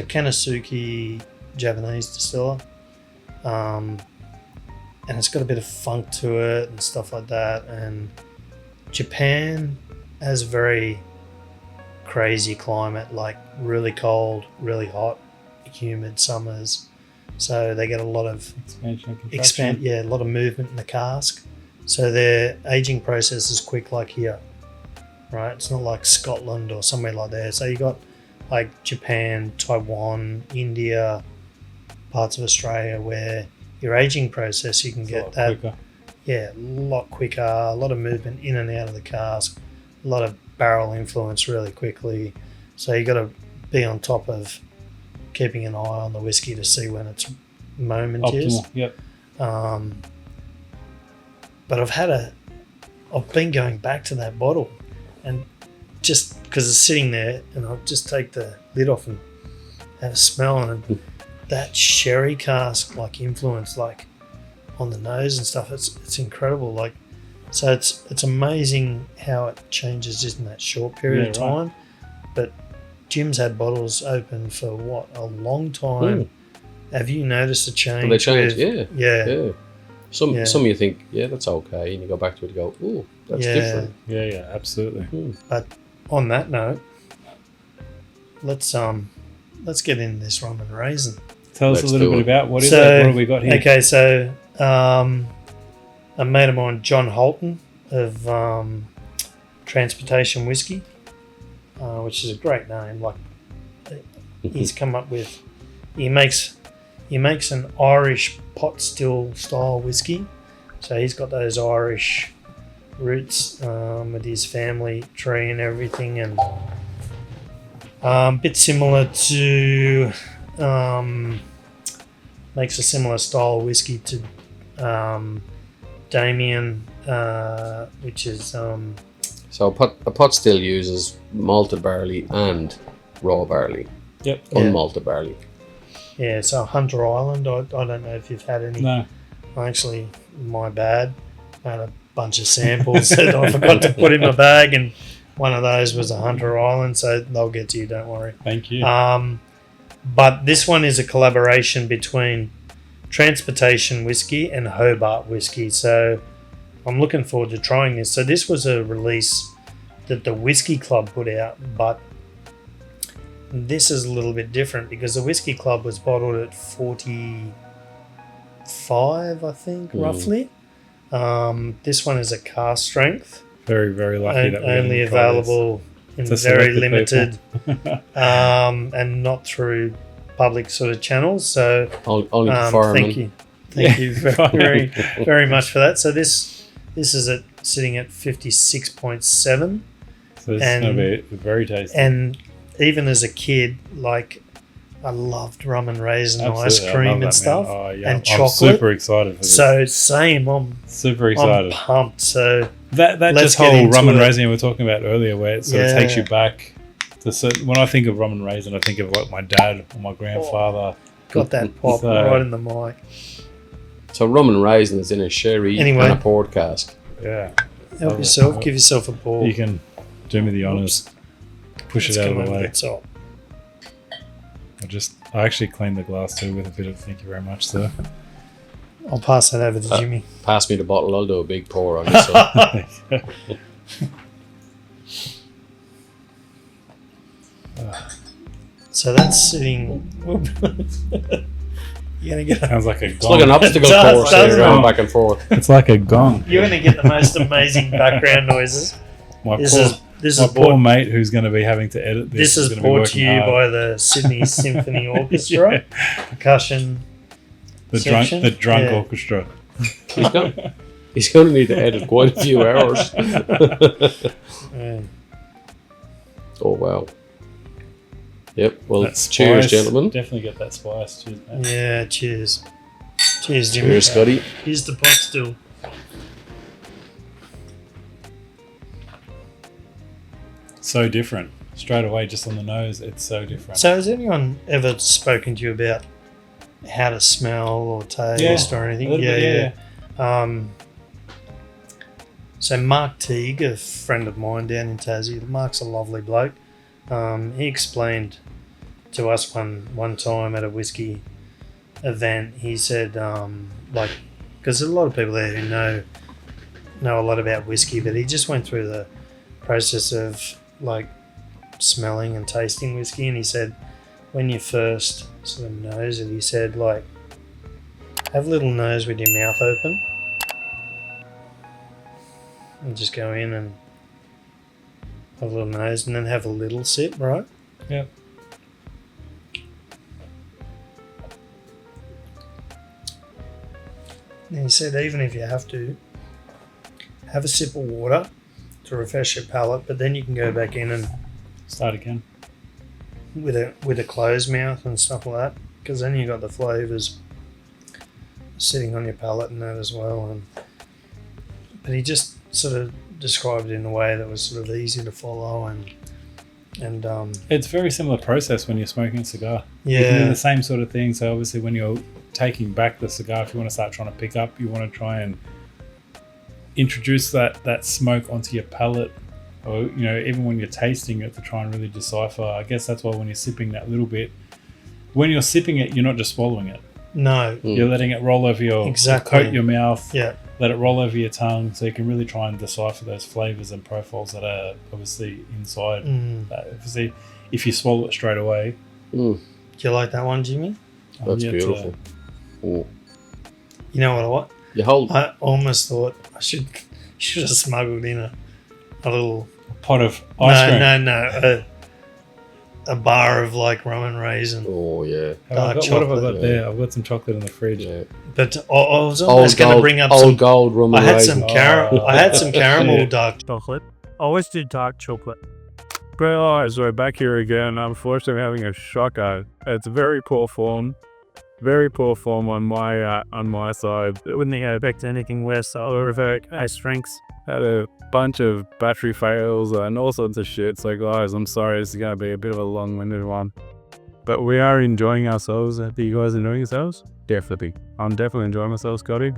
Kanasuki Japanese distiller, and it's got a bit of funk to it and stuff like that. And Japan has very crazy climate, like really cold, really hot, humid summers. So they get a lot of a lot of movement in the cask. So their aging process is quick, like here, right? It's not like Scotland or somewhere like that. So you got like Japan, Taiwan, India, parts of Australia where your aging process you can get that quicker. Yeah, a lot quicker, a lot of movement in and out of the cask, a lot of barrel influence really quickly. So you got to be on top of keeping an eye on the whiskey to see when its moment is. Yep. But I've been going back to that bottle, and just because it's sitting there, and I'll just take the lid off and have a smell, and that sherry cask like influence, like on the nose and stuff. It's incredible. Like, so it's amazing how it changes just in that short period of time. Right. But Jim's had bottles open for what, a long time. Have you noticed a change? Well, they change, yeah. Some you think, yeah, that's okay, and you go back to it and go, oh, that's different. Yeah, absolutely. But on that note, let's get into this rum and raisin. Tell us a little bit about what is it? What have we got here? Okay, so a mate of mine, John Holton of Transportation Whisky, which is a great name. Like he's come up with, he makes an Irish pot still style whiskey. So he's got those Irish roots with his family tree and everything, and a bit similar to makes a similar style whiskey to Damien, which is so a pot still uses malted barley and raw barley. Yep. Unmalted barley. Yeah, so Hunter Island, I don't know if you've had any. No. Actually, my bad. I had a bunch of samples that I forgot to put in my bag, and one of those was a Hunter Island, so they'll get to you, don't worry. Thank you. But this one is a collaboration between Transportation Whisky and Hobart Whisky, so I'm looking forward to trying this. So this was a release that the Whisky Club put out, but this is a little bit different because the Whisky Club was bottled at 45, I think, roughly. This one is a cask strength. Very, very lucky that we're only available in very limited and not through public sort of channels. So only thank you very, very much for that. So this is sitting at 56.7. So this is going to be very tasty. And even as a kid, like, I loved rum and raisin ice cream and stuff, and chocolate. I'm super excited for this. So same, I'm super excited. I'm pumped. So that just whole rum and raisin we were talking about earlier, where it sort of takes you back to when I think of rum and raisin, I think of like my dad or my grandfather. Got that pop right in the mic. So rum and raisin is in a sherry and a port cask. Yeah. Help yourself. Give yourself a pour. You can do me the honours. Push it out of the way. I actually cleaned the glass too with a bit of thank you very much, sir. I'll pass that over to Jimmy. Pass me the bottle, I'll do a big pour on this one. So that's sitting. You're gonna get. Sounds like a gong. It's like an obstacle course here, going back and forth. It's like a gong. You're gonna get the most amazing background noises. This is poor mate who's going to be having to edit this. This is brought to you by the Sydney Symphony Orchestra, percussion. The drunk orchestra. He's going to need to edit quite a few hours. Oh wow. Yep. Well, cheers, gentlemen. Definitely get that spice. Cheers, mate. Yeah. Cheers. Cheers, Jimmy. Cheers, Scotty. Here's the pot still. So different. straight away just on the nose, it's so different. So has anyone ever spoken to you about how to smell or taste or anything? A little bit, So Mark Teague, a friend of mine down in Tassie, Mark's a lovely bloke. He explained to us one time at a whiskey event, he said, because there's a lot of people there who know a lot about whiskey, but he just went through the process of like smelling and tasting whiskey, and he said when you first sort of nose it, he said like have a little nose with your mouth open and just go in and have a little nose and then have a little sip, right? Yeah. And he said even if you have to, have a sip of water to refresh your palate, but then you can go back in and Start again. with a closed mouth and stuff like that, because then you got the flavours sitting on your palate and that as well. But he just sort of described it in a way that was sort of easy to follow and It's a very similar process when you're smoking a cigar. Yeah. You can do the same sort of thing. So obviously when you're taking back the cigar, if you want to start trying to pick up, you want to try and introduce that smoke onto your palate, or even when you're tasting it, to try and really decipher. I guess that's why when you're sipping that little bit, when you're sipping it, you're not just swallowing it. no, You're letting it roll over your Exactly. coat your mouth. yeah, Let it roll over your tongue, so you can really try and decipher those flavors and profiles that are obviously inside. Obviously, if you swallow it straight away, Do you like that one, Jimmy? That's yet beautiful. Oh. You know what? You hold. I almost thought I should have smuggled in a little pot of ice cream. no, a bar of like rum and raisin. Oh yeah. What have I chocolate, got there? I've got some chocolate in the fridge. Yeah. But I was almost going to bring up old some. gold rum I and had raisin. some I had some caramel Yeah. dark chocolate. I always do dark chocolate. Guys, we're back here again. Unfortunately, I'm having a shocker. It's very poor form. Very poor form on my side. It wouldn't affect anything worse. So I'll revert high strengths. Had a bunch of battery fails and all sorts of shit. So guys, I'm sorry, this is going to be a bit of a long-winded one. But we are enjoying ourselves. Are you guys enjoying yourselves? Definitely. I'm definitely enjoying myself, Scotty.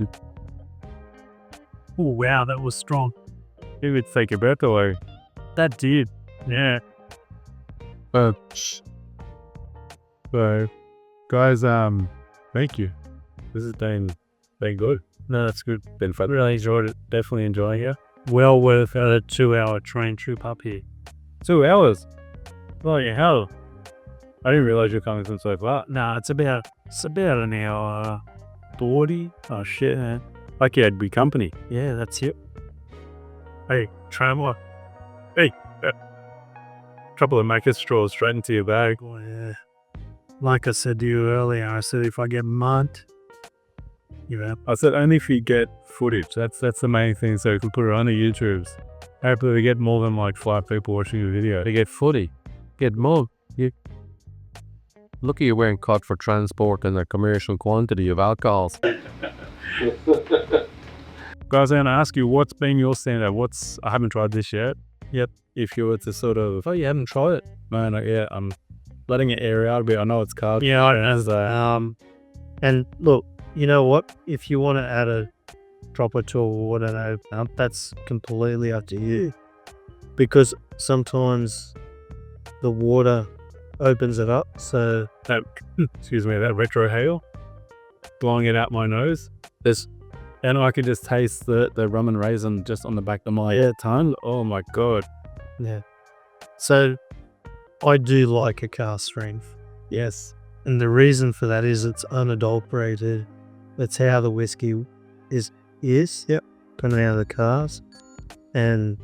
Oh wow, that was strong. You would take your breath away. That did. Yeah. So, guys, thank you. This has been good. No, that's good. Been fun. Really enjoyed it. Definitely enjoying it. Well worth a 2-hour train trip up here. 2 hours. Bloody hell. I didn't realize you're coming from so far. No, it's about an hour 40. Oh shit, man. Like you had good company. Yeah, that's it. Hey, trammer. Hey, couple of Macca's straws straight into your bag. Oh, yeah. Like I said to you earlier, I said if I get mugged, I said only if you get footage. That's the main thing. So you can put it on the YouTubes. Hopefully we get more than like 5 people watching the video. To get footy. Get mugged. Look at you wearing cod for transport and a commercial quantity of alcohols. Guys, I'm gonna ask you, what's been your standout? I haven't tried this yet. Yep. If you were to sort of, Oh, you haven't tried it? no, not yet. I'm letting it air out a bit. I know it's carb. Yeah, I don't know. So, and look, you know what? If you want to add a drop or two of water to open up, that's completely up to you. Because sometimes the water opens it up. So That, that retro hail blowing it out my nose. And I could just taste the rum and raisin just on the back of my tongue. Oh my God. yeah. So I do like a cask strength. Yes. And the reason for that is it's unadulterated. That's how the whiskey is. Yep. Coming out of the cask. And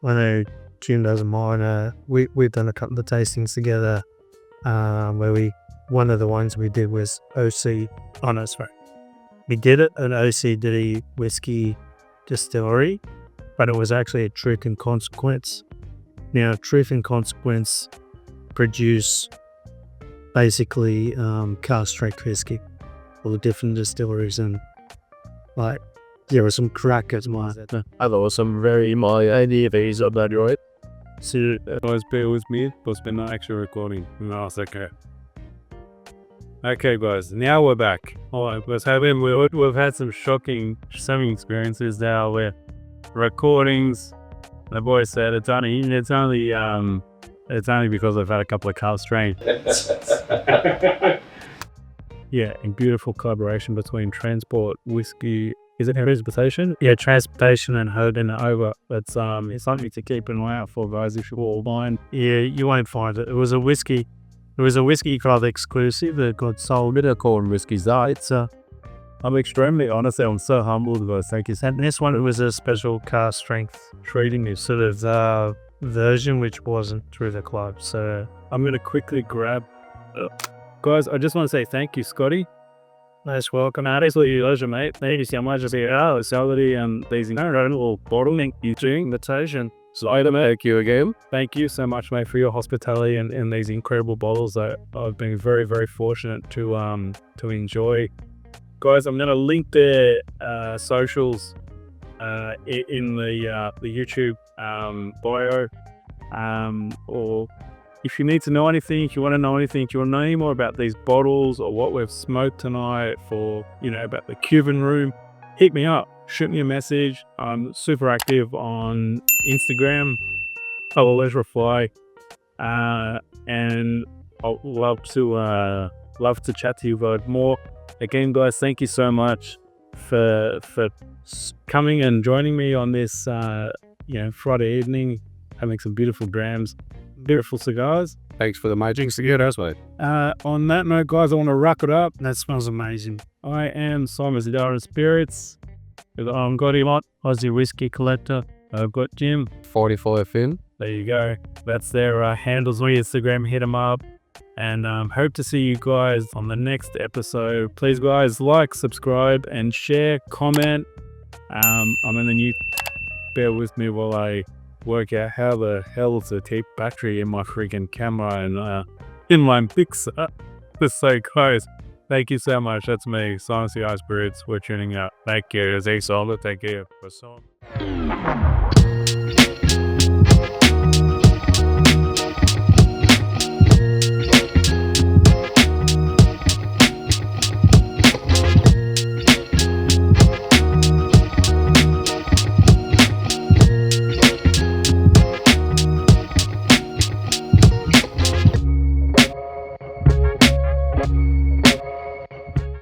I know Jim doesn't mind. We've done a couple of tastings together where one of the ones we did was OC. Oh no, sorry. We did it at OCD whiskey distillery, but it was actually a Truth and Consequence. Now, Truth and Consequence produce basically cask strength whiskey, all the different distilleries, and like there were some crackers, man. I thought some very my IDVs of that, right? So guys, bear with me. There's been no actual recording. No, it's okay. Okay, guys. Now we're back. All right, we've had some shocking experiences now where recordings. The boy said it's only because I've had a couple of cars strained. Yeah, and beautiful collaboration between Transport, Whisky. Is it transportation? Yeah, transportation and holding it over. It's something to keep an eye out for, guys. If you all mind, yeah, you won't find it. It was a whiskey club exclusive that got sold. They're called Whiskies. It's I'm extremely honest. I'm so humbled, guys. Thank you. And this one, it was a special car strength treating this sort of version, which wasn't through the club. So I'm gonna quickly grab. Guys, I just want to say thank you, Scotty. Nice welcome. Absolutely pleasure, mate. Thank you so much for your hospitality and these incredible bottling invitation. So thank you again. Thank you so much, mate, for your hospitality and these incredible bottles that I've been very, very fortunate to enjoy. Guys, I'm going to link their socials in the YouTube bio, or if you need to know anything, if you want to know anything, if you want to know any more about these bottles or what we've smoked tonight, for about the Cuban Room, hit me up, shoot me a message. I'm super active on Instagram. I will always reply, and I'll love to chat to you about more. Again, guys, thank you so much for coming and joining me on this Friday evening, having some beautiful drams. Beautiful cigars. Thanks for the magic cigars, mate. On that note, guys, I want to wrap it up. That smells amazing. I am Simon Cigar and Spirits. I've got him on Aussie Whiskey Collector. I've got Jim 45 in. There you go. That's their handles on Instagram. Hit them up, and hope to see you guys on the next episode. Please, guys, like, subscribe, and share. Comment. I'm in the new. Bear with me while I work out how the hell to keep battery in my freaking camera and in my mixer. So, guys, thank you so much. That's me, Silence the Ice Spirits. We're tuning out. Thank you. It's Ace Solid. Thank you for song.